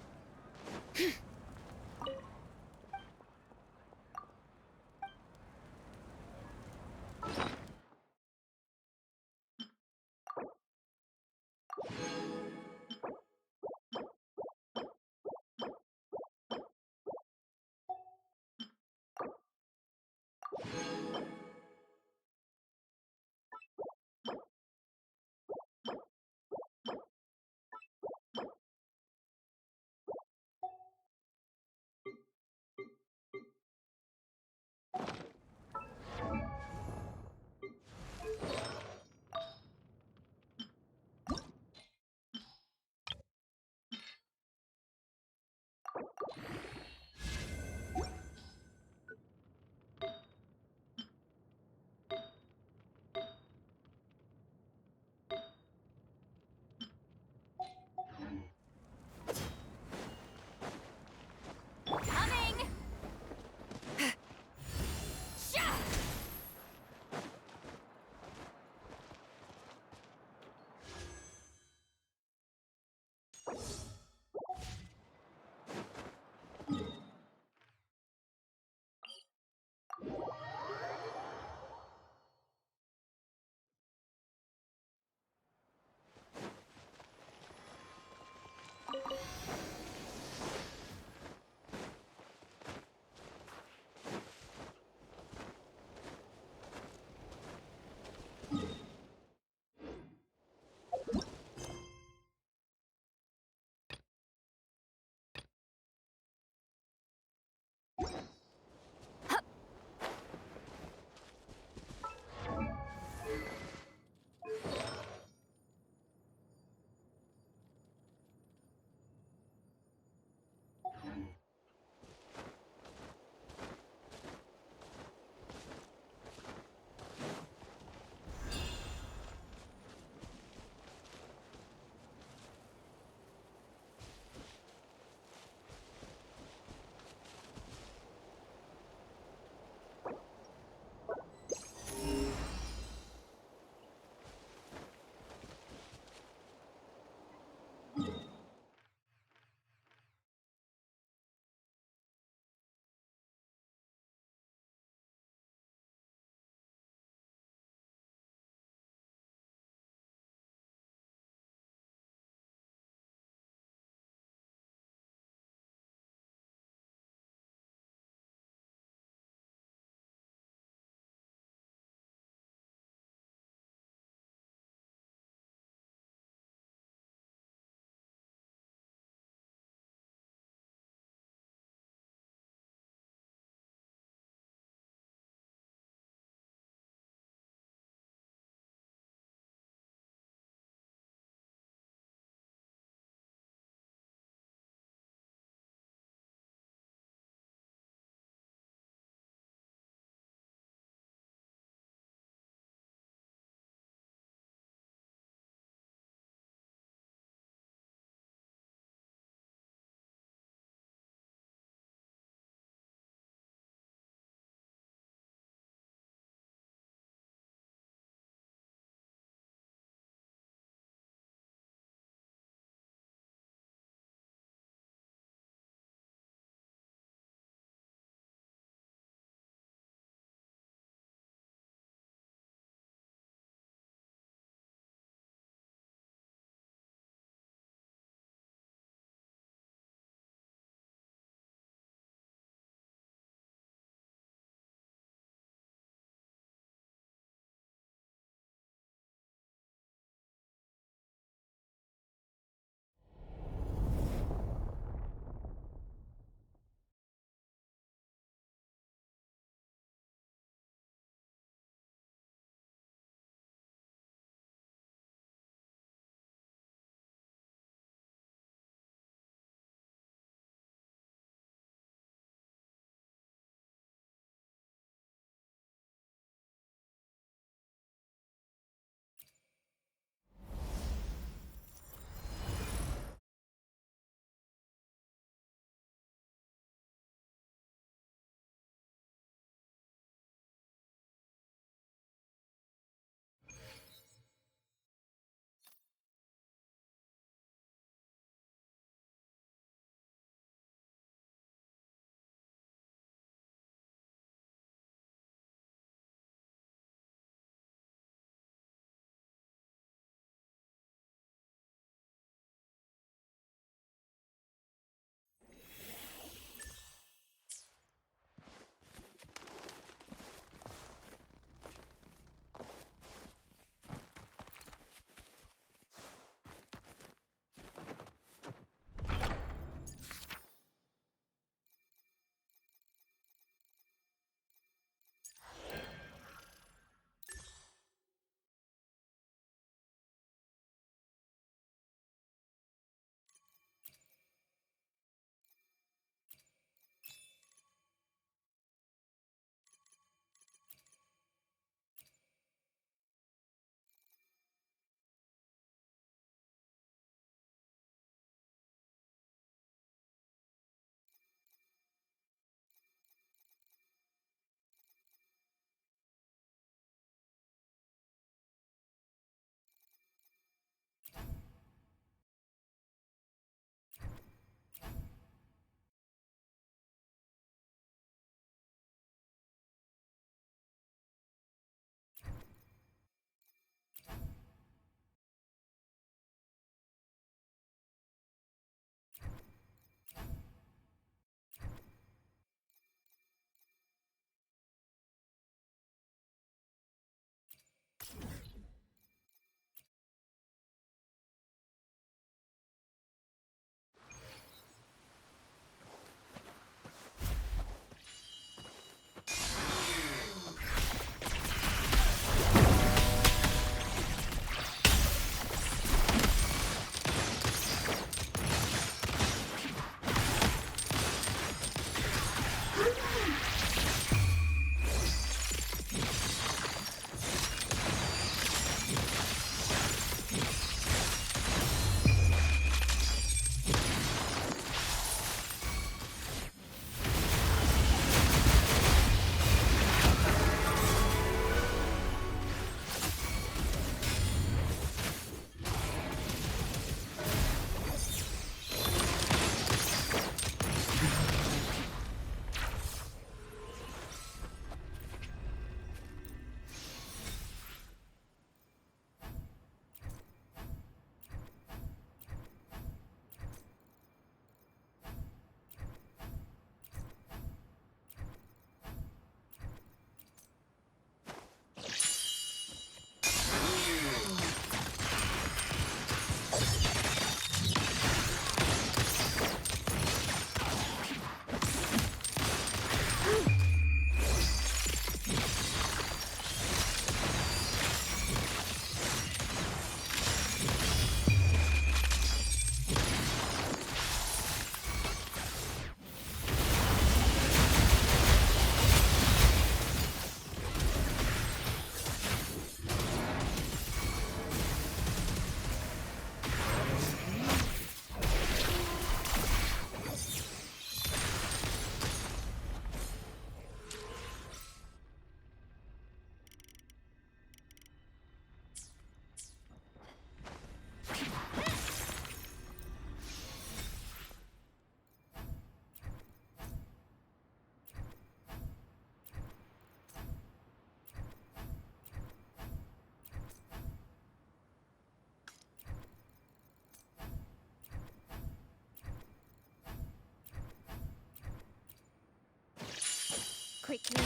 quickly.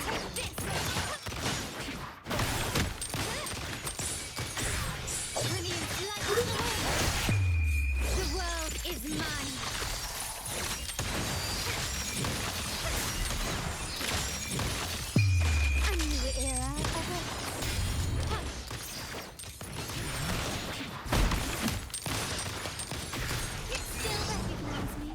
Take this! Brilliant light! The world is mine! A new era awaits. You still recognize me?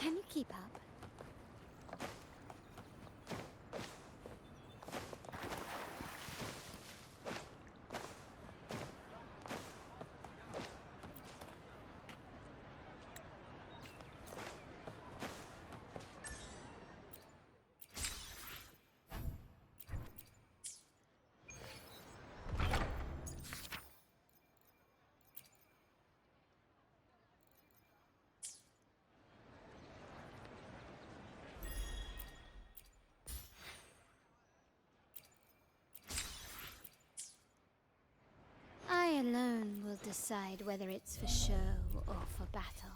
Can you keep up? I alone will decide whether it's for show or for battle.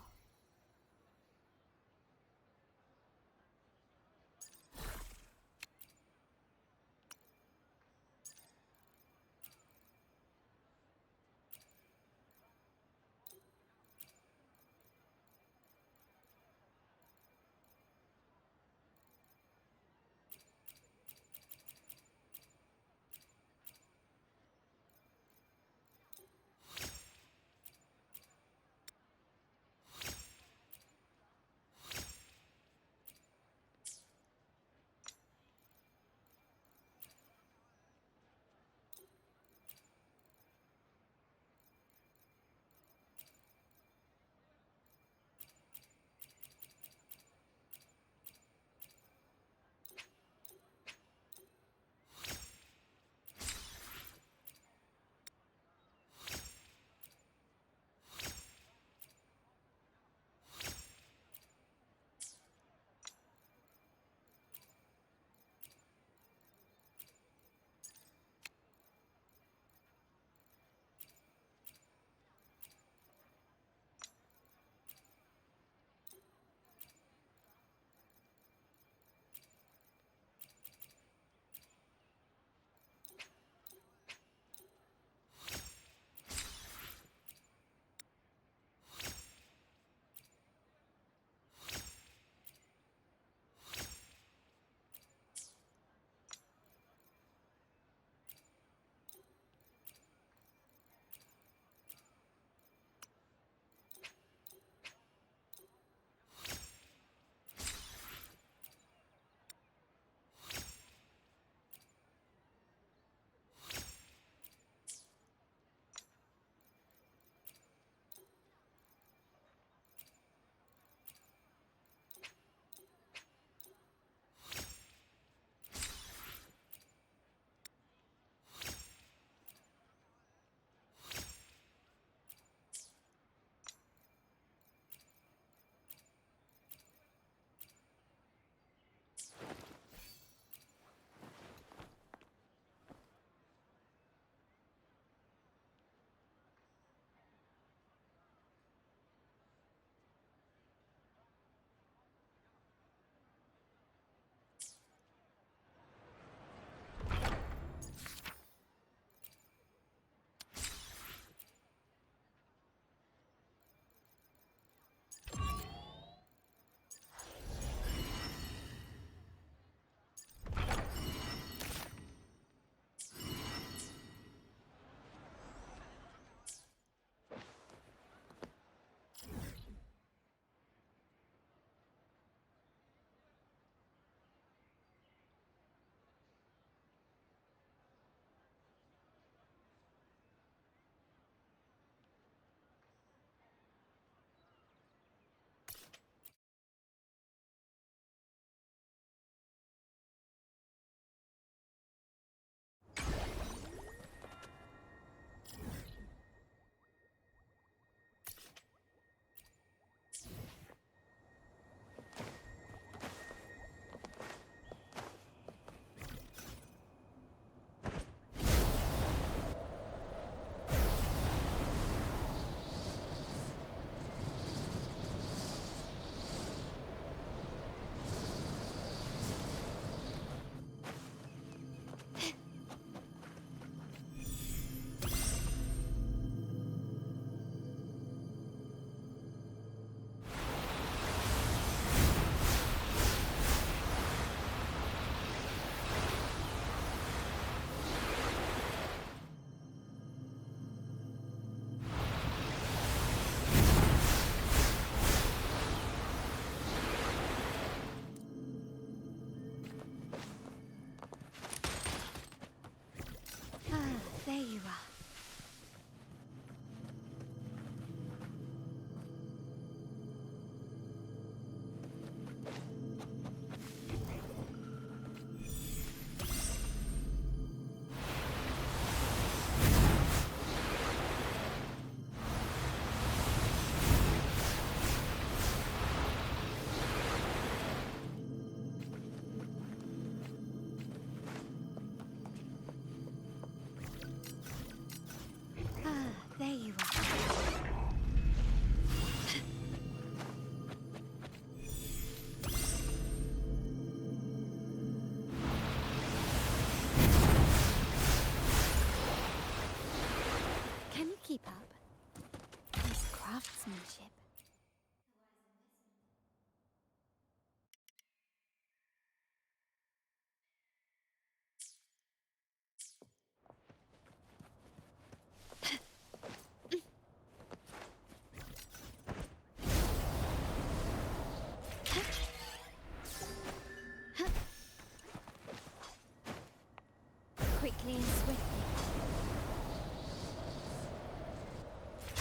quickly and swiftly.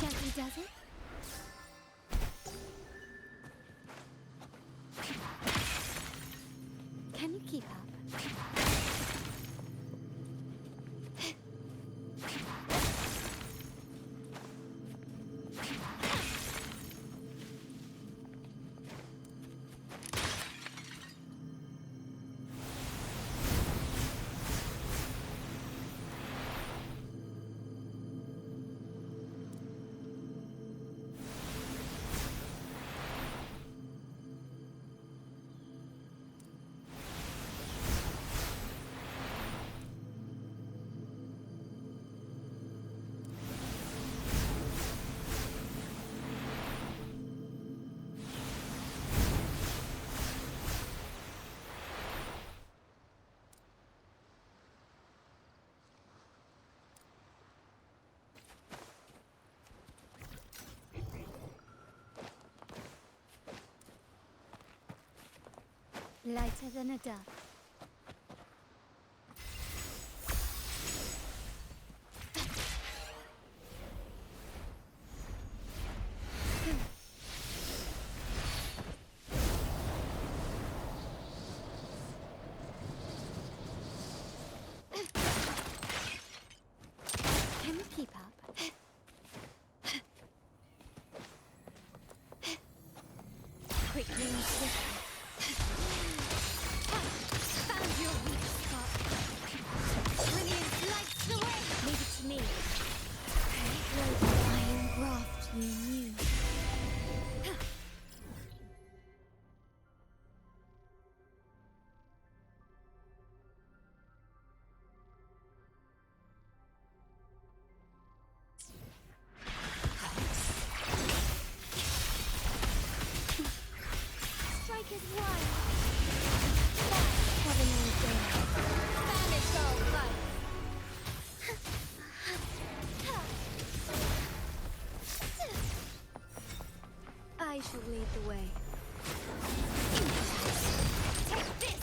Gently does it? Can you keep up? Lighter than a dove. Can you keep up? Quickly and swiftly. Found your weak spot. Brilliant lights the way. Leave it to me. Like the iron graft you knew. Strike is one. Heavenly gale. Banish all life. I shall lead the way. Take this!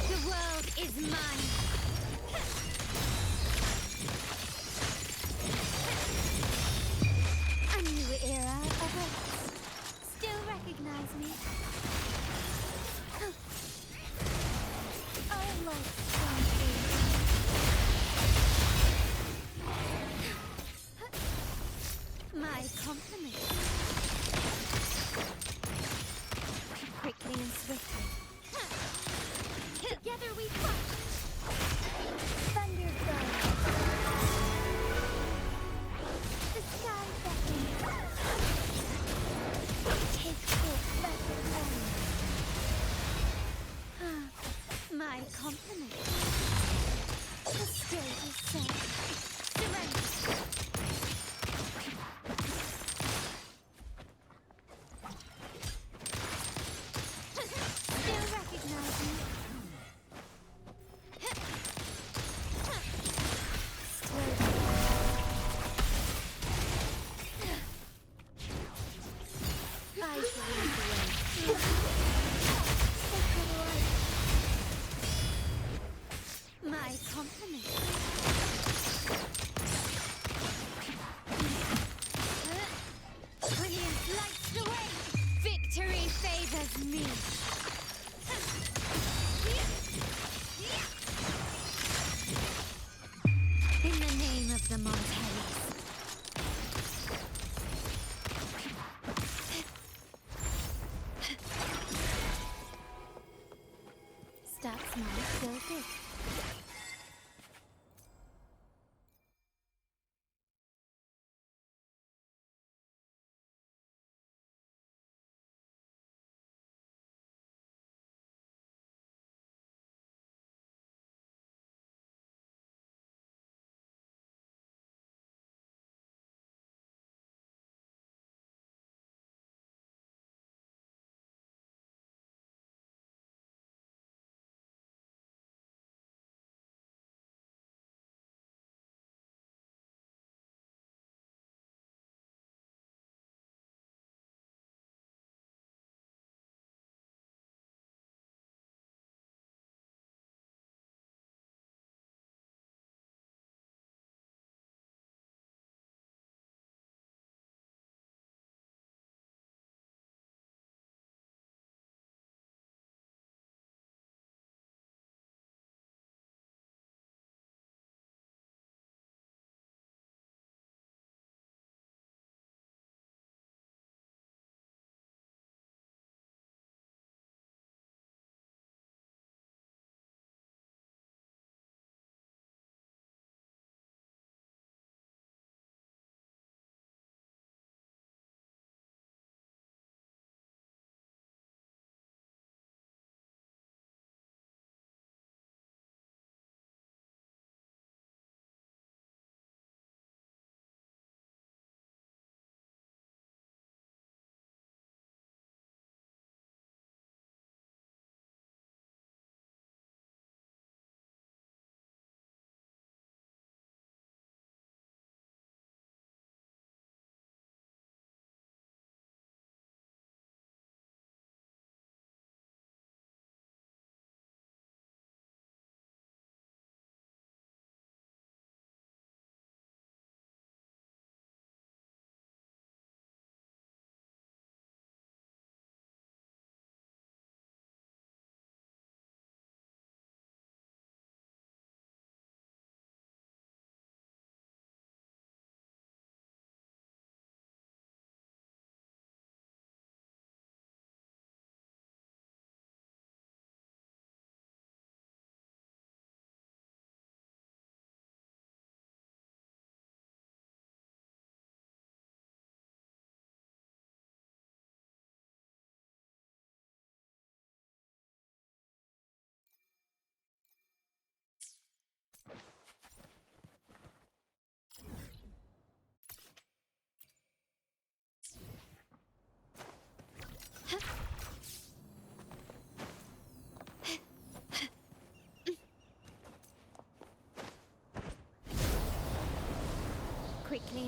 The world is mine. A new era awaits. Still recognize me? I like something. My compliments. Quickly and swiftly. Together we fight. Thunder fire. The sky beckons. Take full pleasure only. My compliments. The stage is set. Surrender. Still recognize me? I shall lead the way. Sacred light. My compliments. Brilliant lights the way. Victory favors me. In the name of the Montellis. Start small, go big.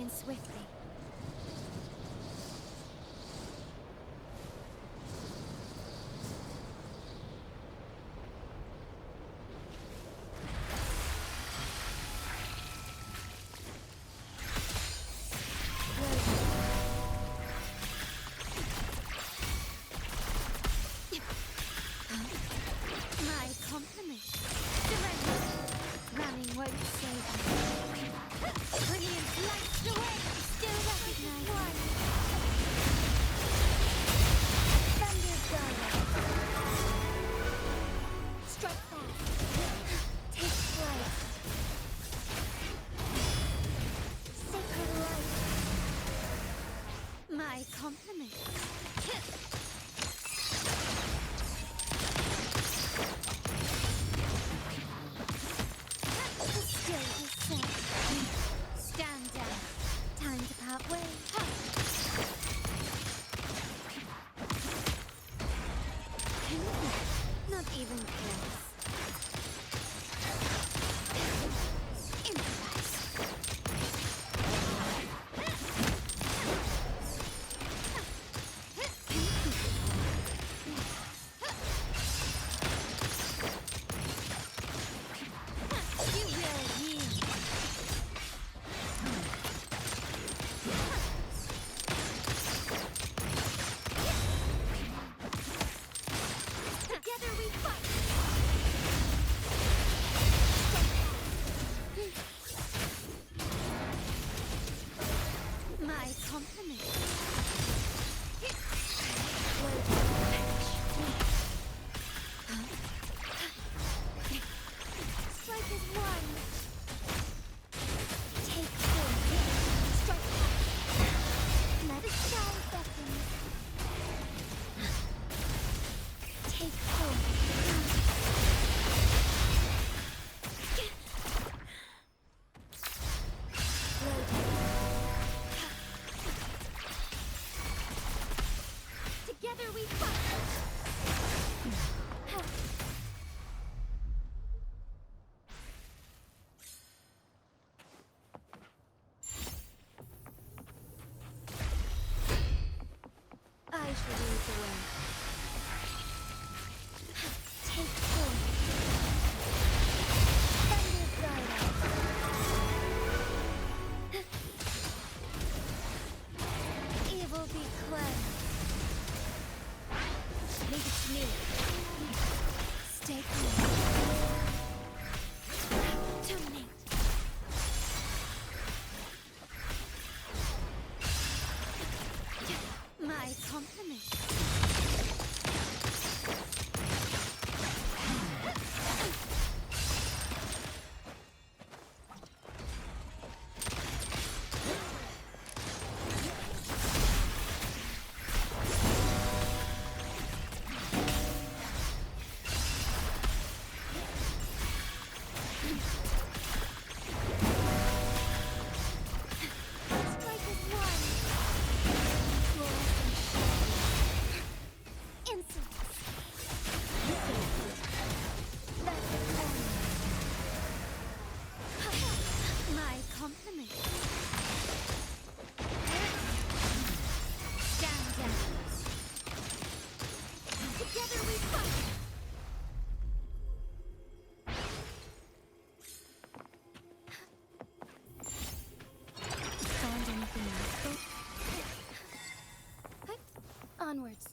moving swiftly. My compliments. Surrender. Running won't save me. Brilliant lights the way. Still recognize one. Thunder Gyro. Strike fast. Take flight. Sacred light. My compliments. Still the same. Stand down. Time to part ways. Not even close. You will yield. Together we fight. My compliments. Strike is one. Take four. Strike back. Let the sky beckon. Take four. Together we fight. I shall lead the way. Take four. Thunder Gyro. Evil be cleansed. Leave it to me. Stay calm. Dominate. My compliments. Strike is one. Fluorescent shadow. Insolence. That's the corner. My compliments. Stand down. Together we fight. Found anything useful? Onwards.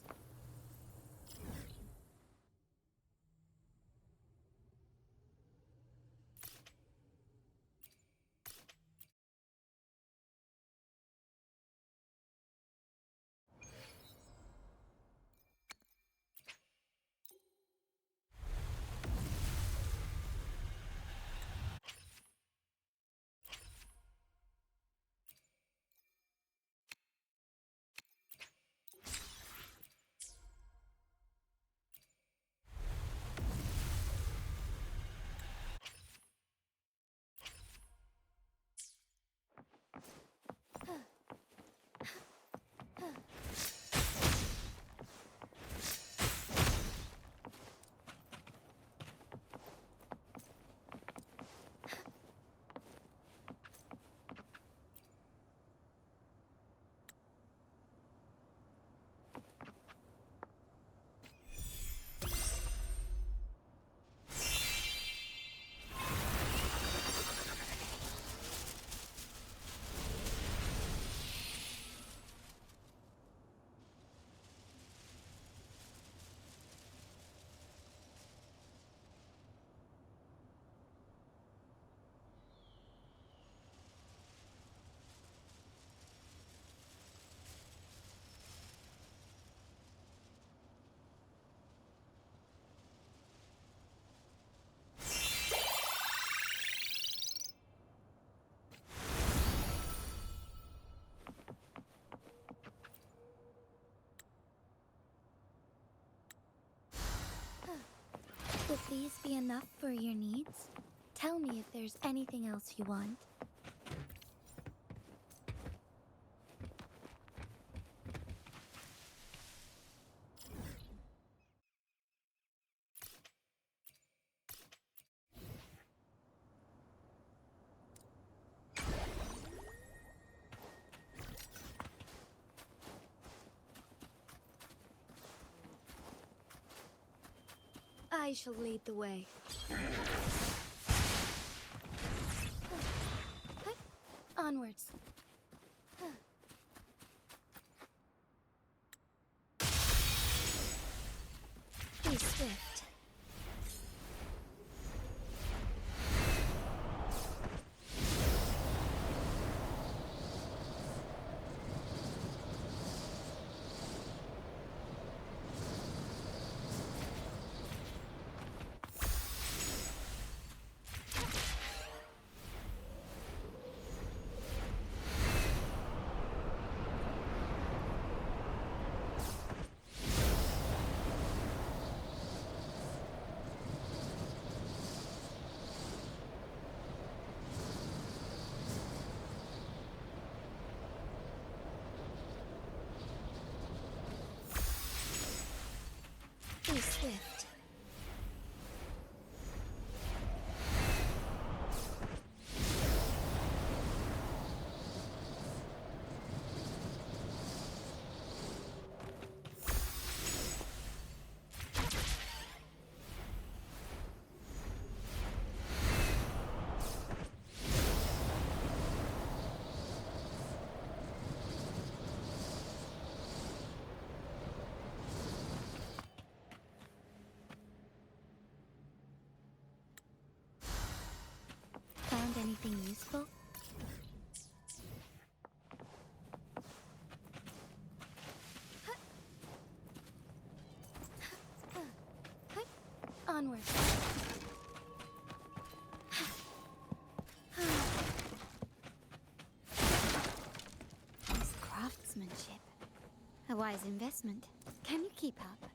these be enough for your needs? Tell me if there's anything else you want. I shall lead the way. Onwards. Be swift. Be swift. Found anything useful? Onward. Nice craftsmanship. A wise investment. Can you keep up?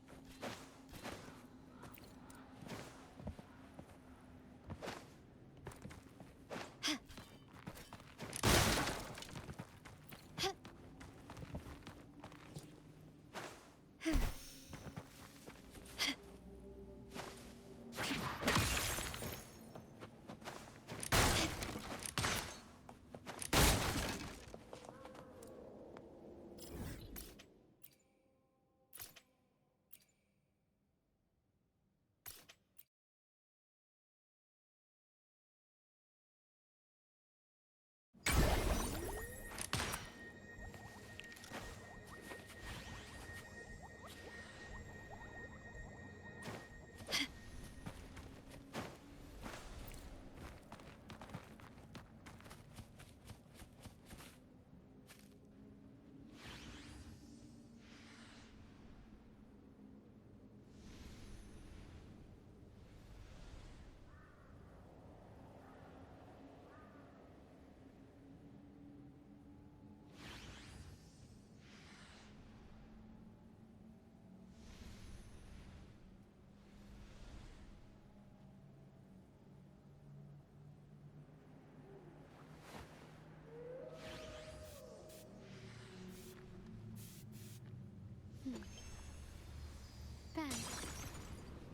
Bad.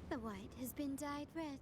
The white has been dyed red.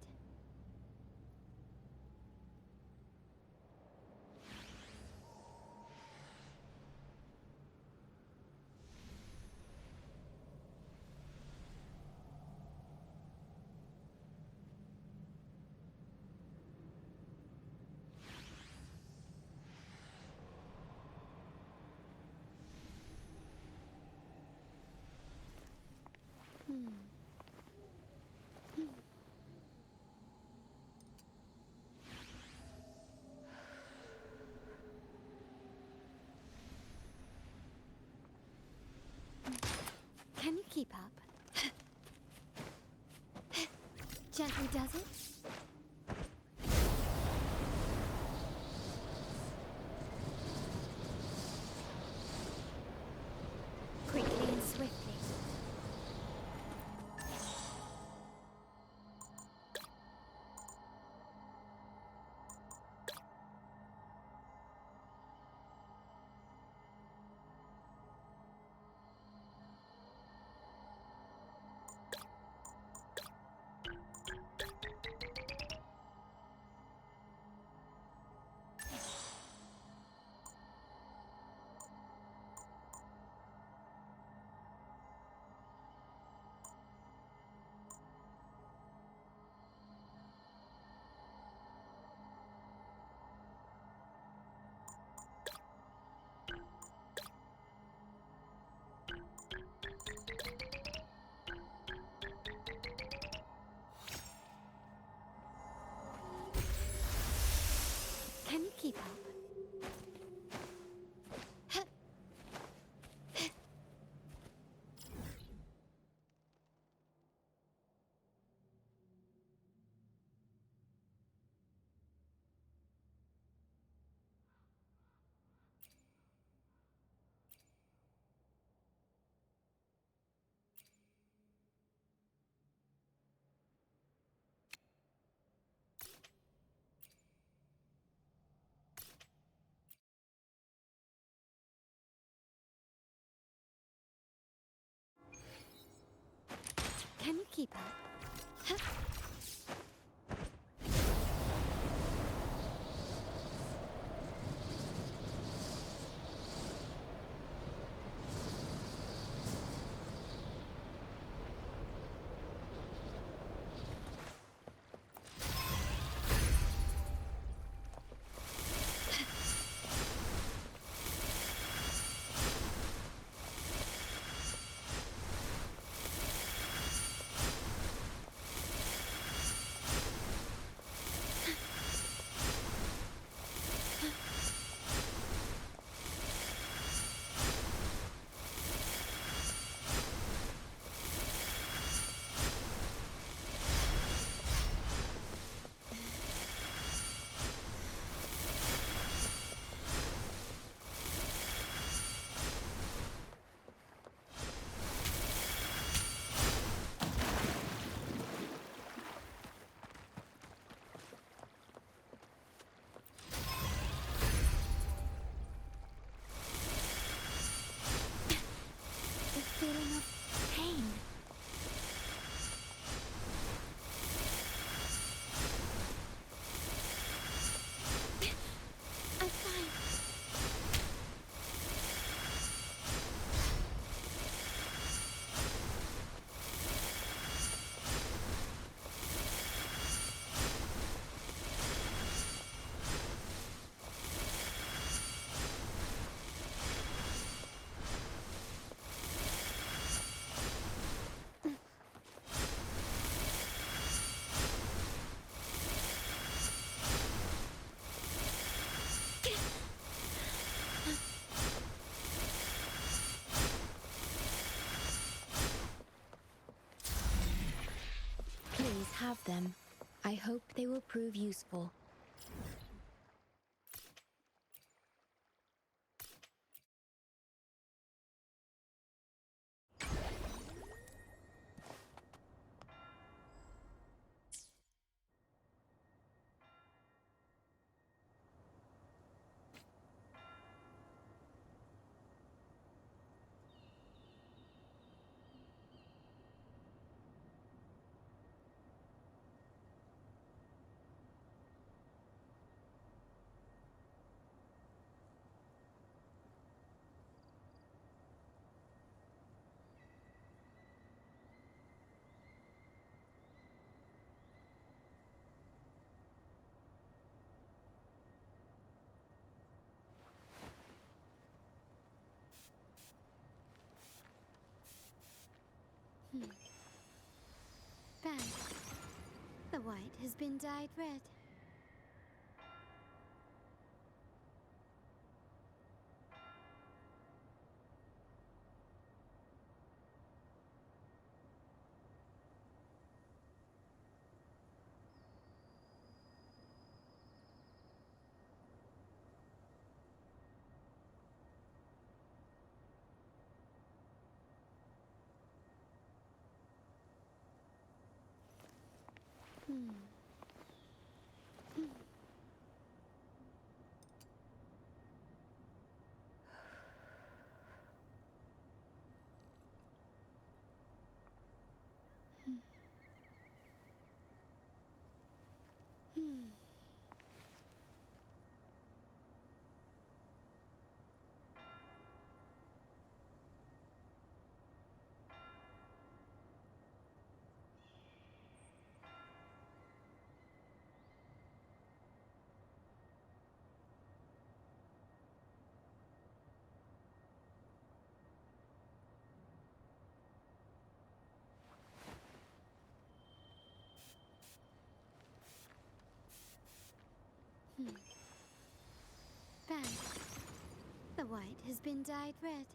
Can you keep up? Gently does it? Quickly and swiftly. keep up. Feeling of pain. I'm fine. Please have them. I hope they will prove useful. Bad. The white has been dyed red. Bad. The white has been dyed red.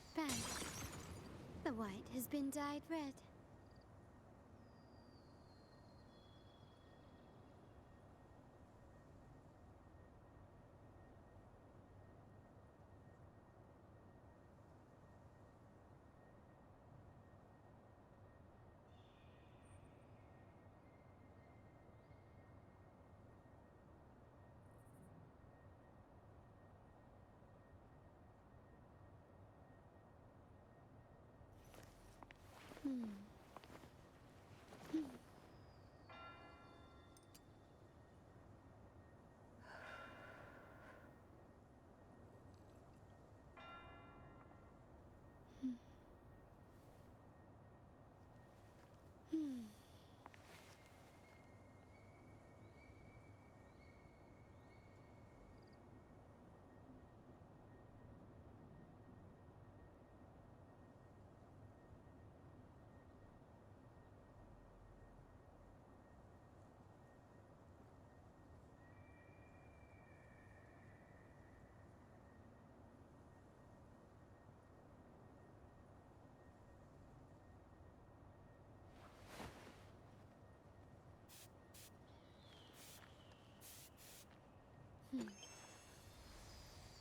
Bad. The white has been dyed red.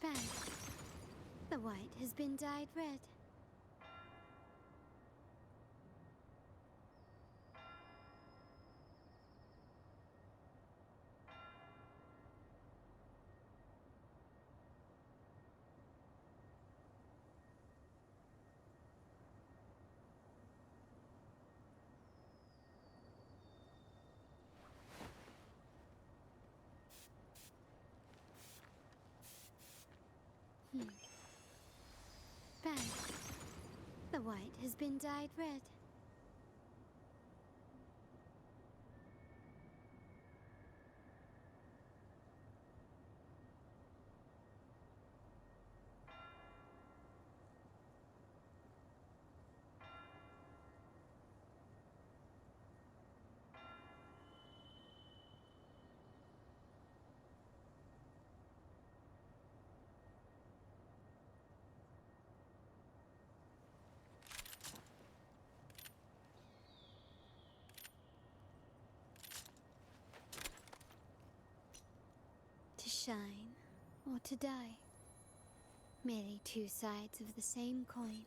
Bad. The white has been dyed red. Bad. The white has been dyed red. To shine or to die. Merely two sides of the same coin.